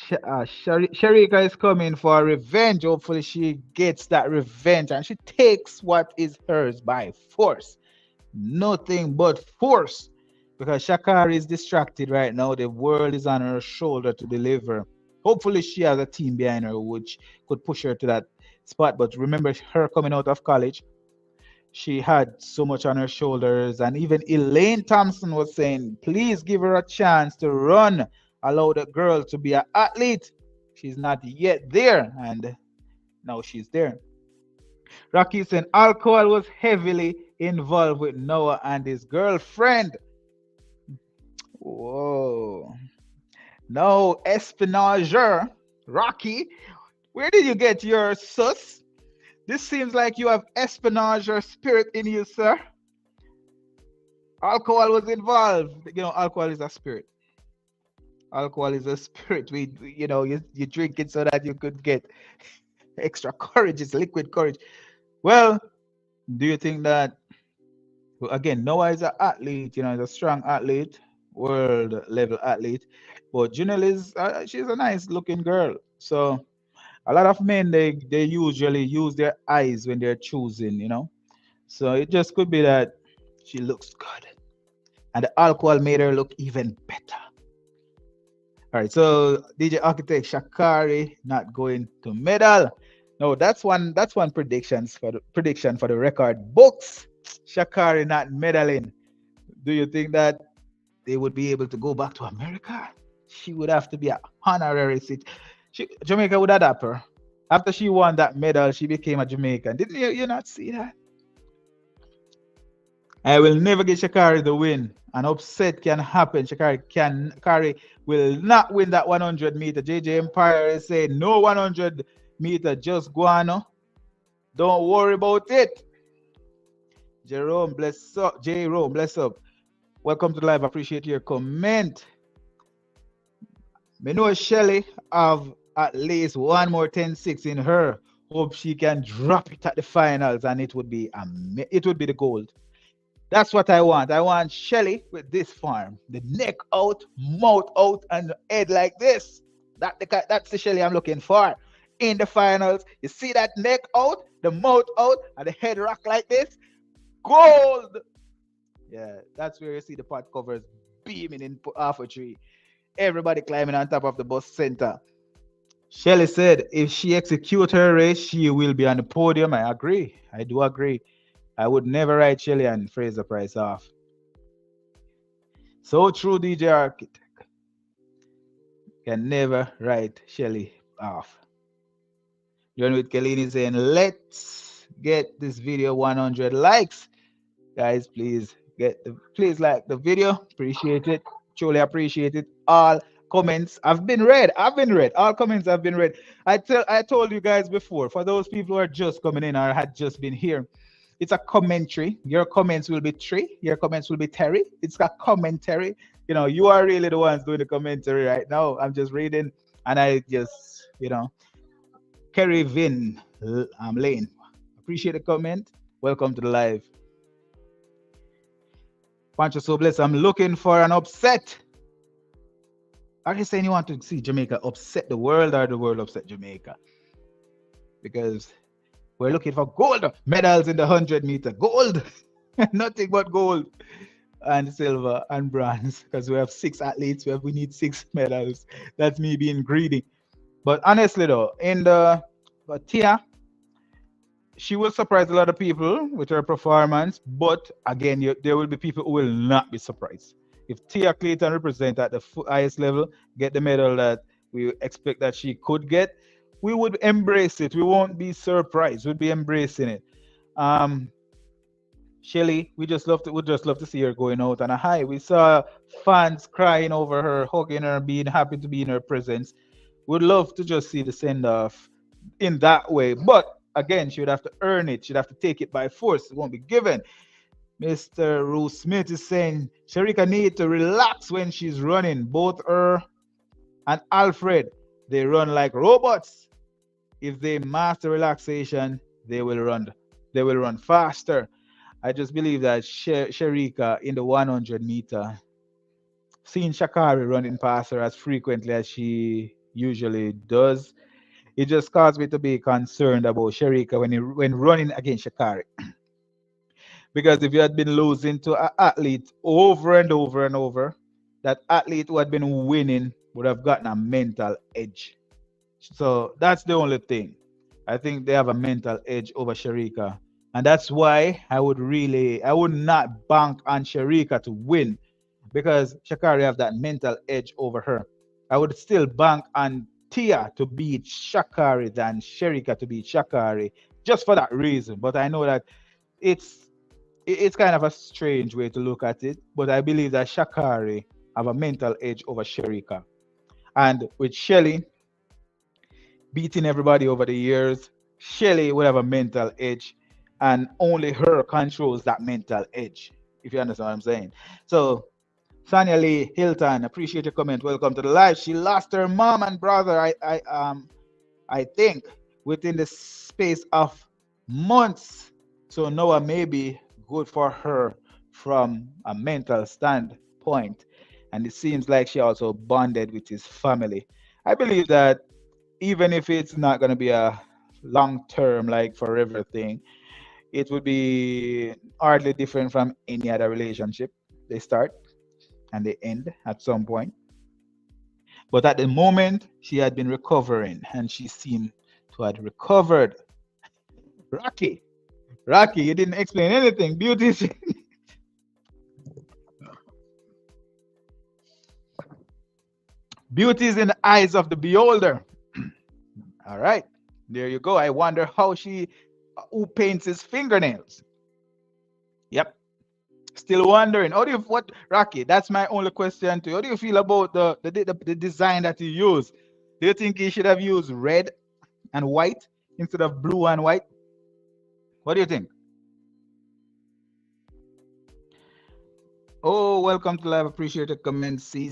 Sharika is coming for revenge. Hopefully, she gets that revenge and she takes what is hers by force. Nothing but force. Because Shakari is distracted right now. The world is on her shoulder to deliver. Hopefully, she has a team behind her which could push her to that spot. But remember, her coming out of college, she had so much on her shoulders. And even Elaine Thompson was saying, please give her a chance to run. Allow the girl to be an athlete. She's not yet there. And now she's there. Rocky said alcohol was heavily involved with Noah and his girlfriend. Whoa. No, Espinager. Rocky, where did you get your sus? This seems like you have Espinager spirit in you, sir. Alcohol was involved. Alcohol is a spirit. Alcohol is a spirit. You drink it so that you could get extra courage. It's liquid courage. Well, do you think that, well, again, Noah is an athlete, he's a strong athlete, world level athlete, but Janelle she's a nice looking girl. So a lot of men, they usually use their eyes when they're choosing. So it just could be that she looks good. And the alcohol made her look even better. All right, so DJ Architect Shakari not going to medal. No, that's one prediction for the record books. Shakari not medaling. Do you think that they would be able to go back to America? She would have to be an honorary citizen. Jamaica would adapt her. After she won that medal, she became a Jamaican. Didn't you not see that? I will never get Shakari the win. An upset can happen. Shakari will not win that 100 meter. JJ Empire is saying no 100 meter, just guano. Don't worry about it. Jerome, bless up. Jerome, bless up. Welcome to the live. Appreciate your comment. Me know Shelly have at least one more 10-6 in her. Hope she can drop it at the finals, and it would be the gold. That's what I want. I want Shelly with this form. The neck out, mouth out, and the head like this. That's the Shelly I'm looking for. In the finals, you see that neck out, the mouth out, and the head rock like this. Gold! Yeah, that's where you see the pot covers beaming in half a tree. Everybody climbing on top of the bus center. Shelly said if she executes her race, she will be on the podium. I agree. I do agree. I would never write Shelly and Fraser Price off. So true, DJ Architect. Can never write Shelly off. John with Kellini saying, let's get this video 100 likes. Guys, please like the video. Appreciate it. Truly appreciate it. All comments have been read. All comments have been read. I told you guys before, for those people who are just coming in or had just been here, it's a commentary. Your comments will be Trey. Your comments will be Terry. It's a commentary. You are really the ones doing the commentary right now. I'm just reading And I just, Kerry Vin Lane. Appreciate the comment. Welcome to the live. Pancho So Bless. I'm looking for an upset. Are you saying you want to see Jamaica upset the world or the world upset Jamaica? Because we're looking for gold medals in the 100-meter. Gold! Nothing but gold and silver and bronze because we have six athletes. We need six medals. That's me being greedy. But honestly, though, but Tia, she will surprise a lot of people with her performance. But again, there will be people who will not be surprised. If Tia Clayton represent at the highest level, get the medal that we expect that she could get, we would embrace it. We won't be surprised. We'd be embracing it. Um, Shelly, would just love to see her going out on a high. We saw fans crying over her, hugging her, being happy to be in her presence. Would love to just see the send off in that way. But again, she would have to earn it. She'd have to take it by force. It won't be given. Mr. Ruth Smith is saying Sharika need to relax when she's running. Both her and Alfred, they run like robots. If they master relaxation, they will run. They will run faster. I just believe that Sharika in the 100-meter, seeing Shakari running past her as frequently as she usually does, it just caused me to be concerned about Sharika when running against Shakari. Because if you had been losing to an athlete over and over and over, that athlete who had been winning would have gotten a mental edge. So that's the only thing. I think they have a mental edge over Sharika. And that's why I would not bank on Sharika to win because Shakari have that mental edge over her. I would still bank on Tia to beat Shakari than Sharika to beat Shakari just for that reason. But I know that it's it's kind of a strange way to look at it, but I believe that Shakari have a mental edge over Sharika. And with Shelly beating everybody over the years, Shelly will have a mental edge, and only her controls that mental edge, if you understand what I'm saying. So, Sonia Lee Hilton, appreciate your comment. Welcome to the live. She lost her mom and brother, I think, within the space of months. So Noah may be good for her from a mental standpoint. And it seems like she also bonded with his family. I believe that even if it's not going to be a long term, like forever thing, it would be hardly different from any other relationship. They start and they end at some point. But at the moment, she had been recovering and she seemed to have recovered. Rocky, Rocky, you didn't explain anything. Beauty is, beauty is in the eyes of the beholder. All right, there you go. I wonder how who paints his fingernails. Yep, still wondering. How do you, what, Rocky? That's my only question to you. How do you feel about the design that you use? Do you think he should have used red and white instead of blue and white? What do you think? Oh, welcome to live. Appreciate the comment. C.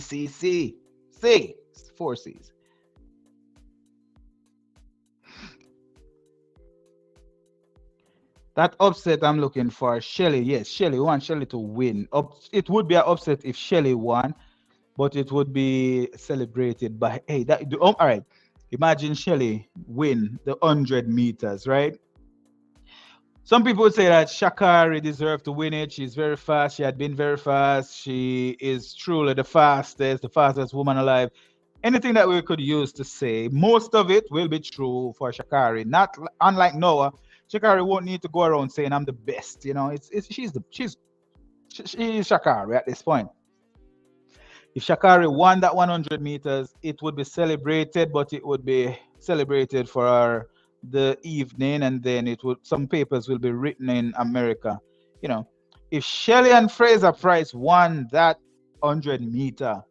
Four C's. That upset I'm looking for, Shelly. Yes, Shelly. We want Shelly to win. It would be an upset if Shelly won, but it would be celebrated by, hey, all right. Imagine Shelly win the 100 meters, right? Some people would say that Shakari deserved to win it. She's very fast. She had been very fast. She is truly the fastest woman alive. Anything that we could use to say, most of it will be true for Shakari. Not unlike Noah, Shakari won't need to go around saying I'm the best. You know, she's Shakari at this point. If Shakari won that 100 meters, it would be celebrated, but it would be celebrated for the evening, and then some papers will be written in America. You know, if Shelley and Fraser Price won that 100-meter,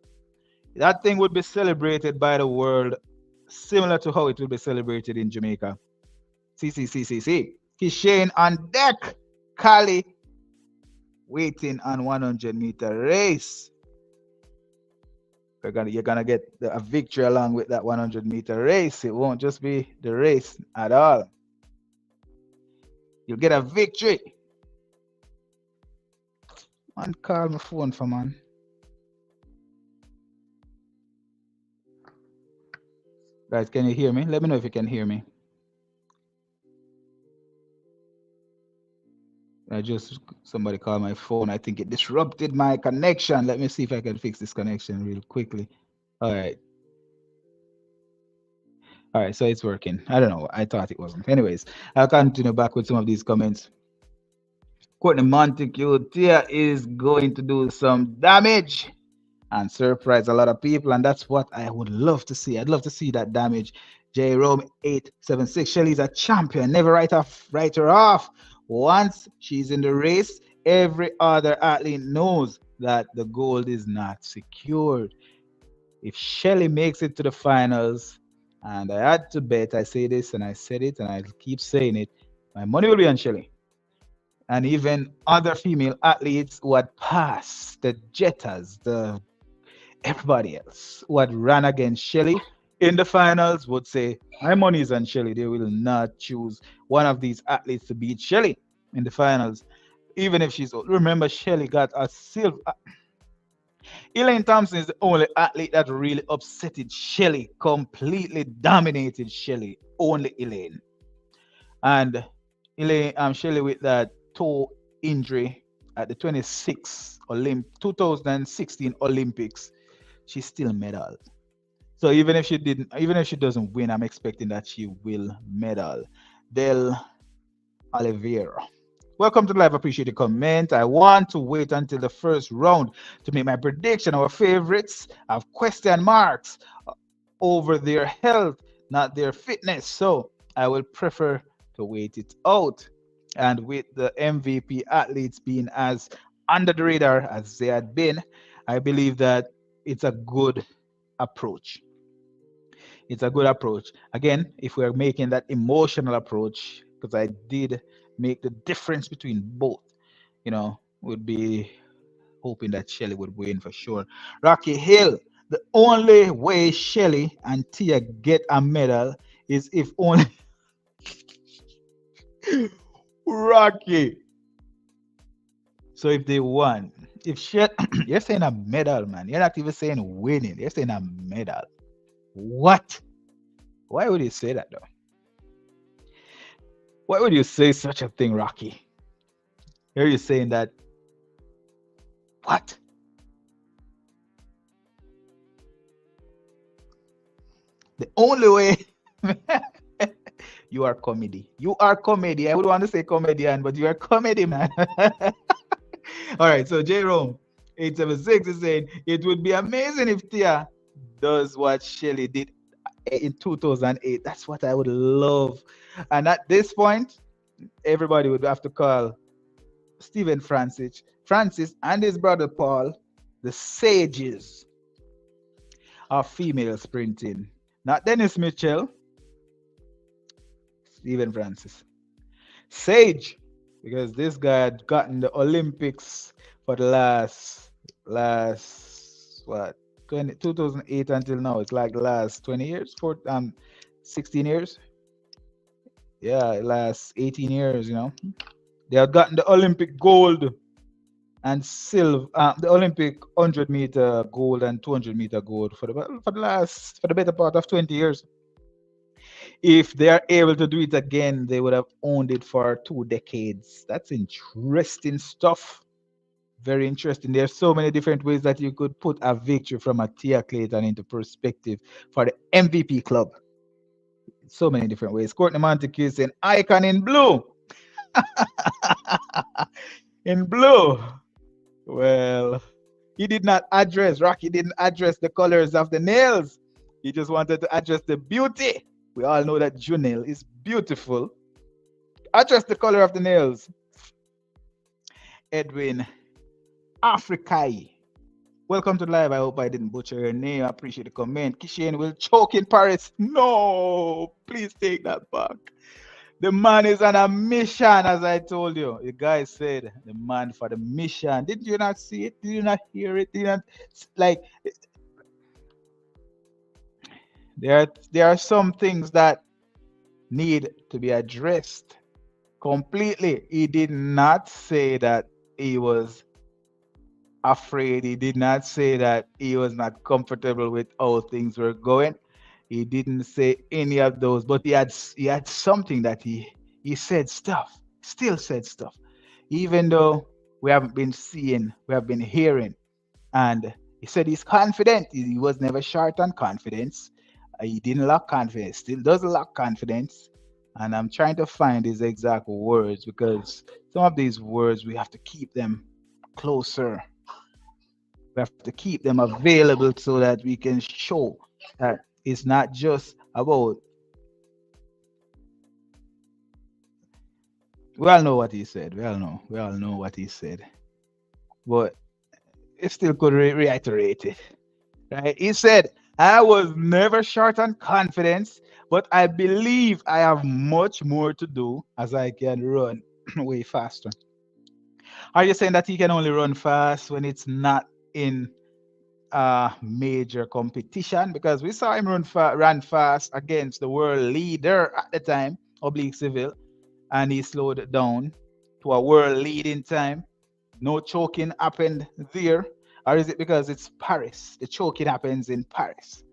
that thing would be celebrated by the world, similar to how it will be celebrated in Jamaica. See. Kishane on deck. Kali waiting on 100-meter race. You're gonna get a victory along with that 100-meter race. It won't just be the race at all. You'll get a victory. Man, call my phone for man. Guys, can you hear me? Let me know if you can hear me. I just somebody called my phone. I think it disrupted my connection. Let me see if I can fix this connection real quickly. All right. All right, so it's working. I don't know. I thought it wasn't. Anyways, I'll continue back with some of these comments. Courtney Montague Tia is going to do some damage and surprise a lot of people, and that's what I would love to see. I'd love to see that damage. J Rome 876. Shelly's a champion. Never write her off. Once she's in the race, every other athlete knows that the gold is not secured. If Shelly makes it to the finals, and I had to bet, I say this and I said it and I'll keep saying it, my money will be on Shelly. And even other female athletes who had passed the Jettas, the everybody else who had run against Shelly in the finals would say, my money is on Shelly. They will not choose one of these athletes to beat Shelly in the finals, even if she's old. Remember, Shelly got a silver. Elaine Thompson is the only athlete that really upsetted Shelly, completely dominated Shelly. Only Elaine. And Elaine, Shelly with that toe injury at the 2016 Olympics, she still medaled. So even if she doesn't win, I'm expecting that she will medal. Del Oliveira. Welcome to the live. Appreciate the comment. I want to wait until the first round to make my prediction. Our favorites have question marks over their health, not their fitness. So I will prefer to wait it out. And with the MVP athletes being as under the radar as they had been, I believe that it's a good approach. It's a good approach. Again, if we're making that emotional approach, because I did make the difference between both, would be hoping that Shelly would win for sure. Rocky Hill, the only way Shelly and Tia get a medal is if only Rocky. So if they won, if Shelly, you're saying a medal, man. You're not even saying winning. You're saying a medal. What? Why would you say that though? Why would you say such a thing, Rocky? Here you're saying that. What? The only way. You are comedy. You are comedy. I would want to say comedian, but you are comedy, man. All right, so J Rome 876 is saying it would be amazing if Tia does what Shelly did in 2008. That's what I would love. And at this point, everybody would have to call Stephen Francis and his brother Paul the sages of female sprinting. Not Dennis Mitchell, Stephen Francis. Sage, because this guy had gotten the Olympics for the last what 2008 until now. It's like the last 20 years, 16 years. Yeah, last 18 years, They had gotten the Olympic gold and silver, the Olympic 100-meter gold and 200-meter gold for the better part of 20 years. If they are able to do it again, they would have owned it for 2 decades. That's interesting stuff. Very interesting. There's so many different ways that you could put a victory from a Tia Clayton into perspective for the MVP club. So many different ways. Courtney Montague is an icon in blue. In blue. Well, Rocky didn't address the colors of the nails. He just wanted to address the beauty. We all know that Junelle is beautiful. Address the color of the nails. Edwin Afrikai. Welcome to live. I hope I didn't butcher your name. I appreciate the comment. Kishane will choke in Paris. No, please take that back. The man is on a mission, as I told you. The guy said the man for the mission. Did you not see it? Did you not hear it? Did you not like? There are some things that need to be addressed completely. He did not say that he was afraid. He did not say that he was not comfortable with how things were going. He didn't say any of those, but he had something that he said stuff, still said stuff, even though we haven't been seeing, we have been hearing, and he said he's confident. He was never short on confidence. He didn't lack confidence, still doesn't lack confidence. And I'm trying to find his exact words because some of these words we have to keep them closer. We have to keep them available so that we can show that it's not just about. We all know what he said. We all know. We all know what he said. But it still could reiterate it. Right? He said, I was never short on confidence, but I believe I have much more to do as I can run way faster. Are you saying that he can only run fast when it's not in major competition? Because we saw him run fast against the world leader at the time, Oblique Civil, and he slowed it down to a world leading time. No choking happened there. Or is it because it's Paris? The choking happens in Paris.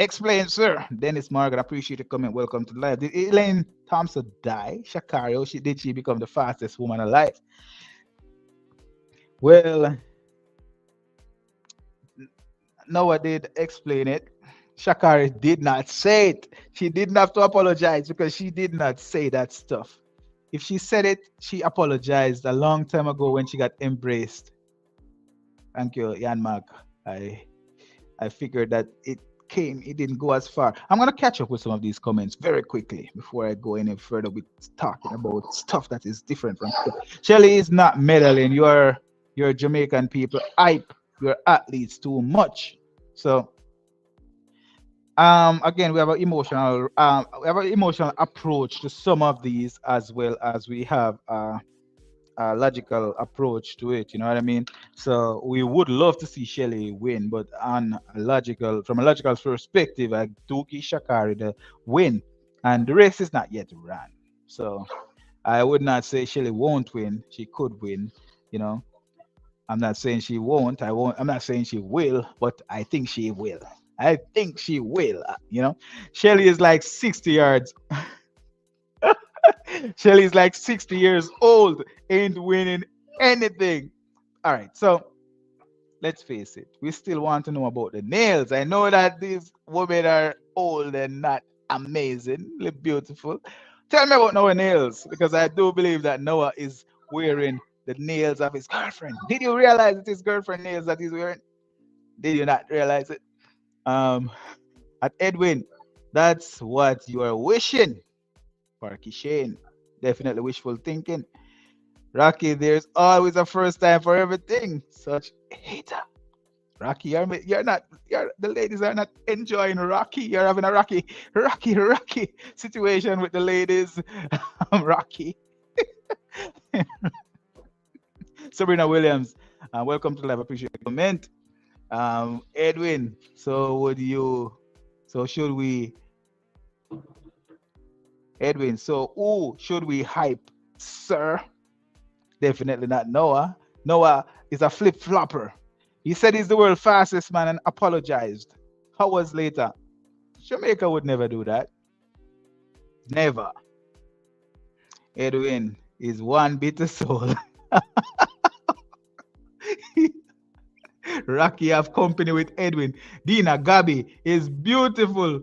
Explain, sir. Dennis Morgan, appreciate you coming. Welcome to live. Did Elaine Thompson die? Shakario, did she become the fastest woman alive? Well, Noah did explain it. Shakari did not say it. She didn't have to apologize because she did not say that stuff. If she said it, she apologized a long time ago when she got embraced. Thank you, Jan Mark. I I figured that it didn't go as far. I'm gonna catch up with some of these comments very quickly before I go any further with talking about stuff that is different from Shelly is not meddling. You're Jamaican people hype your athletes too much. So again we have an emotional approach to some of these as well as we have a logical approach to it. You know what I mean? So we would love to see Shelley win, but from a logical perspective, I do give Shakari the win, and the race is not yet run. So I would not say Shelley won't win. She could win. You know, I'm not saying she won't. I won't. I'm not saying she will, but I think she will. I think she will. Shelley is like 60 yards. Shelly's like 60 years old, ain't winning anything. All right, so let's face it. We still want to know about the nails. I know that these women are old and not amazingly beautiful. Tell me about Noah nails because I do believe that Noah is wearing the nails of his girlfriend. Did you realize it's his girlfriend nails that he's wearing? Did you not realize it? Um, at Edwin, that's what you are wishing for Kishane. Definitely wishful thinking. Rocky, there's always a first time for everything. Such a hater. Rocky, the ladies are not enjoying Rocky. You're having a Rocky situation with the ladies. Rocky. Sabrina Williams, welcome to live. Appreciate the comment. Edwin, should we, Edwin, so who should we hype, sir? Definitely not Noah. Noah is a flip flopper. He said he's the world's fastest man and apologized. Hours later, Jamaica would never do that. Never. Edwin is one bitter soul. Rocky have company with Edwin. Dina Gabi is beautiful.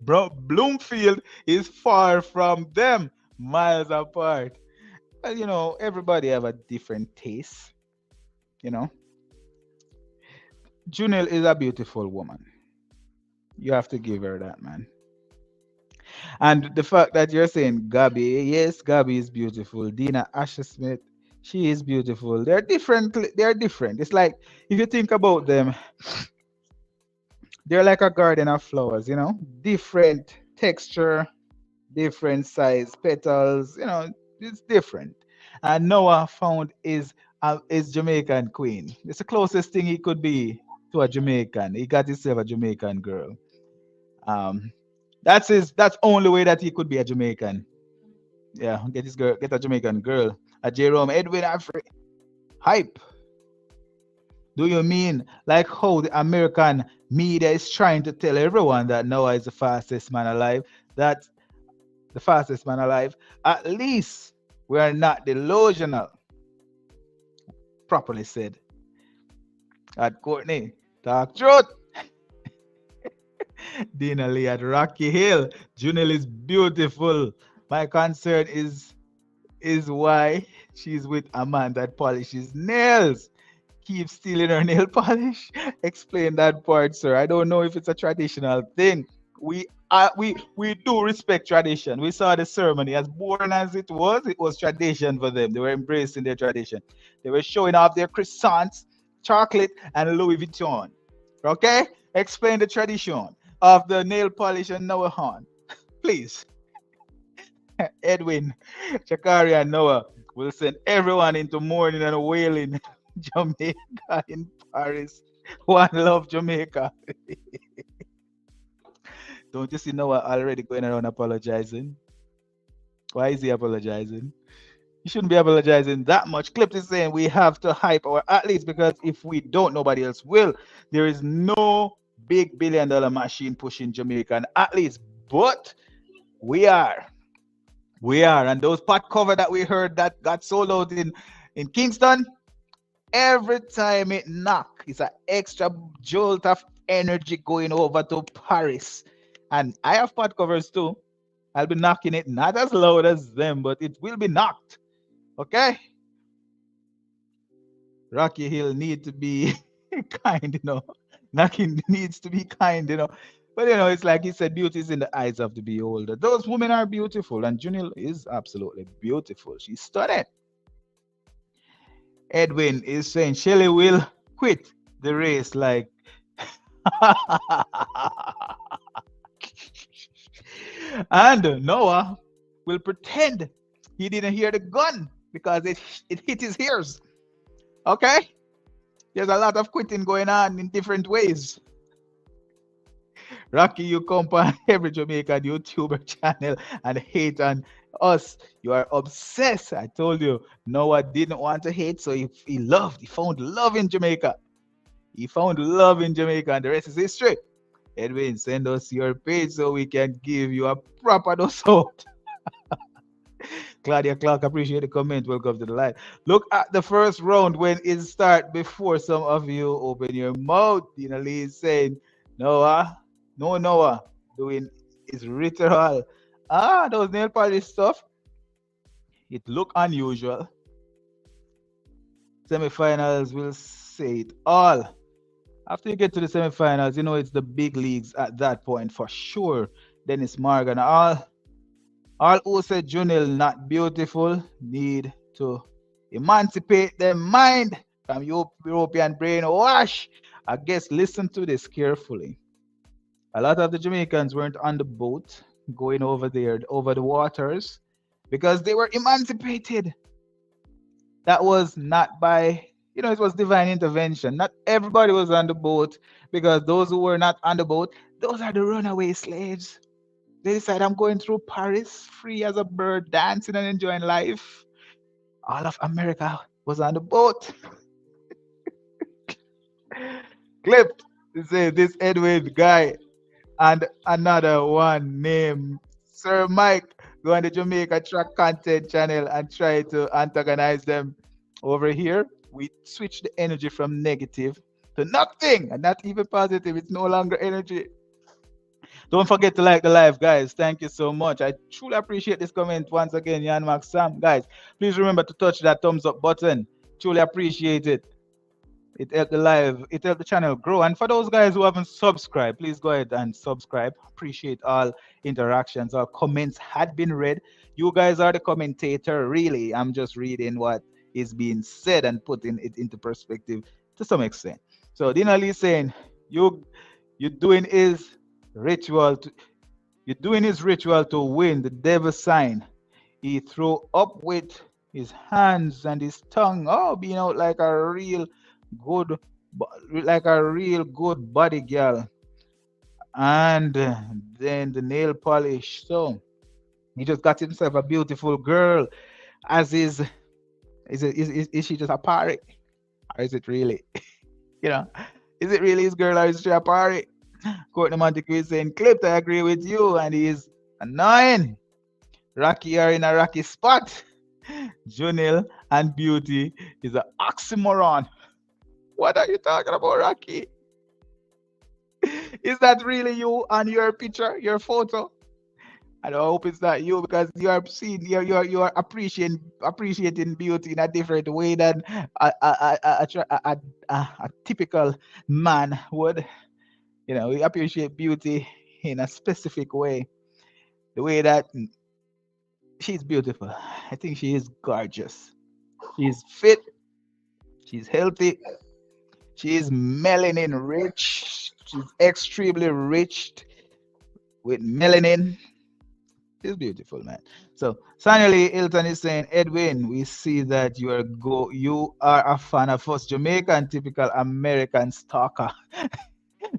Bro, Bloomfield is far from them, miles apart. Well, everybody have a different taste. You know, Junelle is a beautiful woman. You have to give her that, man. And the fact that you're saying Gabby, yes, Gabby is beautiful. Dina Asher Smith, she is beautiful. They're different. They're different. It's like if you think about them, they're like a garden of flowers. Different texture, different size petals. It's different. And Noah found is Jamaican queen. It's the closest thing he could be. to a Jamaican. He got himself a Jamaican girl. Um, that's his. That's only way that he could be a Jamaican. Yeah, get his girl, get a Jamaican girl. A Jerome Edwin Afri hype. Do you mean like how the American media is trying to tell everyone that Noah is the fastest man alive? That the fastest man alive. At least we are not delusional. Properly said. At Courtney, talk truth. Dina Lee at Rocky Hill. Junelle is beautiful. My concern is why she's with a man that polishes nails. Keep stealing her nail polish. Explain that part, sir. I don't know if it's a traditional thing. We do respect tradition. We saw the ceremony as boring as it was tradition for them. They were embracing their tradition. They were showing off their croissants, chocolate, and Louis Vuitton. Okay? Explain the tradition of the nail polish and Noah Horn. Please. Edwin, Shakari, and Noah will send everyone into mourning and wailing. Jamaica in Paris. One love Jamaica. Don't you see Noah already going around apologizing? Why is he apologizing? You shouldn't be apologizing that much. Clip is saying we have to hype our athletes because if we don't, nobody else will. There is no big $1 billion machine pushing Jamaican athletes, but we are. We are. And those pot cover that we heard that got sold out in Kingston, every time it knock, it's an extra jolt of energy going over to Paris. And I have pot covers too. I'll be knocking it not as loud as them, but it will be knocked. Okay? Rocky Hill need to be kind, Knocking needs to be kind, But it's like he said, beauty is in the eyes of the beholder. Those women are beautiful, and Junil is absolutely beautiful. She's stunning. Edwin is saying Shelly will quit the race like and Noah will pretend he didn't hear the gun because it hit his ears. Okay? There's a lot of quitting going on in different ways. Rocky, you come on every Jamaican YouTuber channel and hate on us. You are obsessed. I told you, Noah didn't want to hate, so he found love in Jamaica. He found love in Jamaica, and the rest is history. Edwin, send us your page so we can give you a proper dose out. Claudia Clark, appreciate the comment. Welcome to the live. Look at the first round when it start before some of you open your mouth. Dina Lee is saying, Noah, no Noah doing his ritual. Those nail polish stuff. It look unusual. Semifinals will say it all. After you get to the semifinals, it's the big leagues at that point for sure. Dennis Morgan, all who said Junil not beautiful need to emancipate their mind from European brainwash. I guess listen to this carefully. A lot of the Jamaicans weren't on the boat going over there, over the waters, because they were emancipated. That was not by, it was divine intervention. Not everybody was on the boat, because those who were not on the boat, those are the runaway slaves. They decide I'm going through Paris, free as a bird, dancing and enjoying life. All of America was on the boat. Clipped. This Edwin guy and another one named Sir Mike go on the Jamaica Track Content channel and try to antagonize them. Over here, we switch the energy from negative to nothing and not even positive. It's no longer energy. Don't forget to like the live, guys. Thank you so much. I truly appreciate this comment once again, Jan Max Sam. Guys, please remember to touch that thumbs up button. Truly appreciate it. It helped the channel grow. And for those guys who haven't subscribed, please go ahead and subscribe. Appreciate all interactions. All comments had been read. You guys are the commentator, really. I'm just reading what is being said and putting it into perspective to some extent. So Dina Lee saying, you're doing his ritual to win the devil's sign. He threw up with his hands and his tongue, being out like a real good like a real good body girl, and then the nail polish. So he just got himself a beautiful girl. As is she just a party, or is it really? You know, is it really his girl or is she a party? Courtney Montague is saying, Clipped, I agree with you, and he's annoying. Rocky are in a rocky spot. Junil and Beauty is an oxymoron. What are you talking about, Rocky? Is that really you on your picture, your photo? I hope it's not you because you are seeing you are appreciating beauty in a different way than a typical man would. We appreciate beauty in a specific way. The way that she's beautiful. I think she is gorgeous. She's fit. She's healthy. She is melanin rich. She's extremely rich with melanin. She's beautiful, man. So Sanally Hilton is saying, Edwin, we see that you are a fan of us Jamaican typical American stalker.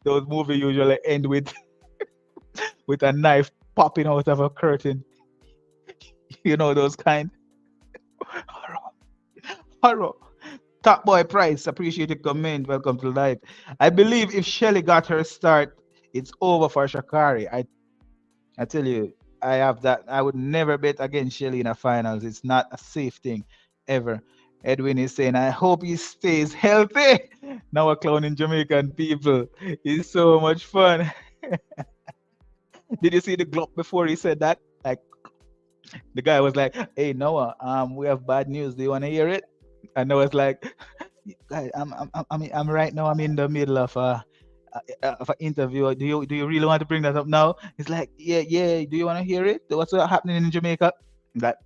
Those movies usually end with a knife popping out of a curtain. Those kind. Horror. Horror. Top Boy Price, appreciate the comment. Welcome to live. I believe if Shelly got her start, it's over for Shakari. I tell you, I have that. I would never bet against Shelly in the finals. It's not a safe thing ever. Edwin is saying, I hope he stays healthy. Now we're clowning Jamaican people. It's so much fun. Did you see the Glock before he said that? Like the guy was like, "Hey Noah, we have bad news. Do you want to hear it?" And Noah's like, "Guy, I'm right now. I'm in the middle of an interview. Do you really want to bring that up now?" He's like, "Yeah, yeah. Do you want to hear it? What's happening in Jamaica?" I'm like,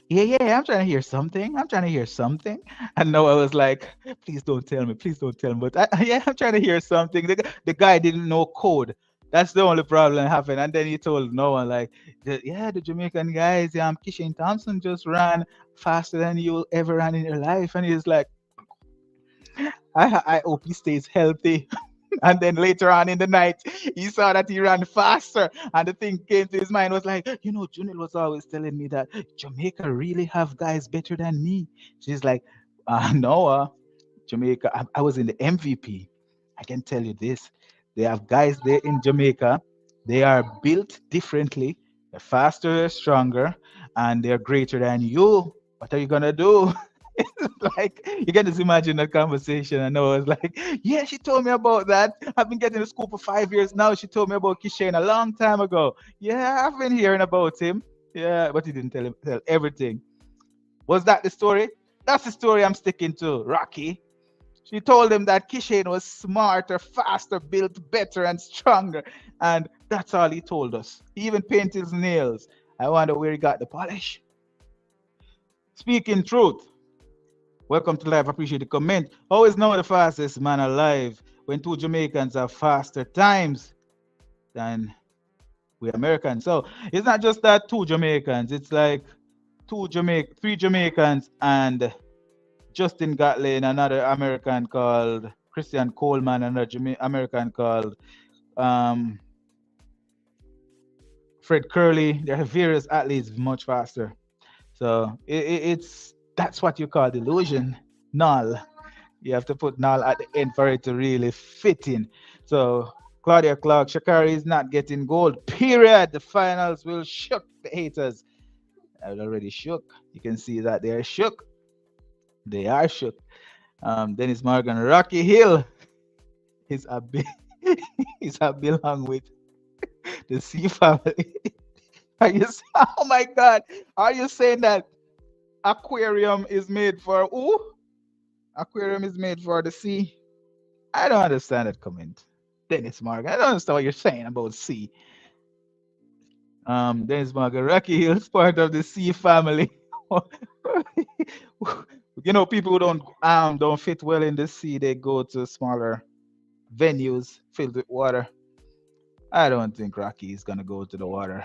"Yeah, yeah. I'm trying to hear something. I'm trying to hear something." And Noah was like, "Please don't tell me. Please don't tell me." But yeah, I'm trying to hear something. The guy didn't know code. That's the only problem happened. And then he told Noah, like, yeah, the Jamaican guys, Kishane Thompson just ran faster than you ever ran in your life. And he's like, I hope he stays healthy. And then later on in the night, he saw that he ran faster. And the thing came to his mind was like, Junil was always telling me that Jamaica really have guys better than me. She's like, Noah, Jamaica, I was in the MVP. I can tell you this. They have guys there in Jamaica. They are built differently. They're faster, they're stronger, and they're greater than you. What are you gonna do? Like you can just imagine that conversation. And I was like, yeah, she told me about that. I've been getting the scoop for 5 years now. She told me about Kishane a long time ago. Yeah, I've been hearing about him. Yeah, but he didn't tell everything. Was that the story? That's the story I'm sticking to, Rocky. She told him that Kishane was smarter, faster, built better, and stronger. And that's all he told us. He even painted his nails. I wonder where he got the polish. Speaking truth. Welcome to life. Appreciate the comment. Always know the fastest man alive when two Jamaicans have faster times than we Americans. So it's not just that two Jamaicans. It's like three Jamaicans and Justin Gatlin, another American called Christian Coleman, another American called um, Fred Curley. There are various athletes much faster. So it's that's what you call delusion. Null. You have to put null at the end for it to really fit in. So Claudia Clark, Shakari is not getting gold. Period. The finals will shock the haters. I've already shook. You can see that they are shook. They are shook. Dennis Morgan, Rocky Hill is a bit is a belong with the C family. Are you? Oh my God! Are you saying that aquarium is made for who? Aquarium is made for the sea. I don't understand that comment. Dennis Morgan. I don't understand what you're saying about sea. Dennis Morgan. Rocky Hill is part of the sea family. People who don't fit well in the sea, they go to smaller venues filled with water. I don't think Rocky is gonna go to the water.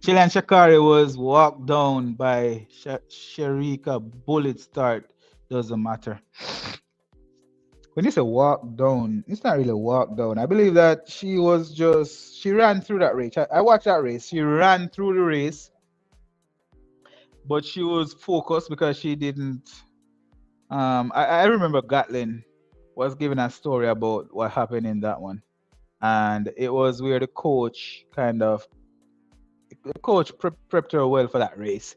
Chilean Shakari was walked down by Sharika. Bullet start. Doesn't matter. When you say walk down, it's not really walk down. I believe that she ran through that race. I watched that race. She ran through the race, but she was focused because she didn't. I remember Gatlin was giving a story about what happened in that one, and it was where the coach prepped her well for that race.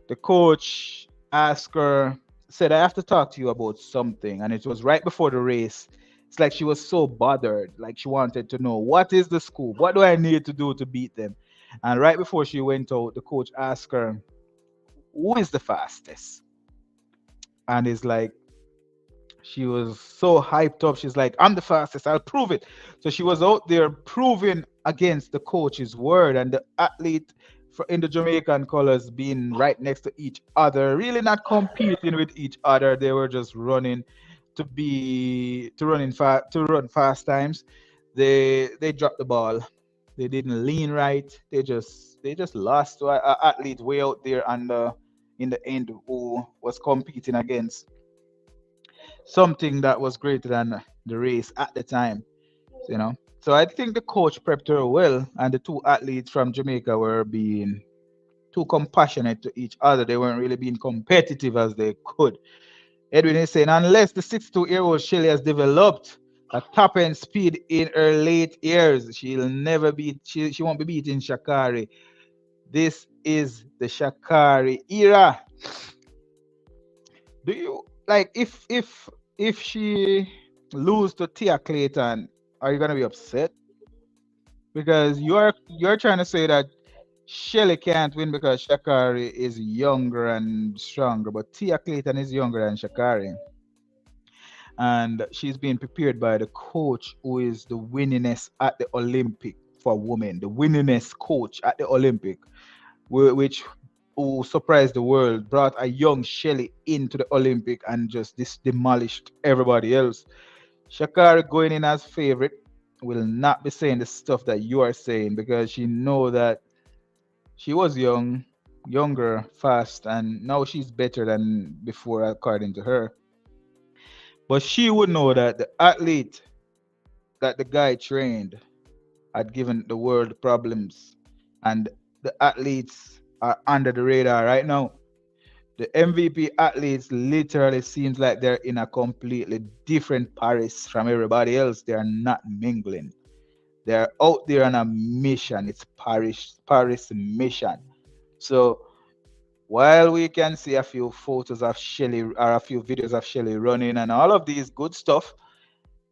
The coach asked her, said, I have to talk to you about something. And it was right before the race. It's like she was so bothered. Like she wanted to know, what is the scoop? What do I need to do to beat them? And right before she went out, the coach asked her, who is the fastest? And it's like, she was so hyped up. She's like, I'm the fastest. I'll prove it. So she was out there proving against the coach's word and the athlete in the Jamaican colors being right next to each other, really not competing with each other. They were just running to run fast times. They dropped the ball. They didn't lean right. They just lost to a athlete way out there and in the end who was competing against something that was greater than the race at the time, you know. So I think the coach prepped her well, and the two athletes from Jamaica were being too compassionate to each other. They weren't really being competitive as they could. Edwin is saying, unless the 62-year-old Shelly has developed a top end speed in her late years, she won't be beating Shakari. This is the Shakari era. Do you like if she lose to Tia Clayton, are you gonna be upset? Because you're trying to say that Shelly can't win because Shakari is younger and stronger, but Tia Clayton is younger than Shakari. And she's being prepared by the coach who is the winningest at the Olympic for women, the winningest coach at the Olympic, which who surprised the world, brought a young Shelly into the Olympic and just demolished everybody else. Shakari going in as favorite will not be saying the stuff that you are saying because she know that she was younger, fast, and now she's better than before, according to her. But she would know that the athlete that the guy trained had given the world problems, and the athletes are under the radar right now. The MVP athletes literally seems like they're in a completely different Paris from everybody else. They are not mingling. They're out there on a mission. It's Paris mission. So while we can see a few photos of Shelly or a few videos of Shelly running and all of these good stuff,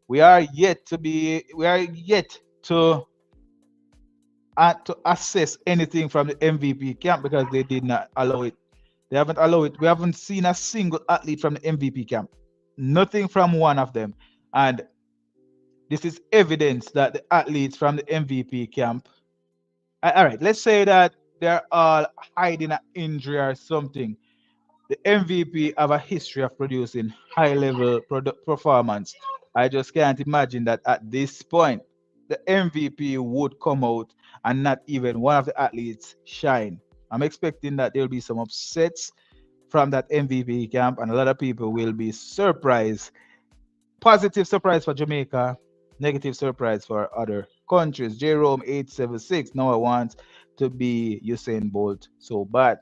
we are yet to assess anything from the MVP camp because they did not allow it. They haven't allowed it. We haven't seen a single athlete from the MVP camp. Nothing from one of them. And this is evidence that the athletes from the MVP camp, all right, let's say that they're all hiding an injury or something. The MVP have a history of producing high level performance. I just can't imagine that at this point, the MVP would come out and not even one of the athletes shine. I'm expecting that there'll be some upsets from that MVP camp, and a lot of people will be surprised. Positive surprise for Jamaica, negative surprise for other countries. Jerome 876 now I want to be Usain Bolt so bad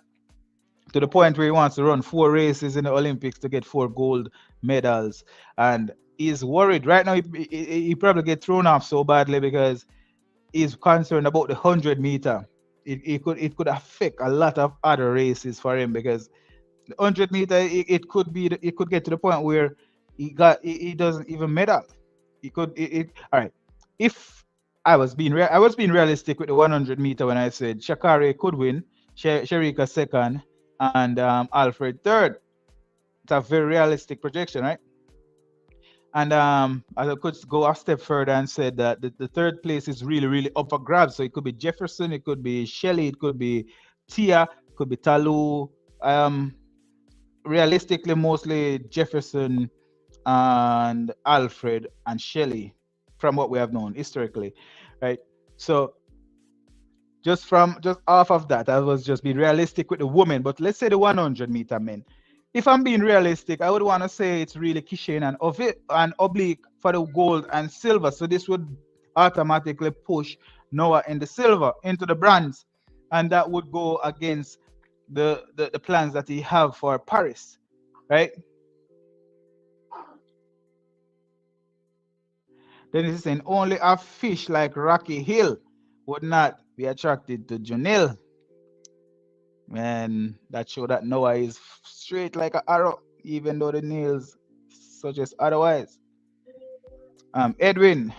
to the point where he wants to run 4 races in the Olympics to get 4 gold medals. And he's worried right now. He probably get thrown off so badly because he's concerned about the 100 meter. It could affect a lot of other races for him because the 100 meter it could get to the point where he doesn't even medal. All right. If I was being realistic with the 100 meter when I said Shakari could win, Sherika second, and Alfred third. It's a very realistic projection, right? And I could go a step further and said that the third place is really, really up for grabs. So it could be Jefferson, it could be Shelley, it could be Tia, it could be Talu. Um, Realistically, mostly Jefferson and Alfred and Shelley, from what we have known historically, right? So just off of that, I was just being realistic with the women. But let's say the 100-meter men. If I'm being realistic, I would want to say it's really Kishane and Oblique for the gold and silver. So this would automatically push Noah in the silver into the bronze, and that would go against the plans that he have for Paris, right? Then it's saying only a fish like Rocky Hill would not be attracted to Junil. Man, that show that Noah is straight like an arrow, even though the nails suggest otherwise. Edwin,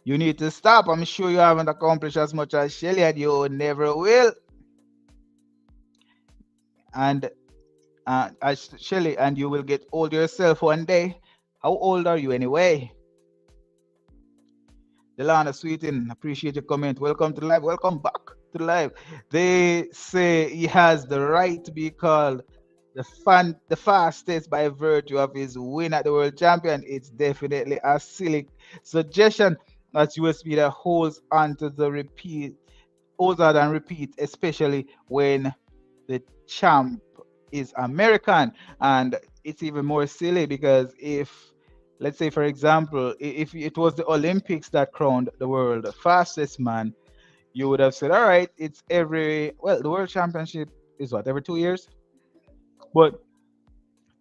you need to stop. I'm sure you haven't accomplished as much as Shelly, and you never will. And as Shelly, and you will get old yourself one day. How old are you anyway? Delana Sweeten, appreciate your comment. Welcome to the live. Welcome back to the live. They say he has the right to be called the fastest by virtue of his win at the world champion. It's definitely a silly suggestion. That's USB that holds on to the repeat, holds out and repeat, especially when the champ is American. And it's even more silly because if, let's say, for example, if it was the Olympics that crowned the world fastest man, you would have said, all right, it's the world championship is what, every 2 years? But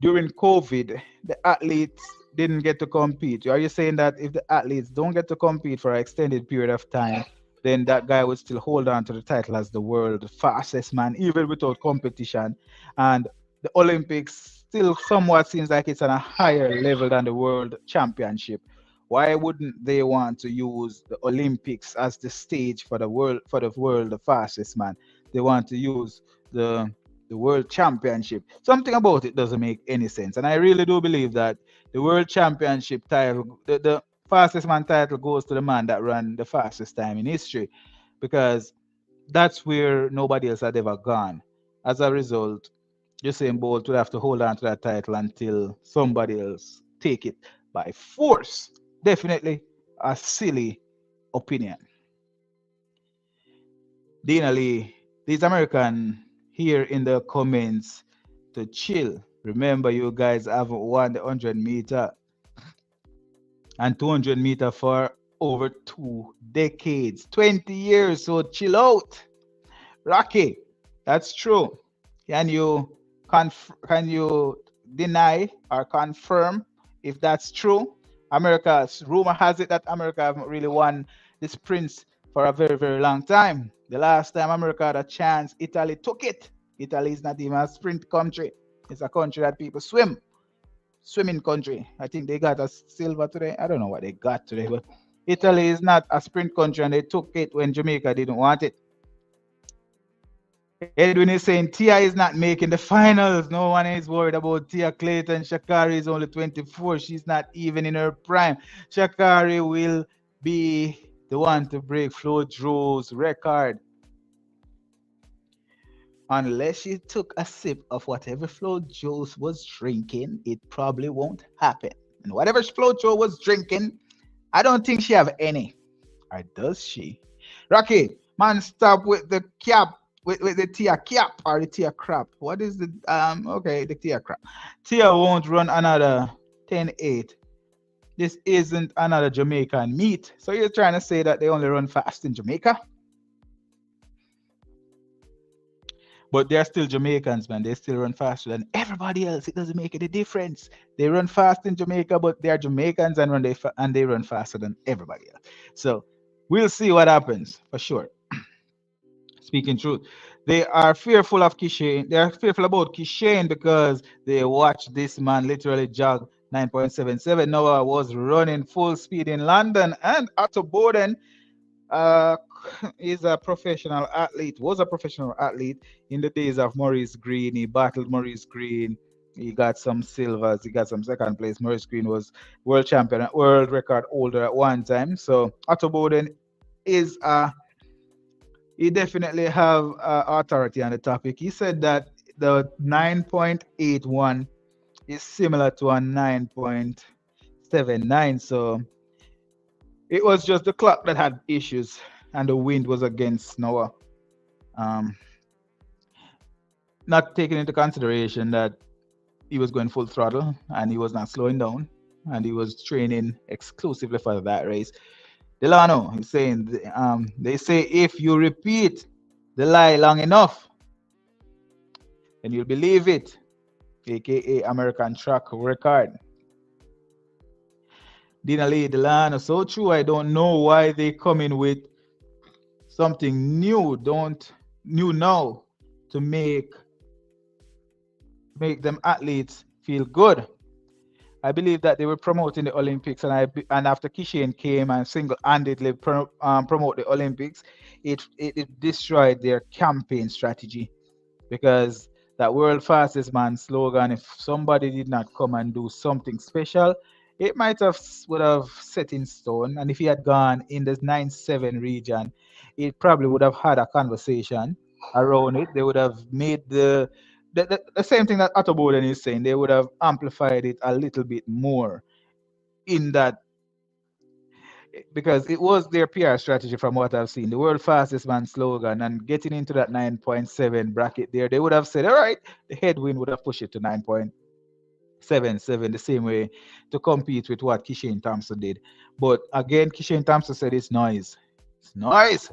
during COVID, the athletes didn't get to compete. Are you saying that if the athletes don't get to compete for an extended period of time, then that guy would still hold on to the title as the world fastest man, even without competition? And the Olympics still somewhat seems like it's on a higher level than the world championship. Why wouldn't they want to use the Olympics as the stage for the world the fastest man? They want to use the world championship. Something about it doesn't make any sense. And I really do believe that the world championship title, the fastest man title, goes to the man that ran the fastest time in history, because that's where nobody else had ever gone. As a result, Usain Bolt would have to hold on to that title until somebody else take it by force. Definitely a silly opinion. Dina Lee, these American here in the comments to chill. Remember, you guys haven't won the 100-meter and 200-meter for over 2 decades, 20 years. So chill out. Rocky, that's true. Can you deny or confirm if that's true? Rumor has it that America haven't really won the sprints for a very, very long time. The last time America had a chance, Italy took it. Italy is not even a sprint country. It's a country that people swimming country. I think they got a silver today. I don't know what they got today, but Italy is not a sprint country, and they took it when Jamaica didn't want it. Edwin is saying Tia is not making the finals. No one is worried about Tia Clayton. Shakari is only 24. She's not even in her prime. Shakari will be the one to break Flo Drew's record. Unless she took a sip of whatever Flo Juice was drinking, it probably won't happen. And whatever Flo Joe was drinking, I don't think she have any. Or does she? Rocky, man, stop with the cap, with the Tia cap or the Tia crap. What is the Tia crap? Tia won't run another 10-8. This isn't another Jamaican meet. So you're trying to say that they only run fast in Jamaica? But they're still Jamaicans, man. They still run faster than everybody else. It doesn't make any difference. They run fast in Jamaica, but they're Jamaicans and they run faster than everybody else. So we'll see what happens for sure. Speaking truth, they are fearful of Kishane. They are fearful about Kishane because they watch this man literally jog 9.77. Noah was running full speed in London, and Otto Borden uh, is a professional athlete, was a professional athlete in the days of Maurice Green. He battled Maurice Green. He got some silvers. He got some second place. Maurice Green was world champion, world record holder at one time. So Otto Bowden is he definitely have authority on the topic. He said that the 9.81 is similar to a 9.79. So it was just the clock that had issues. and the wind was against Noah. Um, Not taking into consideration that he was going full throttle and he was not slowing down and he was training exclusively for that race. Delano is saying, they say if you repeat the lie long enough, then you'll believe it, aka American track record. Dina Lee Delano, so true. I don't know why they come in with something new, don't new now to make them athletes feel good. I believe that they were promoting the Olympics, and after Kishane came and single-handedly promote the Olympics, it destroyed their campaign strategy because that world fastest man slogan, if somebody did not come and do something special, it might have would have set in stone. And if he had gone in the 9-7 region, it probably would have had a conversation around it. They would have made the same thing that Otto Boden is saying. They would have amplified it a little bit more in that because it was their PR strategy from what I've seen. The world fastest man slogan and getting into that 9.7 bracket there, they would have said, all right, the headwind would have pushed it to 9.77 the same way to compete with what Kishane Thompson did. But again, Kishane Thompson said it's noise. It's noise.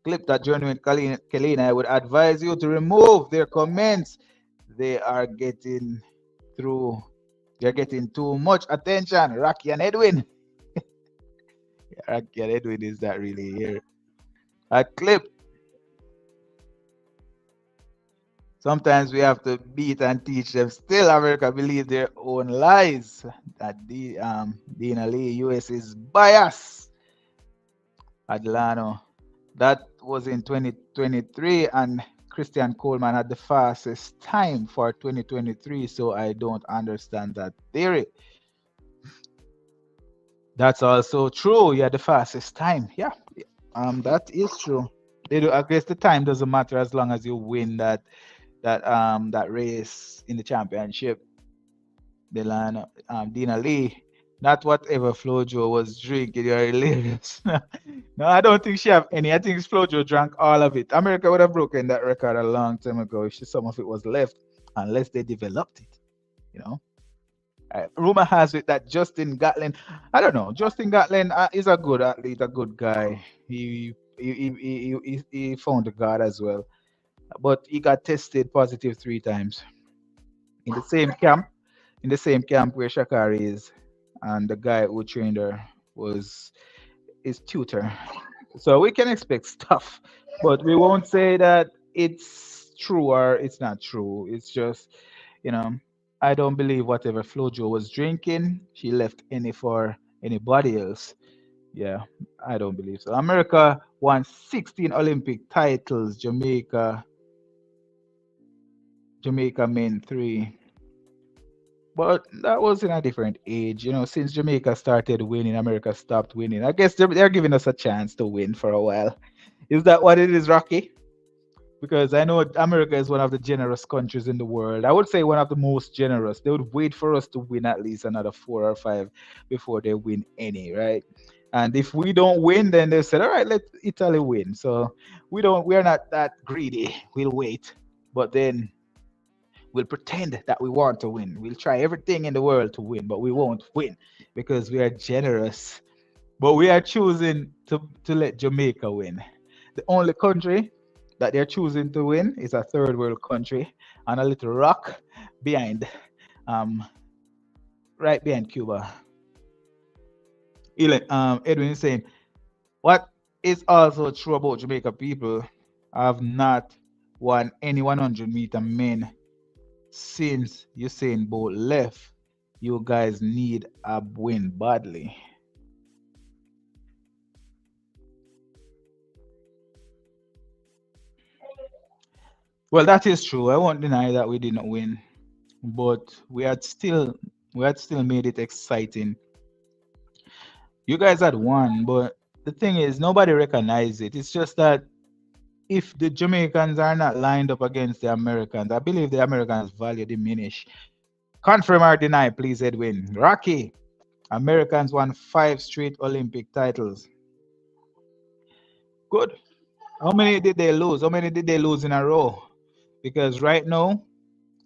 Clip that journey with Kalina. I would advise you to remove their comments. They are getting through. They're getting too much attention. Rocky and Edwin. Rocky and Edwin is that really here. A clip. Sometimes we have to beat and teach them. Still, America believe their own lies. That the Dina Lee, US is bias. Adelano. That was in 2023, and Christian Coleman had the fastest time for 2023. So I don't understand that theory. That's also true. Yeah, the fastest time. Yeah, that is true. They do. I guess the time doesn't matter as long as you win that race in the championship. Delano, Dina Lee, not whatever Flojo was drinking. You're hilarious. No, I don't think she have any. I think Flojo drank all of it. America would have broken that record a long time ago if some of it was left, unless they developed it. You know. Rumor has it that Justin Gatlin, I don't know. Justin Gatlin is a good athlete, a good guy. He found the God as well, but he got tested positive 3 times in the same camp, in the same camp where Shakari is, and the guy who trained her was his tutor. So we can expect stuff, but we won't say that it's true or it's not true. It's just, you know, I don't believe whatever Flojo was drinking, she left any for anybody else. Yeah, I don't believe so. America won 16 Olympic titles. Jamaica men 3. But that was in a different age. Since Jamaica started winning, America stopped winning. I guess they're giving us a chance to win for a while. Is that what it is, Rocky? Because I know America is one of the generous countries in the world. I would say one of the most generous. They would wait for us to win at least another 4 or 5 before they win any, right? And if we don't win, then they said, all right, let Italy win. So we're not that greedy. We'll wait. But then we'll pretend that we want to win. We'll try everything in the world to win, but we won't win because we are generous. But we are choosing to let Jamaica win. The only country that they're choosing to win is a third world country and a little rock behind, um, right behind Cuba. Edwin is saying, what is also true about Jamaica people have not won any 100-meter men since Usain Bolt left. You guys need a win badly. Well, that is true. I won't deny that we didn't win, but we had still made it exciting. You guys had won, but the thing is, nobody recognized it. It's just that if the Jamaicans are not lined up against the Americans, I believe the Americans' value diminish. Confirm or deny, please, Edwin. Rocky, Americans won 5 straight Olympic titles. Good. How many did they lose? How many did they lose in a row? Because right now,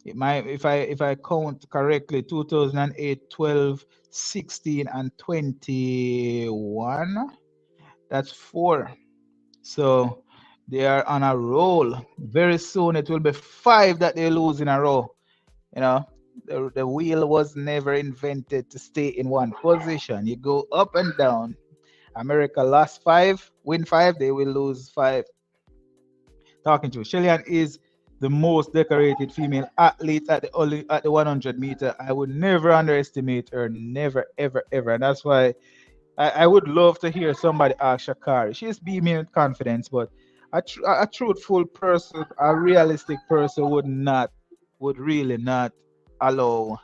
it might, if I count correctly, 2008, 12, 16, and 21. That's four. So they are on a roll. Very soon it will be five that they lose in a row. You know, the wheel was never invented to stay in one position. You go up and down. America lost five, win five, they will lose five. Talking to Shelly is the most decorated female athlete at the 100 meter. I would never underestimate her, never, ever, ever. And that's why I would love to hear somebody ask Shakari. She's beaming with confidence, but a truthful person, a realistic person would really not allow,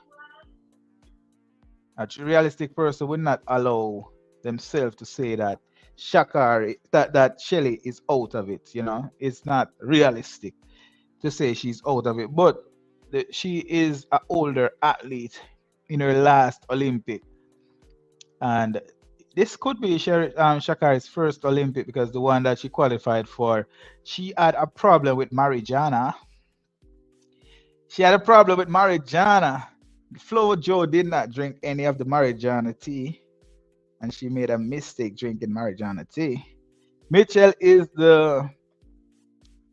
realistic person would not allow themselves to say that Shakari, that Shelly is out of it. It's not realistic to say she's out of it. But she is an older athlete in her last Olympic, and this could be Shakari's first Olympic because the one that she qualified for, she had a problem with marijuana. She had a problem with marijuana. Flo Joe did not drink any of the marijuana tea, and she made a mistake drinking marijuana tea. Mitchell is the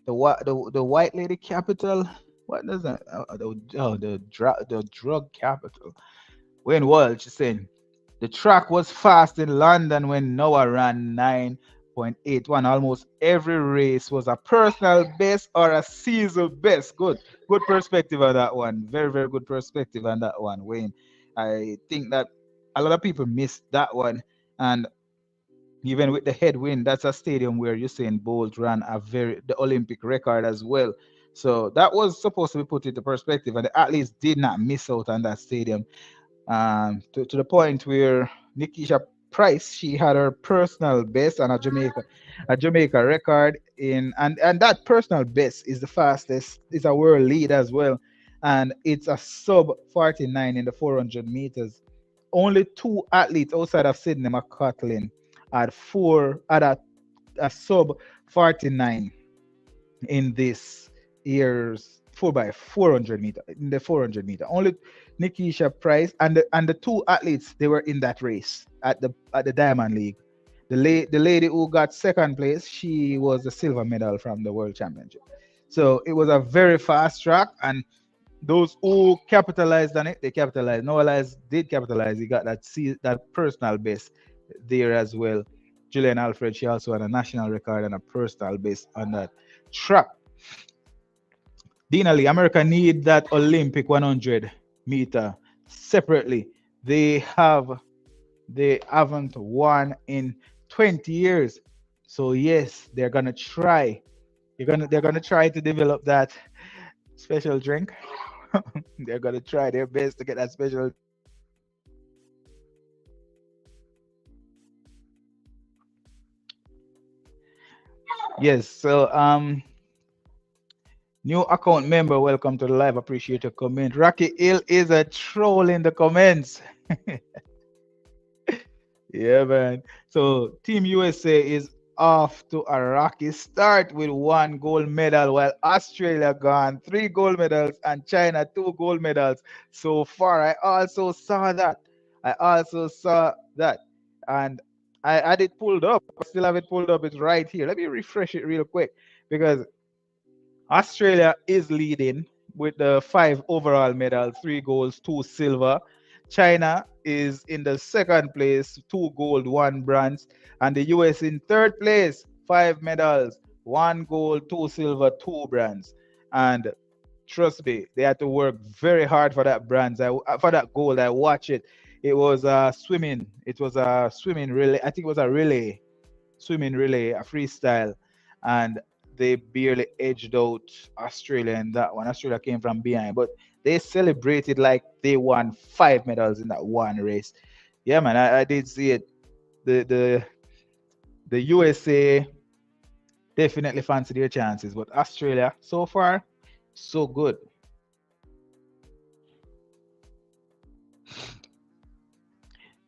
white lady capital. What does that? The drug capital. Wayne Walsh is saying the track was fast in London when Noah ran 9.81. Almost every race was a personal best or a season best. Good perspective on that one. Very, very good perspective on that one, Wayne. I think that a lot of people missed that one. And even with the headwind, that's a stadium where Usain Bolt ran the Olympic record as well. So that was supposed to be put into perspective, and the athletes did not miss out on that stadium. To the point where Nikisha Price, she had her personal best on a Jamaica record and that personal best is the fastest, is a world lead as well, and it's a sub 49 in the 400 meters. Only two athletes outside of Sydney McCaulin had a sub 49 in this year's 4x400 meter, in the 400 meter. Only Nikisha Price and the two athletes, they were in that race at the Diamond League. The lady who got second place, she was the silver medal from the World Championship. So it was a very fast track, and those who capitalized on it, they capitalized. Noah Lyles did capitalize. He got that personal best there as well. Julian Alfred, she also had a national record and a personal best on that track. Dina Lee, America need that Olympic 100 meter separately. They haven't won in 20 years. So yes, they're gonna try. They're gonna try to develop that special drink. They're gonna try their best to get that special drink. Yes. So new account member, welcome to the live. Appreciate your comment. Rocky Hill is a troll in the comments. Yeah, man. So Team USA is off to a rocky start with one gold medal, while Australia gone three gold medals and China two gold medals so far. I also saw that, and I had it pulled up. I still have it pulled up. It's right here. Let me refresh it real quick because Australia is leading with the five overall medals, three golds, two silver. China is in the second place, two gold, one bronze, and the US in third place, five medals, one gold, two silver, two bronze. And trust me, they had to work very hard for that bronze. For that gold, I watched it. It was swimming. It was a swimming relay. I think it was a relay, swimming relay, a freestyle, and they barely edged out Australia in that one. Australia came from behind, but they celebrated like they won five medals in that one race. Yeah, man, I did see it. The USA definitely fancy their chances, but Australia so far so good.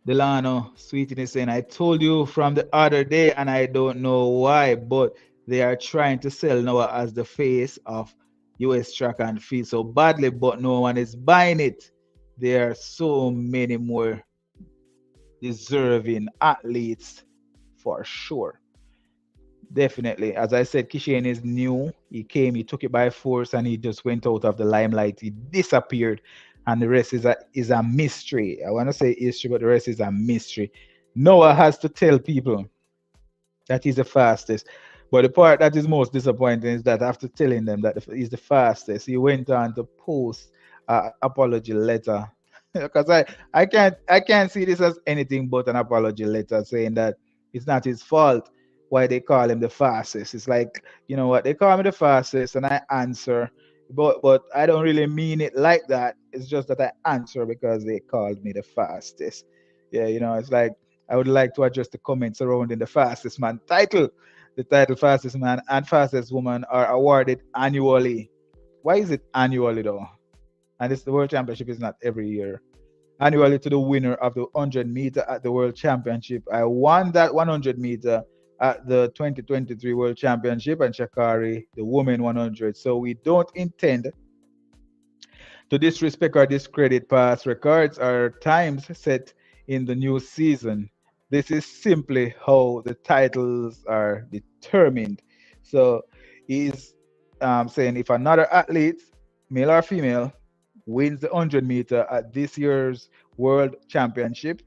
Delano Sweetin is saying, I told you from the other day, and I don't know why, but they are trying to sell Noah as the face of US track and field so badly, but no one is buying it. There are so many more deserving athletes for sure. Definitely. As I said, Kishane is new. He came, he took it by force, and he just went out of the limelight. He disappeared, and the rest is a mystery. I want to say history, but the rest is a mystery. Noah has to tell people that he's the fastest. But the part that is most disappointing is that after telling them that he's the fastest, he went on to post an apology letter. Because I can't see this as anything but an apology letter saying that it's not his fault why they call him the fastest. It's like, you know what, they call me the fastest and I answer, but I don't really mean it like that. It's just that I answer because they called me the fastest. Yeah, it's like I would like to address the comments surrounding the fastest man title. The title fastest man and fastest woman are awarded annually. Why is it annually though? And the World Championship is not every year. Annually to the winner of the 100-meter at the World Championship. I won that 100-meter at the 2023 World Championship and Shakari the women 100. So we don't intend to disrespect or discredit past records or times set in the new season. This is simply how the titles are determined. So he's saying if another athlete, male or female, wins the 100-meter at this year's World Championship,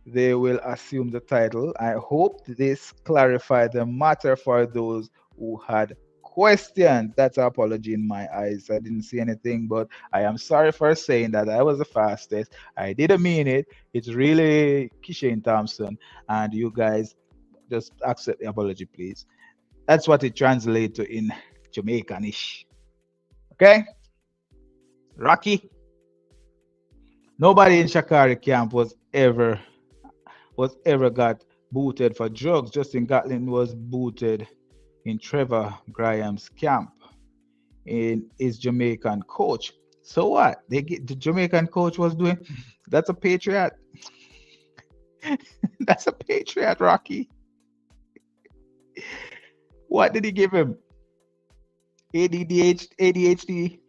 they will assume the title. I hope this clarified the matter for those who had questions. That's an apology in my eyes. I didn't see anything, but I am sorry for saying that I was the fastest. I didn't mean it. It's really Kishane Thompson, and you guys just accept the apology, please. That's what it translates to in Jamaicanish. Okay, Rocky. Nobody in Shakari camp was ever got booted for drugs. Justin Gatlin was booted in Trevor Graham's camp in his Jamaican coach. So what? The Jamaican coach was doing that's a patriot. That's a patriot, Rocky. What did he give him? ADHD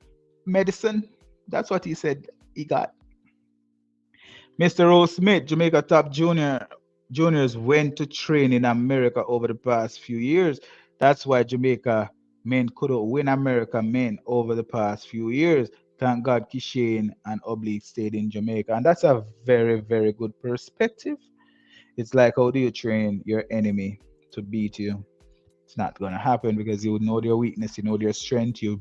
medicine? That's what he said he got. Mr. Rose Smith, Jamaica top juniors went to train in America over the past few years. That's why Jamaica men couldn't win America men over the past few years. Thank God Kishane and Oblique stayed in Jamaica. And that's a very, very good perspective. It's like how do you train your enemy to beat you? It's not gonna happen because you know their weakness, you know their strength. You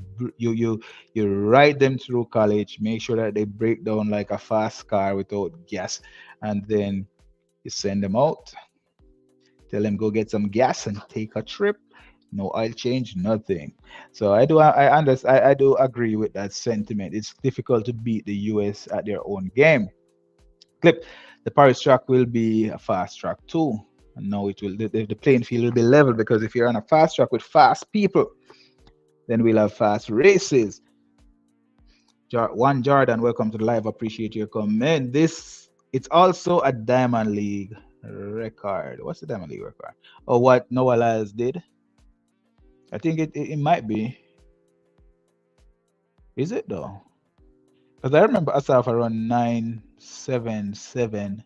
ride them through college. Make sure that they break down like a fast car without gas, and then you send them out. Tell them go get some gas and take a trip. No oil change, nothing. So I do agree with that sentiment. It's difficult to beat the US at their own game. Clip. The Paris track will be a fast track too. And now it will the playing field will be level because if you're on a fast track with fast people, then we'll have fast races. One Jordan, welcome to the live. Appreciate your comment. This it's also a Diamond League record. What's the Diamond League record? Or what Noah Lyles did? I think it might be. Is it though? Because I remember I saw around 977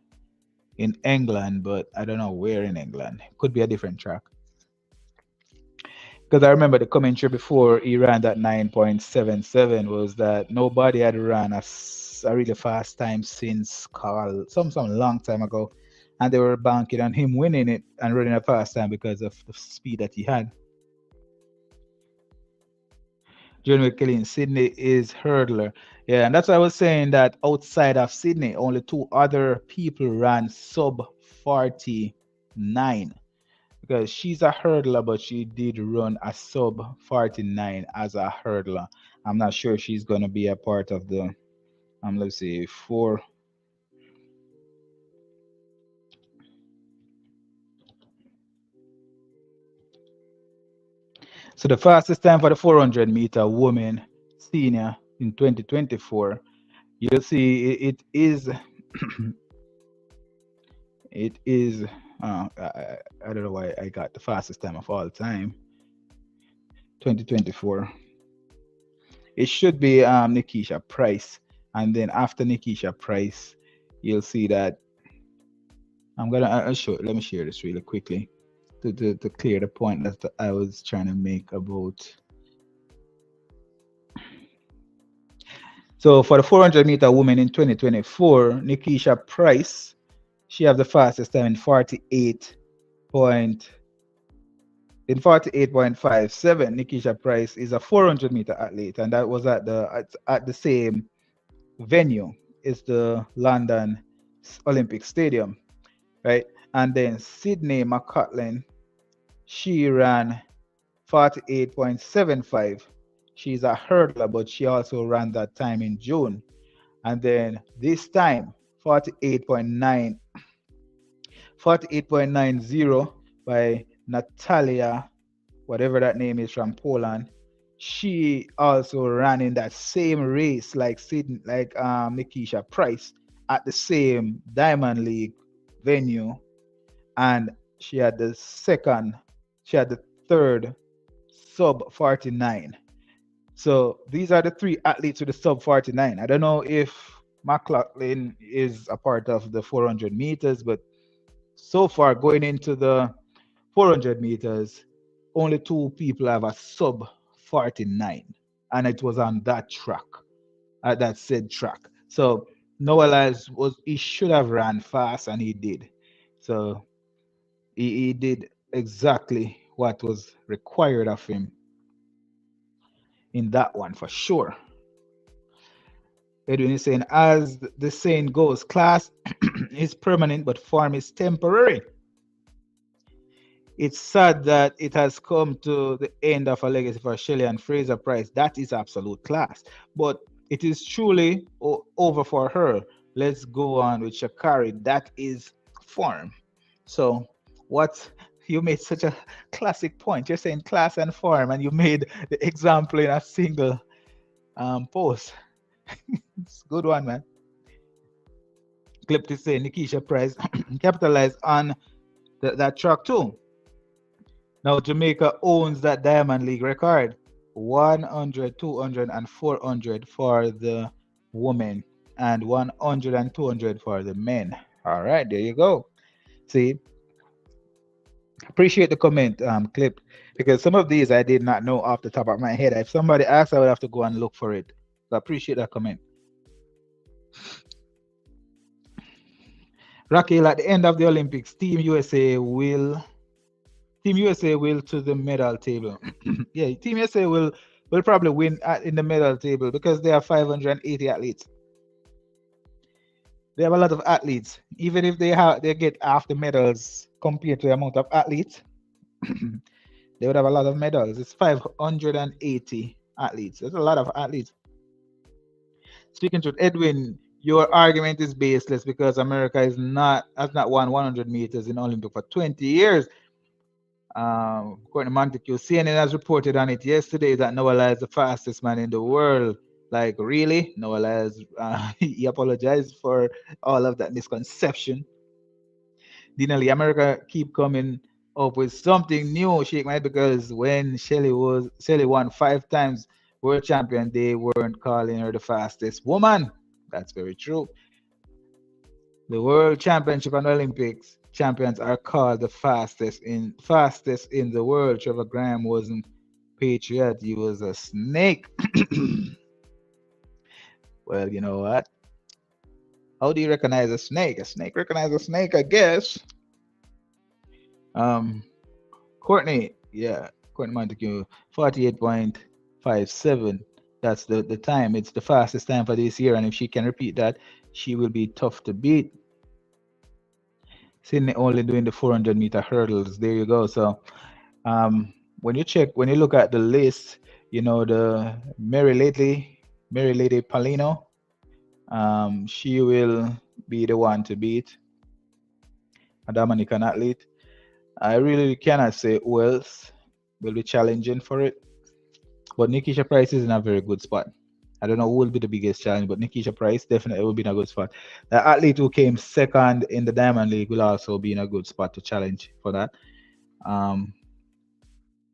in England, but I don't know where in England. Could be a different track. Because I remember the commentary before he ran that 9.77 was that nobody had run a really fast time since Carl, some long time ago. And they were banking on him winning it and running a fast time because of the speed that he had. John Kelly in Sydney is hurdler. Yeah, and that's why I was saying that outside of Sydney, only two other people ran sub 49 because she's a hurdler, but she did run a sub 49 as a hurdler. I'm not sure she's gonna be a part of the let's see, four. So the fastest time for the 400-meter women senior in 2024, you'll see it is It is. I don't know why I got the fastest time of all time. 2024. It should be Nikisha Price, and then after Nikisha Price, you'll see that I'm gonna. I'll show. Let me share this really quickly to clear the point that I was trying to make about. So for the 400-meter woman in 2024, Nikisha Price, she have the fastest time in 48.57. Nikisha Price is a 400-meter athlete, and that was at the same venue. It's the London Olympic Stadium, right? And then Sydney McCaulin, she ran 48.75. She's a hurdler, but she also ran that time in June. And then this time, 48.9, 48.90 by Natalia, whatever that name is, from Poland. She also ran in that same race like Nikisha Price at the same Diamond League venue, and she had the third sub 49. So these are the three athletes with the sub 49. I don't know if McLaughlin is a part of the 400 meters, but so far going into the 400 meters, only two people have a sub 49, and it was on that track, at that said track. So Noah Lyles he should have ran fast, and he did. So he did exactly what was required of him in that one for sure. Edwin is saying, as the saying goes, class is permanent, but form is temporary. It's sad that it has come to the end of a legacy for Shelley and Fraser Price. That is absolute class. But it is truly over for her. Let's go on with Shakari. That is form. So, what you made such a classic point. You're saying class and form, and you made the example in a single post. It's a good one, man. Clip to say Nikisha Price capitalized on that track too. Now Jamaica owns that Diamond League record. 100, 200, and 400 for the women, and 100 and 200 for the men. All right, there you go. See, appreciate the comment, Clip, because some of these I did not know off the top of my head. If somebody asked, I would have to go and look for it. So I appreciate that comment. Raquel, at the end of the Olympics, Team USA will to the medal table. Yeah, Team USA will probably win in the medal table because they have 580 athletes. They have a lot of athletes. Even if they get half the medals compared to the amount of athletes, they would have a lot of medals. It's 580 athletes. That's a lot of athletes. Speaking truth, Edwin, your argument is baseless because America has not won 100 meters in Olympic for 20 years. Courtney Montague, CNN has reported on it yesterday that Noah Lyles is the fastest man in the world. Like, really? Noah Lyles, he apologized for all of that misconception. Dinali, America keep coming up with something new, shake my head, because when Shelly won 5 times world champion, they weren't calling her the fastest woman. That's very true. The World Championship and Olympics champions are called the fastest in the world. Trevor Graham wasn't patriot; he was a snake. Well, you know what? How do you recognize a snake? A snake recognizes a snake, I guess. Courtney Montague, 48.57. That's the time. It's the fastest time for this year, and if she can repeat that, she will be tough to beat. Sydney only doing the 400-meter hurdles. There you go. So when you look at the list, you know, the Mary Lady Palino, she will be the one to beat, a Dominican athlete. I really cannot say who else will be challenging for it, but Nikisha Price is in a very good spot. I don't know who will be the biggest challenge, but Nikisha Price definitely will be in a good spot. The athlete who came second in the Diamond League will also be in a good spot to challenge for that. Um,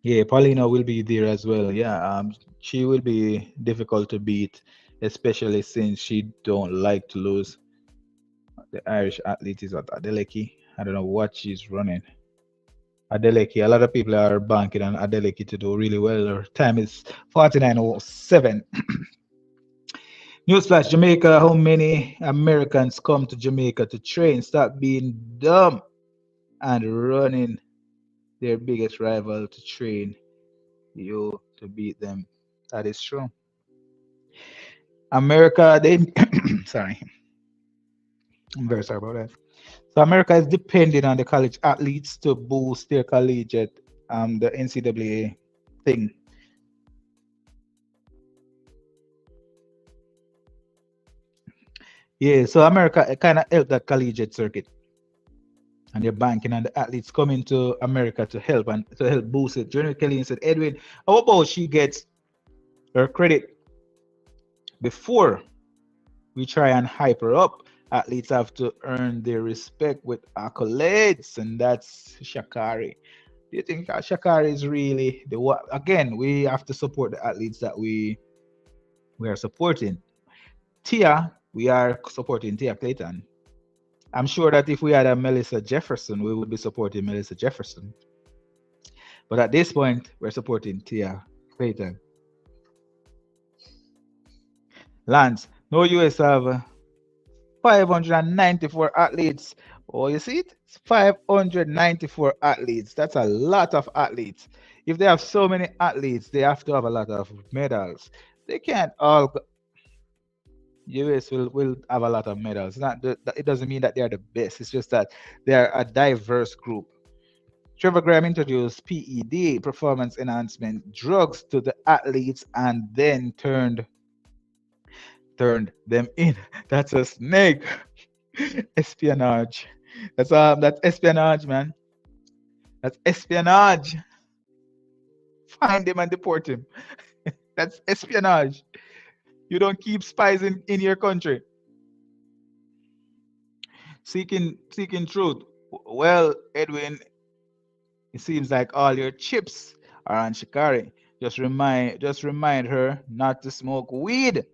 yeah, Paulina will be there as well. Yeah, she will be difficult to beat, especially since she don't like to lose. The Irish athlete is at Adeleke. I don't know what she's running. Adeleke. A lot of people are banking on Adeleke to do really well. Her time is 49:07. Newsflash: Jamaica. How many Americans come to Jamaica to train? Stop being dumb and running their biggest rival to train you to beat them. That is true. America, they sorry, I'm very sorry about that. So America is depending on the college athletes to boost their collegiate the NCAA thing. Yeah, so America kind of helped that collegiate circuit, and they're banking on the athletes coming to America to help and to help boost it. Jeremy Kelly said, Edwin, how about she gets her credit before we try and hype her up? Athletes have to earn their respect with accolades, and that's Shakari. Do you think Shakari is really the what? Again, we have to support the athletes that we are supporting. Tia, we are supporting Tia Clayton. I'm sure that if we had a Melissa Jefferson, we would be supporting Melissa Jefferson. But at this point, we're supporting Tia Clayton. Lance, no US have 594 athletes. Oh, you see it? It's 594 athletes. That's a lot of athletes. If they have so many athletes, they have to have a lot of medals. They can't all. US will have a lot of medals. It doesn't mean that they are the best. It's just that they are a diverse group. Trevor Graham introduced PED, performance enhancement drugs, to the athletes and then turned them in. That's a snake. Espionage. That's espionage, man. That's espionage. Find him and deport him. That's espionage. You don't keep spies in your country. Seeking truth. Well, Edwin, it seems like all your chips are on Shikari. Just remind her not to smoke weed.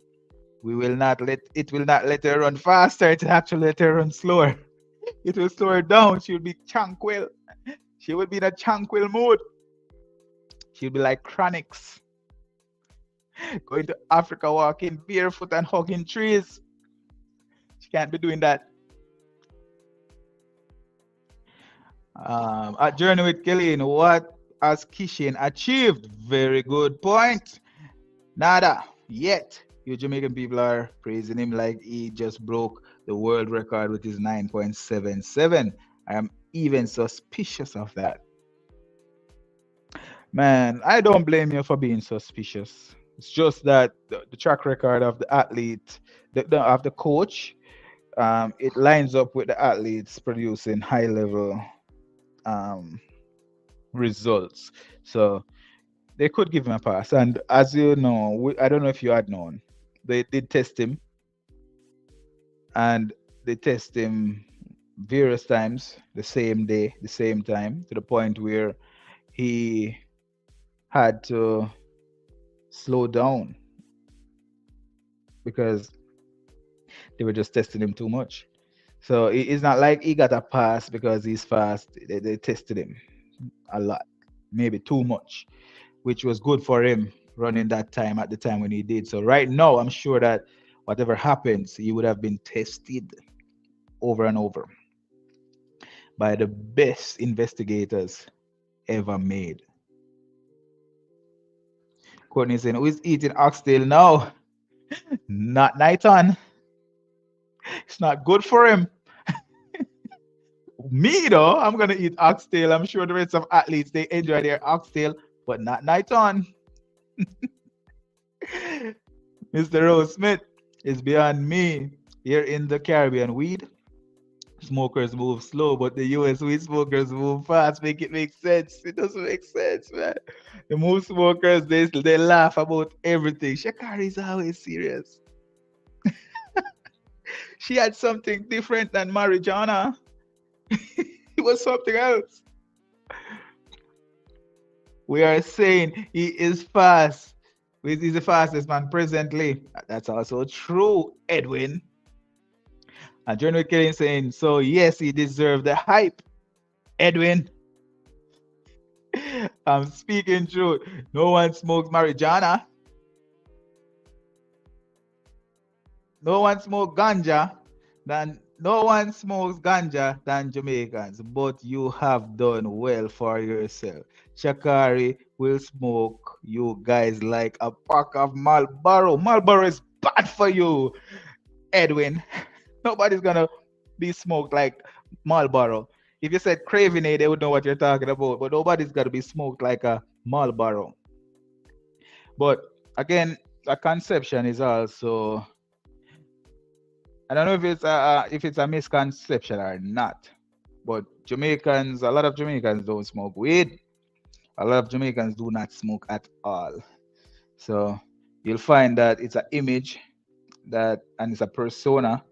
It will not let her run faster, it will actually let her run slower. It will slow her down. She'll be tranquil. She will be in a tranquil mood. She'll be like Chronix, going to Africa walking barefoot and hugging trees. She can't be doing that. At Journey with Killeen, what has Kishane achieved? Very good point. Nada yet. You Jamaican people are praising him like he just broke the world record with his 9.77. I am even suspicious of that. Man, I don't blame you for being suspicious. It's just that the track record of the athlete, of the coach, it lines up with the athletes producing high level um, results. So they could give him a pass. And as you know, I don't know if you had known, they did test him, and they test him various times the same day, the same time, to the point where he had to slow down because they were just testing him too much. So it's not like he got a pass because he's fast. They tested him a lot, maybe too much, which was good for him running that time at the time when he did. So right now, I'm sure that whatever happens, he would have been tested over and over by the best investigators ever made. Courtney saying, who is eating oxtail now? Not night on. It's not good for him. Me though, I'm gonna eat oxtail. I'm sure the rest of athletes they enjoy their oxtail, but not night on. Mr. Rose Smith is beyond me here in the Caribbean weed. smokers move slow, but the US weed smokers move fast. Make it make sense. It doesn't make sense, man. The move smokers, they laugh about everything. Shakari is always serious. She had something different than marijuana. It was something else. We are saying he is fast. He's the fastest man presently. That's also true, Edwin. And John Wick saying, so yes, he deserved the hype. Edwin, I'm speaking truth. No one smokes marijuana. No one smokes ganja. No one smokes ganja than Jamaicans. But you have done well for yourself. Shakari will smoke you guys like a pack of Marlboro. Marlboro is bad for you, Edwin. Nobody's gonna be smoked like Marlboro. If you said Craven, they would know what you're talking about. But nobody's gonna be smoked like a Marlboro. But again, a conception is also, I don't know if it's a misconception or not. But Jamaicans, a lot of Jamaicans don't smoke weed. A lot of Jamaicans do not smoke at all. So you'll find that it's an image that and it's a persona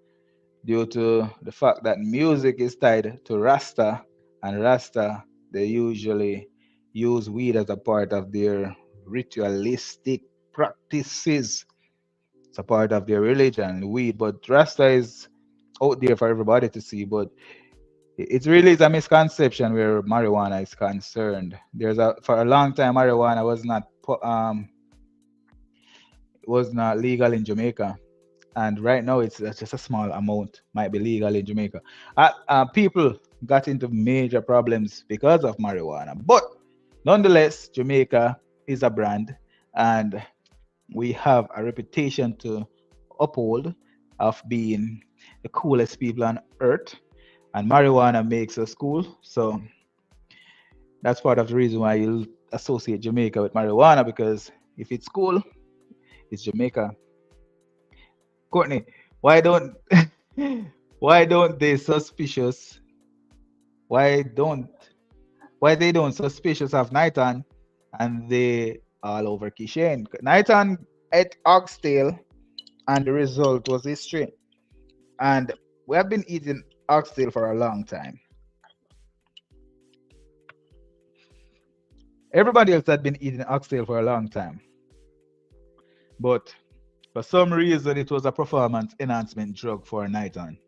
due to the fact that music is tied to Rasta, and Rasta they usually use weed as a part of their ritualistic practices. It's a part of their religion, weed, but Rasta is out there for everybody to see. But it really is a misconception where marijuana is concerned. There's a for a long time marijuana was not legal in Jamaica, and right now it's just a small amount might be legal in Jamaica. People got into major problems because of marijuana, but nonetheless, Jamaica is a brand, and we have a reputation to uphold of being the coolest people on earth, and marijuana makes us cool. So that's part of the reason why you associate Jamaica with marijuana because if it's cool, it's Jamaica. Courtney, why don't why don't they suspicious? Why don't why they don't suspicious of Nighton and they all over Kishane? Nighton ate oxtail and the result was history. And we have been eating oxtail for a long time. Everybody else had been eating oxtail for a long time. But for some reason, it was a performance enhancement drug for Nighton.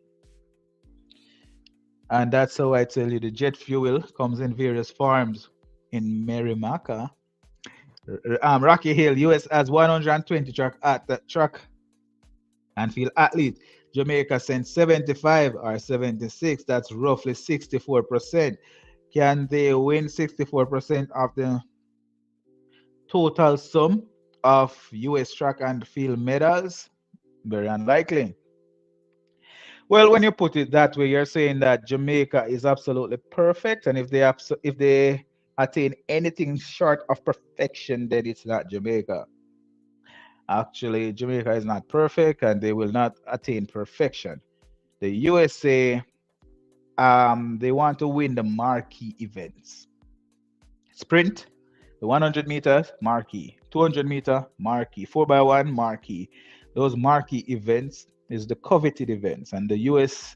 And that's how I tell you the jet fuel comes in various forms. In Merrimaca, Rocky Hill, US has 120 track and field athlete. Jamaica sent 75 or 76. That's roughly 64%. Can they win 64% of the total sum of US track and field medals? Very unlikely. Well, when you put it that way, you're saying that Jamaica is absolutely perfect, and if they attain anything short of perfection, then it's not Jamaica. Actually, Jamaica is not perfect, and they will not attain perfection. The USA, they want to win the marquee events. Sprint, the 100 meters, marquee. 200-meter, marquee. 4x1, marquee. Those marquee events is the coveted events, and the US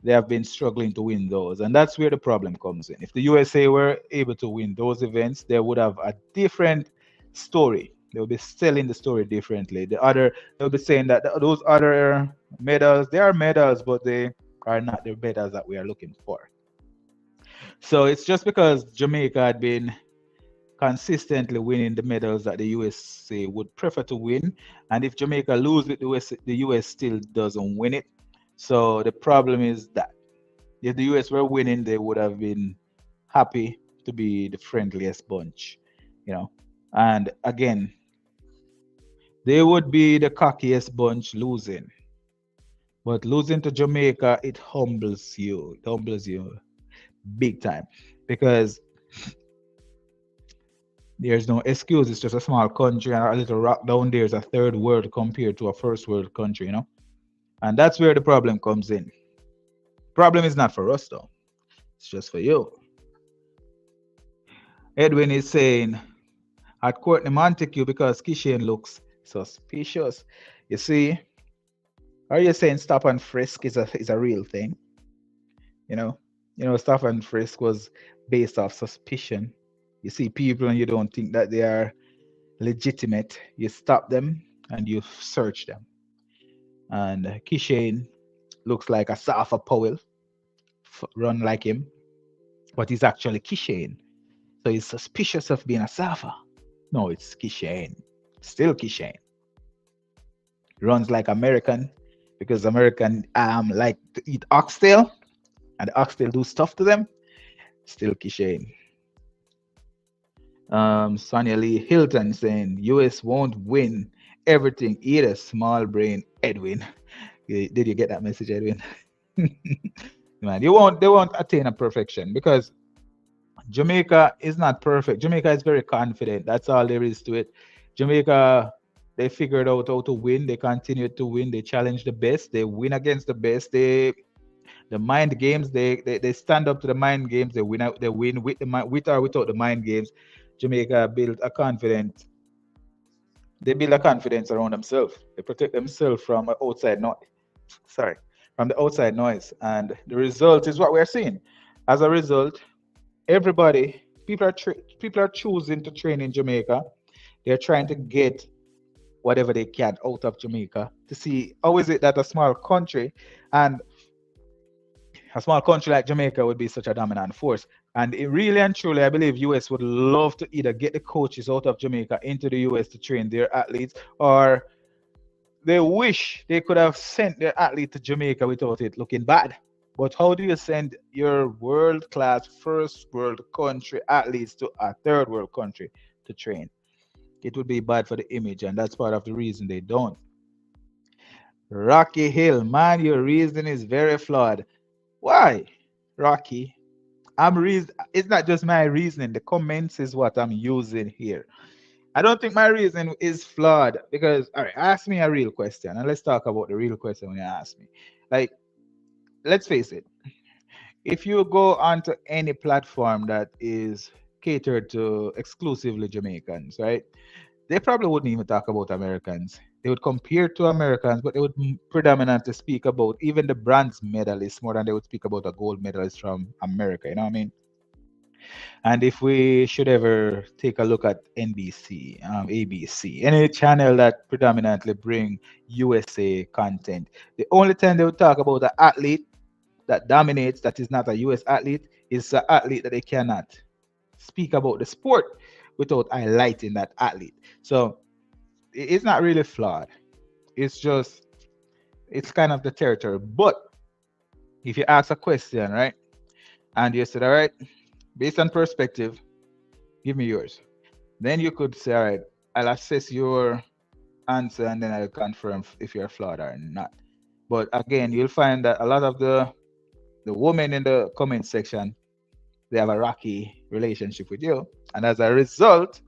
they have been struggling to win those, and that's where the problem comes in. If the USA were able to win those events, they would have a different story. They will be selling the story differently. They'll be saying that those other medals, they are medals, but they are not the medals that we are looking for. So it's just because Jamaica had been consistently winning the medals that the USA would prefer to win. And if Jamaica loses it, the US still doesn't win it. So the problem is that if the US were winning, they would have been happy to be the friendliest bunch, you know. And again, they would be the cockiest bunch losing. But losing to Jamaica, it humbles you. It humbles you big time because there's no excuse. It's just a small country and a little rock down there is a third world compared to a first world country, you know? And that's where the problem comes in. Problem is not for us though. It's just for you. Edwin is saying at Courtney Montague because Kishane looks suspicious. You see, are you saying stop and frisk is a real thing? You know, stop and frisk was based off suspicion. You see people and you don't think that they are legitimate. You stop them and you search them. And Kishane looks like a Safa Powell, run like him, but he's actually Kishane. So he's suspicious of being a Safa. No, it's Kishane. Still Kishane. Runs like American because American like to eat oxtail and the oxtail do stuff to them. Still Kishane. Sonia Lee Hilton saying US won't win everything. Eat a small brain, Edwin. Did you get that message, Edwin? Man, they won't attain a perfection because Jamaica is not perfect. Jamaica is very confident. That's all there is to it. Jamaica, they figured out how to win. They continue to win. They challenge the best. They win against the best. The mind games. They stand up to the mind games. They win out. They win with with or without the mind games. Jamaica built a confident. They build a confidence around themselves. They protect themselves from outside noise. Sorry, from the outside noise, and the result is what we're seeing. As a result, everybody, people are choosing to train in Jamaica. They're trying to get whatever they can out of Jamaica to see how is it that and a small country like Jamaica would be such a dominant force. And it really and truly, I believe US would love to either get the coaches out of Jamaica into the US to train their athletes, or they wish they could have sent their athlete to Jamaica without it looking bad. But how do you send your world class first world country athletes to a third world country to train? It would be bad for the image, and that's part of the reason they don't. Rocky Hill, man, your reason is very flawed. Why, Rocky? It's not just my reasoning. The comments is what I'm using here. I don't think my reason is flawed because, all right, ask me a real question and let's talk about the real question when you ask me. Like, let's face it, if you go onto any platform that is catered to exclusively Jamaicans, right? They probably wouldn't even talk about Americans. They would compare to Americans, but they would predominantly speak about even the bronze medalists more than they would speak about a gold medalist from America. You know what I mean? And if we should ever take a look at NBC, ABC, any channel that predominantly bring USA content, the only time they would talk about the athlete that dominates, that is not a US athlete, is an athlete that they cannot speak about the sport without highlighting that athlete. So it's not really flawed. It's just, it's kind of the territory. But if you ask a question, right, and you said, all right, based on perspective, give me yours. Then you could say, all right, I'll assess your answer and then I'll confirm if you're flawed or not. But again, you'll find that a lot of the women in the comment section, they have a rocky relationship with you. And as a result,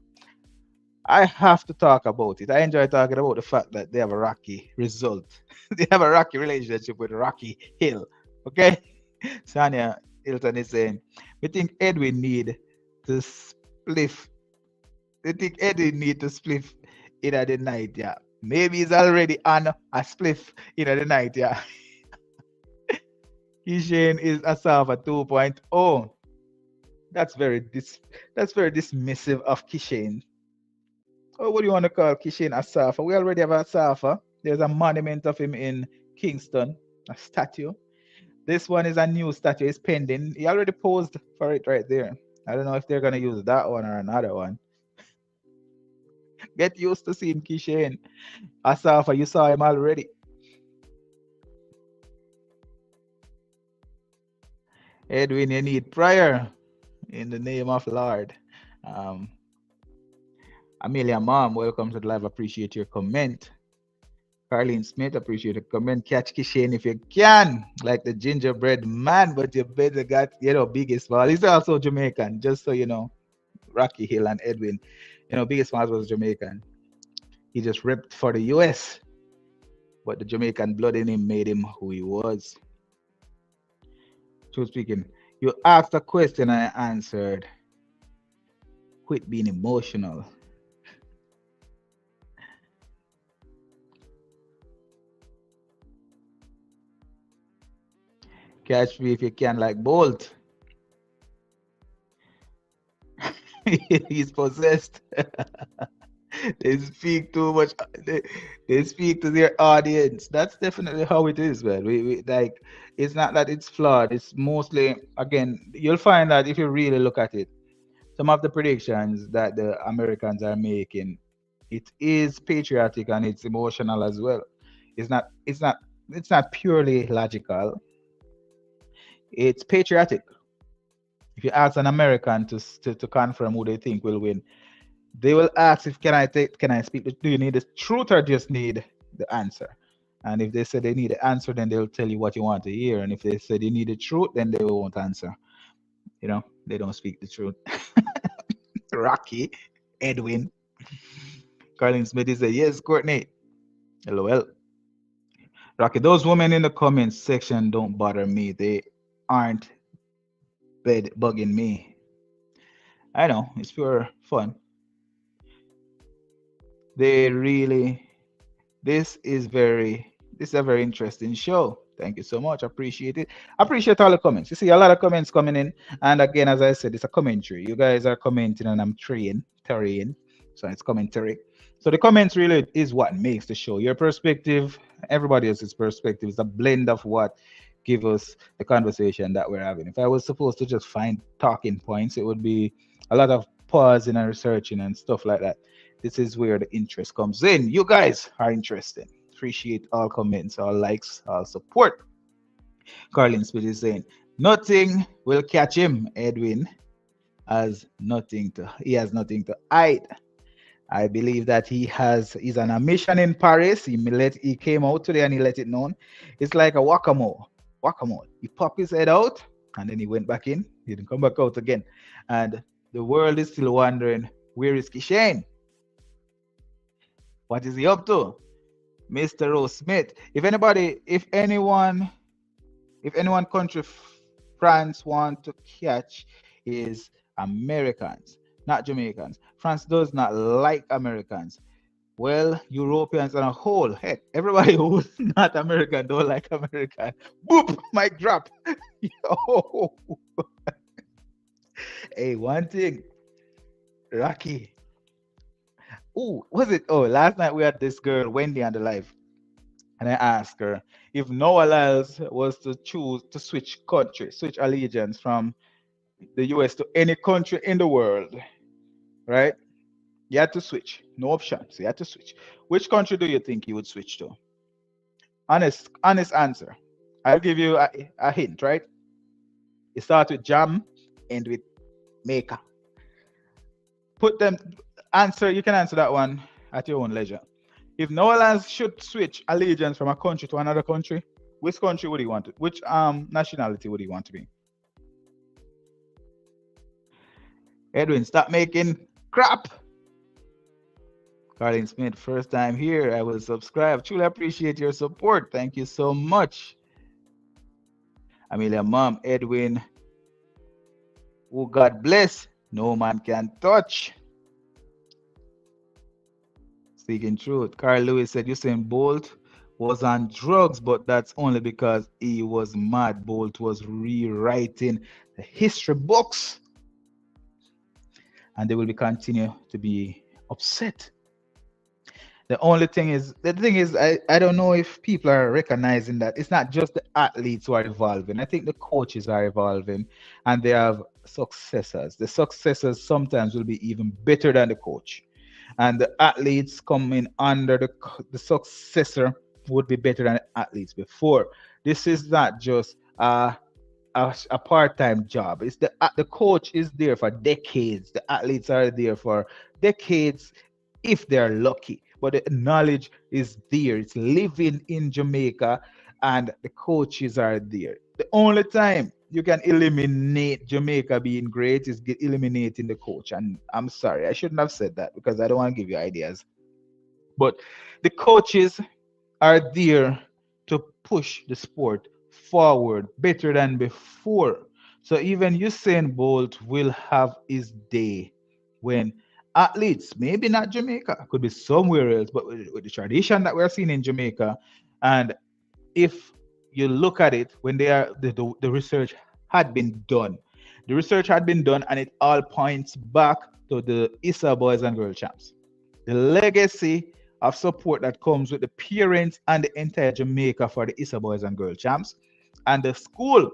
I have to talk about it. I enjoy talking about the fact that they have a rocky result. They have a rocky relationship with Rocky Hill. Okay? Sanya Hilton is saying, we think Edwin need to spliff. We think Edwin need to spliff in the night, yeah. Maybe he's already on a spliff in the night, yeah. Kishane is a Sava 2.0. That's very that's very dismissive of Kishane. Oh, what do you want to call Kishane Asafa? We already have a Asafa. There's a monument of him in Kingston, a statue. This one is a new statue. It's pending. He already posed for it right there. I don't know if they're gonna use that one or another one. Get used to seeing Kishane Asafa. You saw him already. Edwin, you need prayer in the name of Lord. Um, Amelia Mom, welcome to the live. Appreciate your comment. Carlene Smith, appreciate the comment. Catch Kishane if you can, like the gingerbread man, but you better got, Biggest Small. He's also Jamaican, just so you know. Rocky Hill and Edwin, Biggest Small was Jamaican. He just ripped for the US, but the Jamaican blood in him made him who he was. Truth speaking, you asked a question and I answered. Quit being emotional. Catch me if you can, like Bolt. He's possessed. They speak too much. They speak to their audience. That's definitely how it is, man. We like. It's not that it's flawed. It's mostly, again, you'll find that if you really look at it, some of the predictions that the Americans are making, it is patriotic and it's emotional as well. It's not. It's not. It's not purely logical. It's patriotic. If you ask an American to confirm who they think will win, they will ask if can I speak do you need the truth or just need the answer? And if they say they need the answer, then they'll tell you what you want to hear. And if they say they need the truth, then they won't answer. They don't speak the truth. Rocky, Edwin, Carlin Smith is a yes, Courtney. LOL. Rocky, those women in the comments section don't bother me. They aren't bed bugging me. I know, it's pure fun. They really this is a very interesting show. Thank you so much. Appreciate it. Appreciate all the comments. You see a lot of comments coming in. And again, as I said, it's a commentary. You guys are commenting and I'm terrying. So it's commentary. So the comments really is what makes the show. Your perspective, everybody else's perspective is a blend of what give us the conversation that we're having. If I was supposed to just find talking points, it would be a lot of pausing and researching and stuff like that. This is where the interest comes in. You guys are interested. Appreciate all comments, all likes, all support. Carlin Smith is saying, nothing will catch him, Edwin. He has nothing to hide. I believe that he's on a mission in Paris. He came out today and he let it known. It's like a whack-a-mole. Whack-a-mole. He popped his head out and then he went back in. He didn't come back out again. And the world is still wondering, where is Kishane? What is he up to? Mr. Rose Smith. If anyone country France want to catch is Americans, not Jamaicans. France does not like Americans. Well, Europeans on a whole, heck, everybody who's not American don't like American. Boop, mic drop. Yo. Hey, one thing, Rocky. Oh, was it? Oh, last night we had this girl, Wendy, on the live. And I asked her if Noah Lyles was to choose to switch allegiance from the US to any country in the world, right? You had to switch. No options. You had to switch. Which country do you think you would switch to? Honest answer. I'll give you a hint, right? It starts with jam, end with maker. Put them answer. You can answer that one at your own leisure. If Noah Lyles should switch allegiance from a country to another country, which country would he want to? Which nationality would he want to be? Edwin, stop making crap. Carlin Smith, first time here. I will subscribe. Truly appreciate your support. Thank you so much. Amelia Mom, Edwin. Oh, God bless. No man can touch. Speaking truth. Carl Lewis said Usain Bolt was on drugs, but that's only because he was mad. Bolt was rewriting the history books. And they will be continue to be upset. The thing is, I don't know if people are recognizing that it's not just the athletes who are evolving. I think the coaches are evolving and they have successors. The successors sometimes will be even better than the coach. And the athletes coming under the successor would be better than the athletes before. This is not just a part-time job. It's the coach is there for decades. The athletes are there for decades if they're lucky. But the knowledge is there. It's living in Jamaica and the coaches are there. The only time you can eliminate Jamaica being great is eliminating the coach. And I'm sorry, I shouldn't have said that because I don't want to give you ideas. But the coaches are there to push the sport forward better than before. So even Usain Bolt will have his day when athletes, maybe not Jamaica, could be somewhere else, but with the tradition that we're seeing in Jamaica, and if you look at it, when they are the research had been done, the research had been done, and it all points back to the ISA boys and girl champs, the legacy of support that comes with the parents and the entire Jamaica for the ISA boys and girl champs, and the school.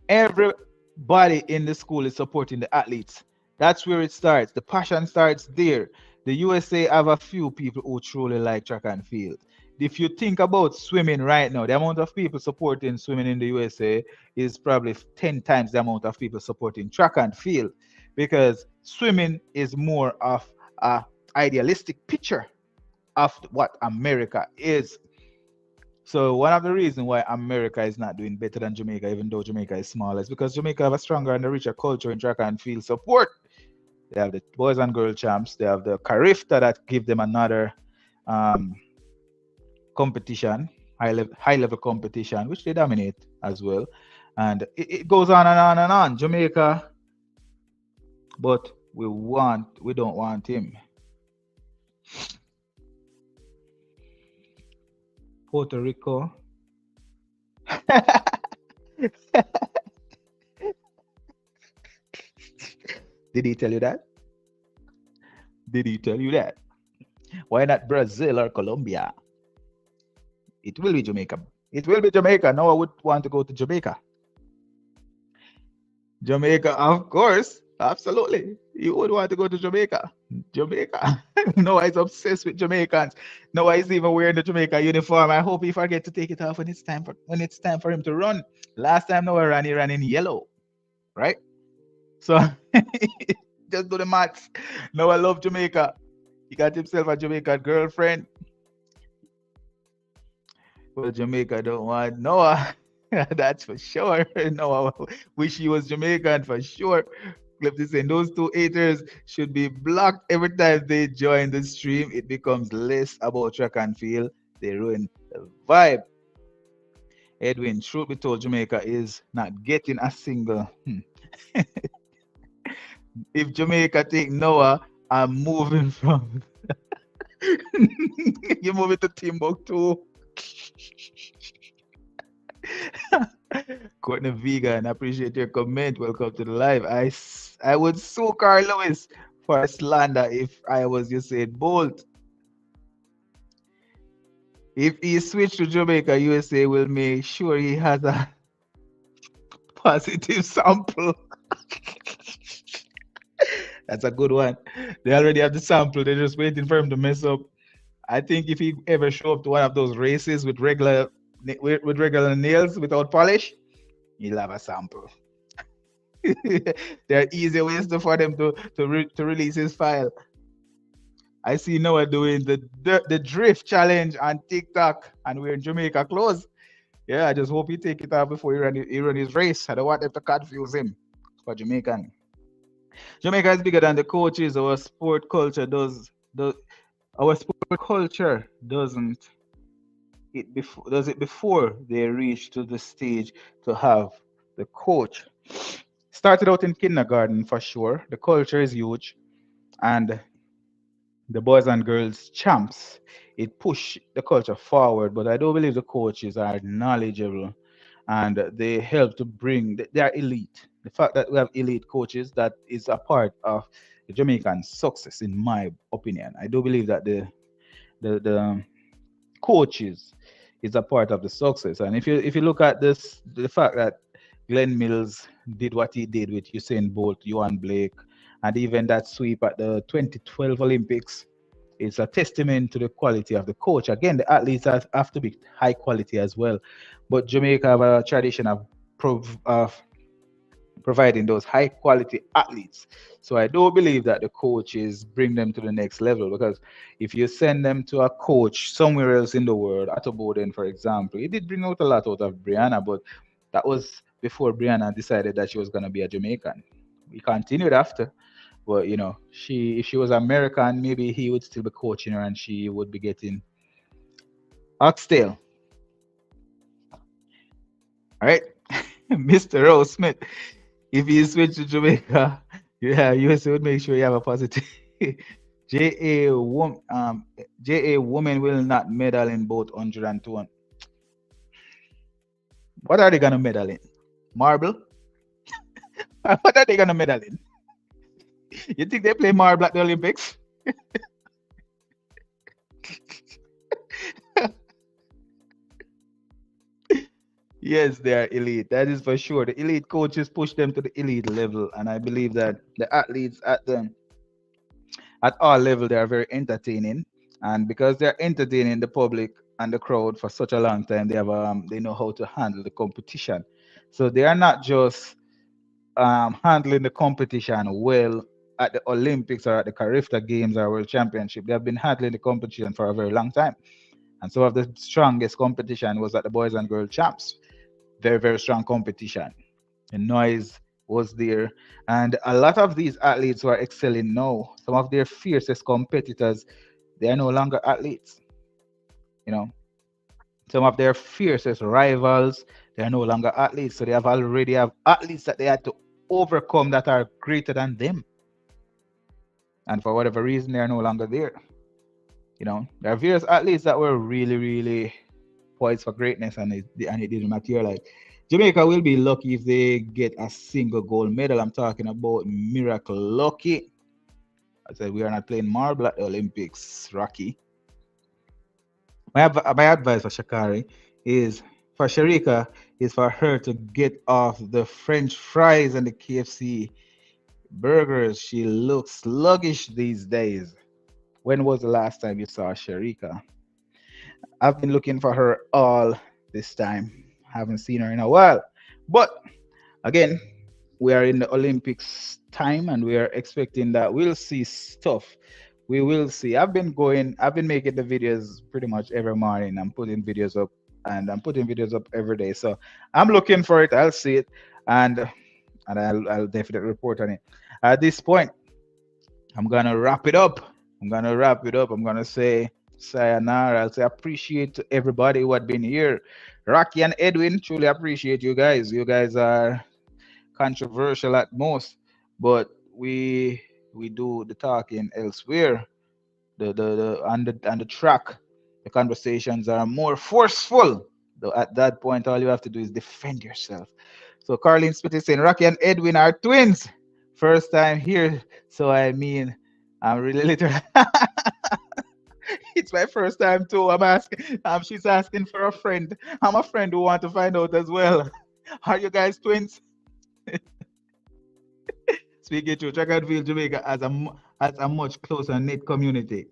Everybody in the school is supporting the athletes. That's where it starts. The passion starts there. The USA have a few people who truly like track and field. If you think about swimming right now, the amount of people supporting swimming in the USA is probably 10 times the amount of people supporting track and field, because swimming is more of a idealistic picture of what America is. So one of the reasons why America is not doing better than Jamaica, even though Jamaica is smaller, is because Jamaica have a stronger and a richer culture in track and field support. They have the boys and girl champs. They have the Carifta that give them another um, competition, high level competition, which they dominate as well. And it goes on and on and on. Jamaica, but we don't want him. Puerto Rico. Did he tell you that? Did he tell you that? Why not Brazil or Colombia? It will be Jamaica. It will be Jamaica. No, I would want to go to Jamaica. Jamaica, of course. Absolutely. You would want to go to Jamaica. Jamaica. Noah is obsessed with Jamaicans. Noah is even wearing the Jamaica uniform. I hope he forget to take it off when it's time for him to run. Last time Noah ran, he ran in yellow, right? So just do the maths. Noah love Jamaica. He got himself a Jamaican girlfriend. Well, Jamaica don't want Noah. That's for sure. Noah wish he was Jamaican for sure. Clip is saying those two haters should be blocked every time they join the stream. It becomes less about track and field. They ruin the vibe. Edwin, truth be told, Jamaica is not getting a single. If Jamaica take Noah, I'm moving from. You're moving to Timbuktu. Courtney Vegan, appreciate your comment. Welcome to the live. I would sue Carl Lewis for slander if I was Usain Bolt. If he switched to Jamaica, USA will make sure he has a positive sample. That's a good one. They already have the sample. They're just waiting for him to mess up. I think if he ever show up to one of those races with regular nails without polish, he'll have a sample. There are easy ways for them to release his file. I see Noah doing the drift challenge on TikTok, and we're in Jamaica clothes. Yeah, I just hope he take it off before he run his race. I don't want them to confuse him for Jamaican. Jamaica is bigger than the coaches. Our sport culture our sport culture doesn't does it before they reach to the stage to have the coach. Started out in kindergarten for sure. The culture is huge, and the boys and girls champs, it push the culture forward. But I don't believe the coaches are knowledgeable, and they help to bring. They are elite. The fact that we have elite coaches, that is a part of the Jamaican success, in my opinion. I do believe that the coaches is a part of the success. And if you look at this, the fact that Glenn Mills did what he did with Usain Bolt, Johan Blake, and even that sweep at the 2012 Olympics, it's a testament to the quality of the coach. Again, the athletes have to be high quality as well. But Jamaica have a tradition of providing those high quality athletes. So I do believe that the coaches bring them to the next level, because if you send them to a coach somewhere else in the world, Otto Boden, for example, he did bring out a lot out of Brianna, but that was before Brianna decided that she was going to be a Jamaican. We continued after, but if she was American, maybe he would still be coaching her and she would be getting oxtail. All right, Mr. Rose Smith. If you switch to Jamaica, yeah, USA would make sure you have a positive. JA JA women will not medal in both 100 and 200. What are they gonna medal in? Marble? What are they gonna medal in? You think they play marble at the Olympics? Yes, they are elite. That is for sure. The elite coaches push them to the elite level, and I believe that the athletes at all level they are very entertaining, and because they're entertaining the public and the crowd for such a long time, they know how to handle the competition. So they are not just handling the competition well at the Olympics or at the Carifta Games or World Championship. They have been handling the competition for a very long time. And some of the strongest competition was at the boys and girls champs. Very, very strong competition. The noise was there. And a lot of these athletes who are excelling now, some of their fiercest competitors, they are no longer athletes. You know, some of their fiercest rivals, they are no longer athletes. So they have already have athletes that they had to overcome that are greater than them. And for whatever reason, they are no longer there. There are various athletes that were really, really poised for greatness, and it didn't materialize. Jamaica will be lucky if they get a single gold medal. I'm talking about miracle lucky. I said we are not playing marble at the Olympics, Rocky. My advice for Shakari is for Sharika is for her to get off the French fries and the KFC burgers. She looks sluggish these days. When was the last time you saw Sharika? I've been looking for her all this time. Haven't seen her in a while. But again, we are in the Olympics time and we are expecting that we'll see stuff. We will see. I've been making the videos pretty much every morning. I'm putting videos up and I'm putting videos up every day. So I'm looking for it. I'll see it and I'll definitely report on it. At this point, I'm gonna wrap it up. I'm gonna say sayonara. I'll say appreciate to everybody who had been here. Rocky and Edwin, truly appreciate you guys. You guys are controversial at most, but we do the talking elsewhere. The track, the conversations are more forceful. Though at that point, all you have to do is defend yourself. So Carlene Smith is saying Rocky and Edwin are twins. First time here, so I mean, I'm really little. It's my first time too. I'm asking. She's asking for a friend. I'm a friend who want to find out as well. Are you guys twins? Speaking to track and field Jamaica as a much closer knit community.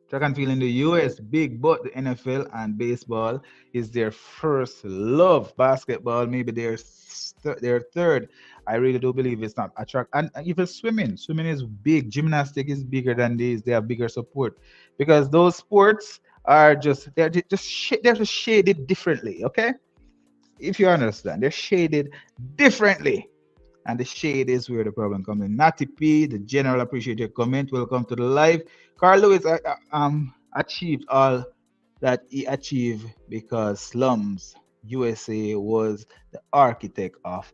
Track and field in the US, big, but the NFL and baseball is their first love. Basketball, maybe their third. I really do believe it's not a track. And even swimming. Swimming is big. Gymnastic is bigger than these. They have bigger support. Because those sports are they're just shaded differently, okay? If you understand, they're shaded differently. And the shade is where the problem comes in. Natty P, the general appreciate your comment. Welcome to the live. Carl Lewis achieved all that he achieved because Slums USA was the architect of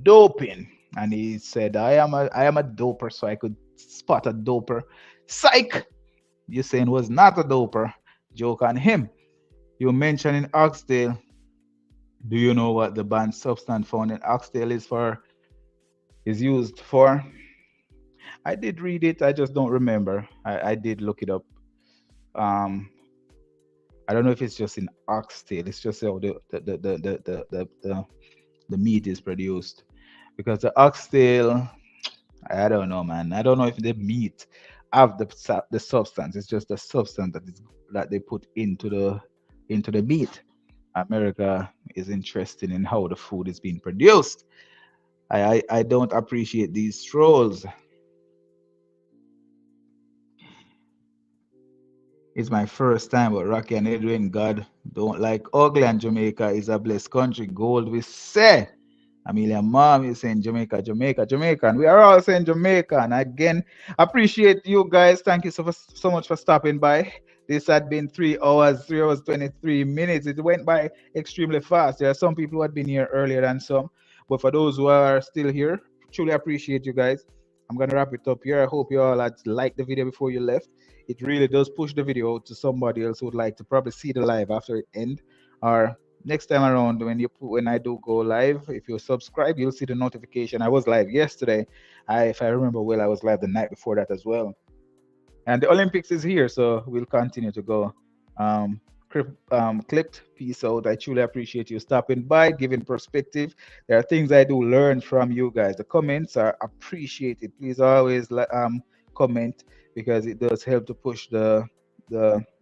doping. And he said, I am a doper, so I could spot a doper. Psych! Usain was not a doper. Joke on him. You mentioned in Oxtail. Do you know what the banned substance found in Oxtail is used for? I did read it. I just don't remember. I did look it up. Um, I don't know if it's just in oxtail. It's just how the meat is produced. Because the oxtail, I don't know, man. I don't know if the meat have the substance. It's just the substance that they put into the meat. America is interested in how the food is being produced. I don't appreciate these trolls. It's my first time, but Rocky and Edwin, God don't like ugly, and Jamaica is a blessed country. Gold, we say. Amelia Mom is saying Jamaica, Jamaica, Jamaica, and we are all saying Jamaica. And again, appreciate you guys. Thank you so much for stopping by. This had been 3 hours, 3 hours, 23 minutes. It went by extremely fast. There are some people who had been here earlier than some. But for those who are still here, truly appreciate you guys. I'm going to wrap it up here. I hope you all had liked the video before you left. It really does push the video out to somebody else who would like to probably see the live after it end, or next time around when I do go live, if you subscribe, you'll see the notification. I was live yesterday. If I remember well, I was live the night before that as well. And the Olympics is here, so we'll continue to go. Um, Clipped, peace out. I truly appreciate you stopping by, giving perspective. There are things I do learn from you guys. The comments are appreciated. Please always comment, because it does help to push the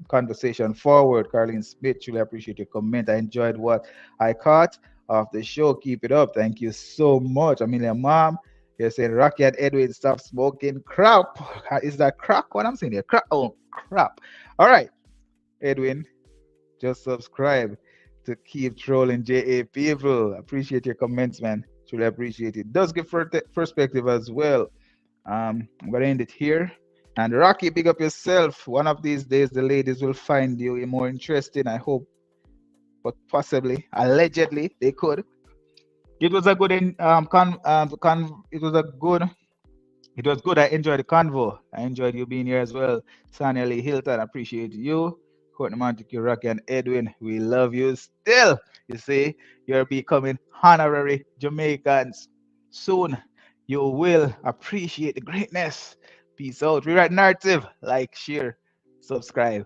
conversation forward. Carlene Smith, truly appreciate your comment. I enjoyed what I caught of the show. Keep it up. Thank you so much. Amelia Mom, you said Rocky and Edwin stop smoking crap. Is that crack? What I'm saying here? Crap. Oh, crap. All right, Edwin, just subscribe to keep trolling JA people. Appreciate your comments, man. Truly appreciate it. Does give perspective as well. I'm gonna end it here. And Rocky, big up yourself. One of these days, the ladies will find you more interesting. I hope, but possibly, allegedly, they could. It was a good it was a good it was good. I enjoyed the convo. I enjoyed you being here as well. Sonia Lee Hilton, I appreciate you. Courtney Montague, Rocky, and Edwin, we love you still. You see, you're becoming honorary Jamaicans soon. You will appreciate the greatness. Peace out. Rewrite narrative. Like, share, subscribe.